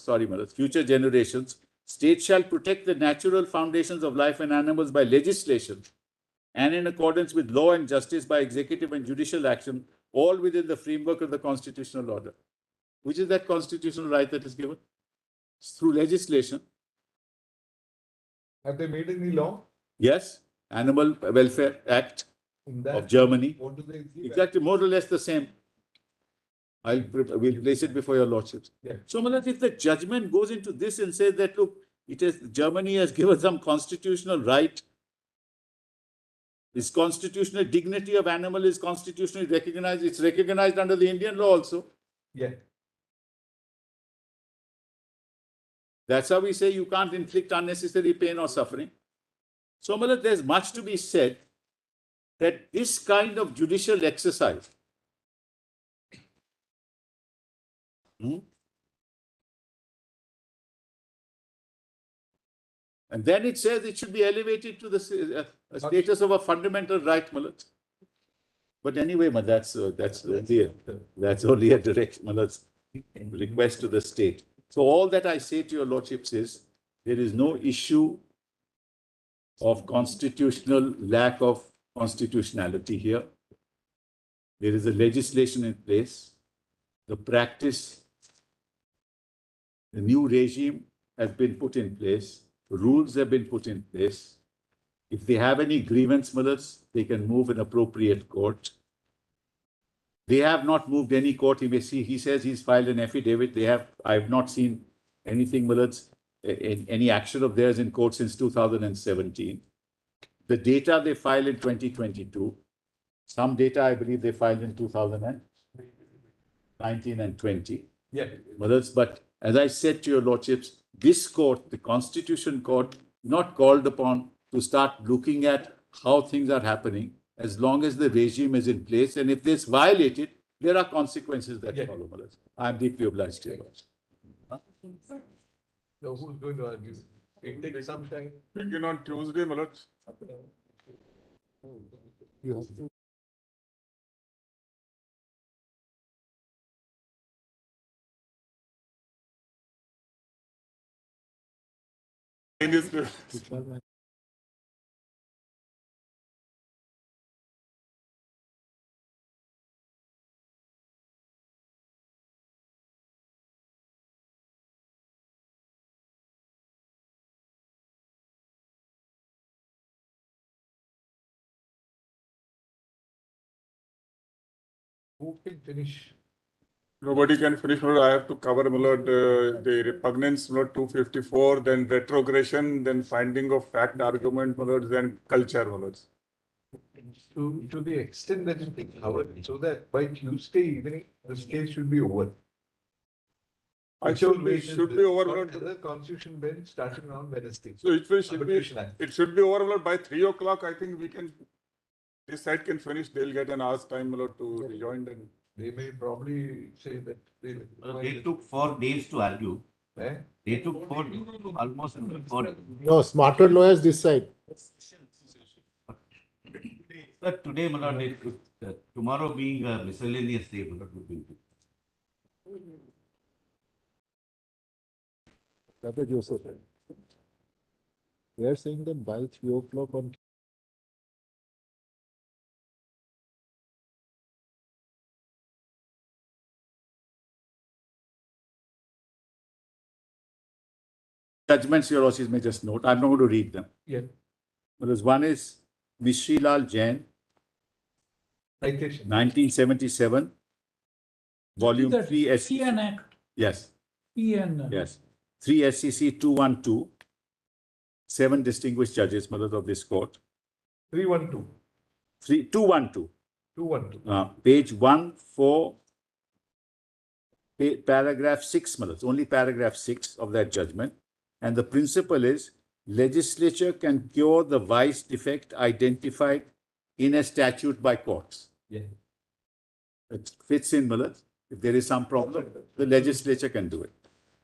future generations, state shall protect the natural foundations of life and animals by legislation and in accordance with law and justice by executive and judicial action, all within the framework of the constitutional order. Which is that constitutional right that is given? It's through legislation. Have they made any law Yes, Animal Welfare Act in that? of Germany. What do they give? Exactly, more or less the same. We'll place it before your Lordships. Yeah. So, Mullah, if the judgment goes into this and says that, look, Germany has given some constitutional right, this constitutional dignity of animal is constitutionally recognized, it's recognized under the Indian law also. Yeah. That's how we say you can't inflict unnecessary pain or suffering. So, Mullah, there's much to be said that this kind of judicial exercise and then it says it should be elevated to the status of a fundamental right, Mullah. But anyway, that's only a direct Mullah's request to the state. So all that I say to your Lordships is there is no issue of constitutional lack of constitutionality here. There is a legislation in place. The practice, the new regime has been put in place. Rules have been put in place. If they have any grievance, Mullahs, they can move an appropriate court. They have not moved any court. You may see, he says he's filed an affidavit. I have not seen anything, Mullahs, any action of theirs in court since 2017. The data they filed in 2022, some data I believe they filed in 2019 and 20. Yeah. Mullahs, but as I said to your Lordships, this court, the Constitution Court, not called upon to start looking at how things are happening as long as the regime is in place. And if this violated, There are consequences that Yeah. follow, my lords. I am deeply obliged to you. So who's going to argue? It takes some time. Begin on Tuesday, my lords. You have to. In his- Who can finish? Nobody can finish, my lord. I have to cover, my lord, the repugnance, my lord, 254, then retrogression, then finding of fact argument, my lord, then culture, my lords. To the extent that it can cover, so that by Tuesday evening, this case should be over. I should be over, my lord. The constitution bench starting on Wednesday. So it should be, Arbitration Act. it should be over, my lord, by 3 o'clock. I think we can, this side can finish. They'll get an hour's time, my lord, to rejoin and. They may probably say that they. They took 4 days to argue. Eh? They took almost 4. No, smarter lawyers decide. But today, my lord, tomorrow being a miscellaneous day, my lord, would be. Dr. Joseph. They are saying that by 3 o'clock on. Judgments, Your Lordships may just note. I'm not going to read them. Yeah. But there's one is Mishri Lal Jain, Citation. 1977, volume That 3 SCC. PN Act, Yes, PN. yes. 3 SCC 212. 7 distinguished judges, my lords, of this court. 312. 212. 212. Page 14, paragraph 6, my lords, only paragraph 6 of that judgment. And the principle is legislature can cure the vice defect identified in a statute by courts. Yeah. It fits in, my lords. If there is some problem, the legislature can do it.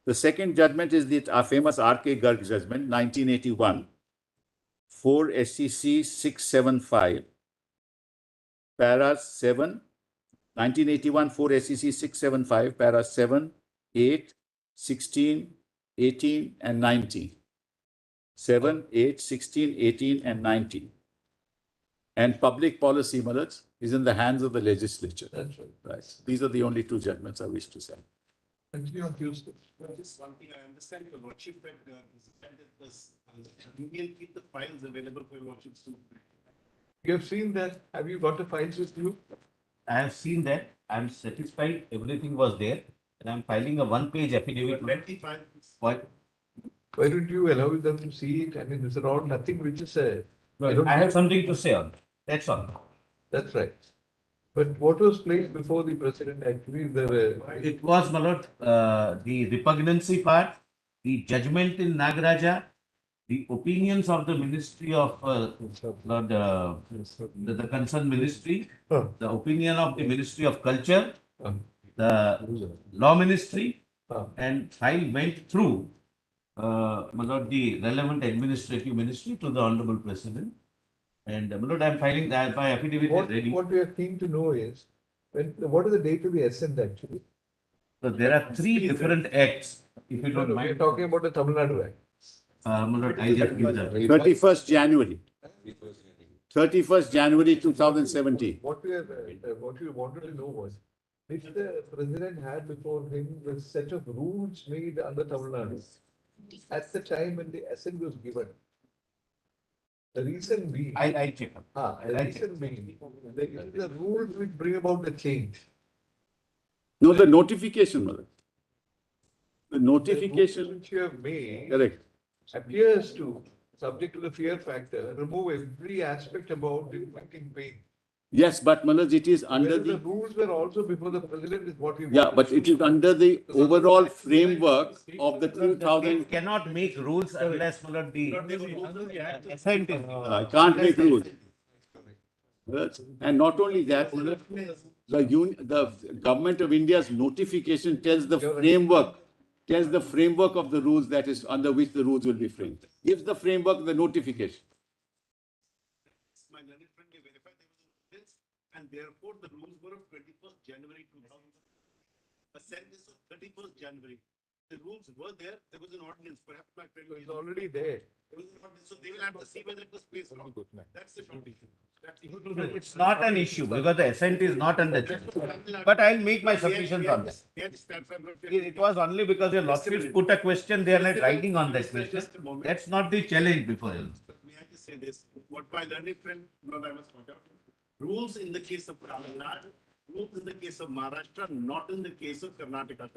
The second judgment is our famous R.K. Garg judgment, 1981, 4 SCC 675, para 7, 1981, 4 SCC 675, para 7, 8, 16, 18, and 19. 7, 8, 16, 18, and 19. And public policy, my lords, is in the hands of the legislature. That's right. Right. These are the only 2 judgments I wish to say. Continue on Tuesday. Just one thing, I understand your lordship that we will keep the files available for your lordships to. You have seen that. Have you got the files with you? I have seen that. I'm satisfied. Everything was there. And I'm filing a 1-page affidavit. What? Why don't you allow them to see it? I mean, is there all nothing which is said? I have something to say on it. That's all. That's right. But what was placed before the president actually, there were. It was, my lord, the repugnancy part, the judgment in Nagaraja, the opinions of the Ministry of, the concerned ministry, Huh. the opinion of the Ministry of Culture, Huh. the Law Ministry, Huh. and file went through, my lord, the relevant administrative ministry to the Honorable President. And, my lord, I'm filing that my affidavit is ready. What we are keen to know is, what is the date of the assent actually? So there are 3 different acts, if you No, don't no, we are mind. talking about the Tamil Nadu Act. My lord, I just give that. 31st January. 31st January 2017. What we wanted to know was, if the president had before him the set of rules made under Tamil Nadu, at the time when the assent was given, the reason being. I check up. The reason being, the rules which bring about the change. No, the notification, my lord. The The notification, rules which you have made correct. appears to, subject to the fear factor, remove every aspect about inflicting pain. Yes, but my lords, it is under Whether the the, rules were also before the president is what we. yeah, wanted but to it know. is under the overall framework of the You 2000. cannot make rules unless, my lord, the assent is. I can't make rules. Yes. And not only that, my lord, the government of India's notification tells the framework of the rules that is under which the rules will be framed. Gives the framework, the notification. My learned friend, they verified there was a bill, and therefore the rules were of 21st January 2000. A sentence of 31st January. The rules were there. There was an ordinance. Perhaps my friend It's already there. There was an ordinance, so they will have to see whether it was placed wrong. That's the short issue. It's not an issue because the assent is not under. But I'll make my submissions on that. It was only because your lordships put a question, they are not writing on that question. That's not the challenge before you. May I just say this? What my learned friend, what I must point out, rules in the case of Tamil Nadu, rules in the case of Maharashtra, not in the case of Karnataka.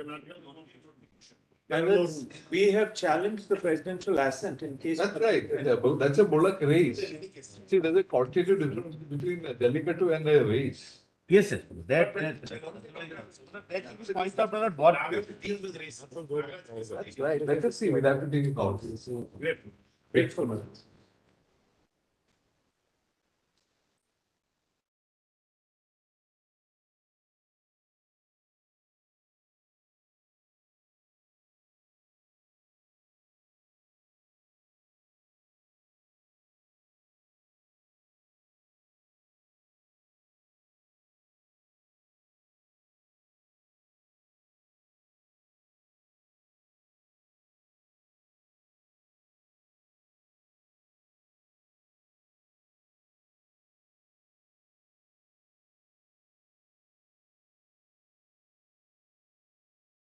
We have challenged the presidential assent in case. That's right. That's a bullock race. See, there's a qualitative difference between a delegate and a race. Yes, sir. That point out about what. Deal with race. That's right. Let us see. We'll have to take it out. Wait for a minute.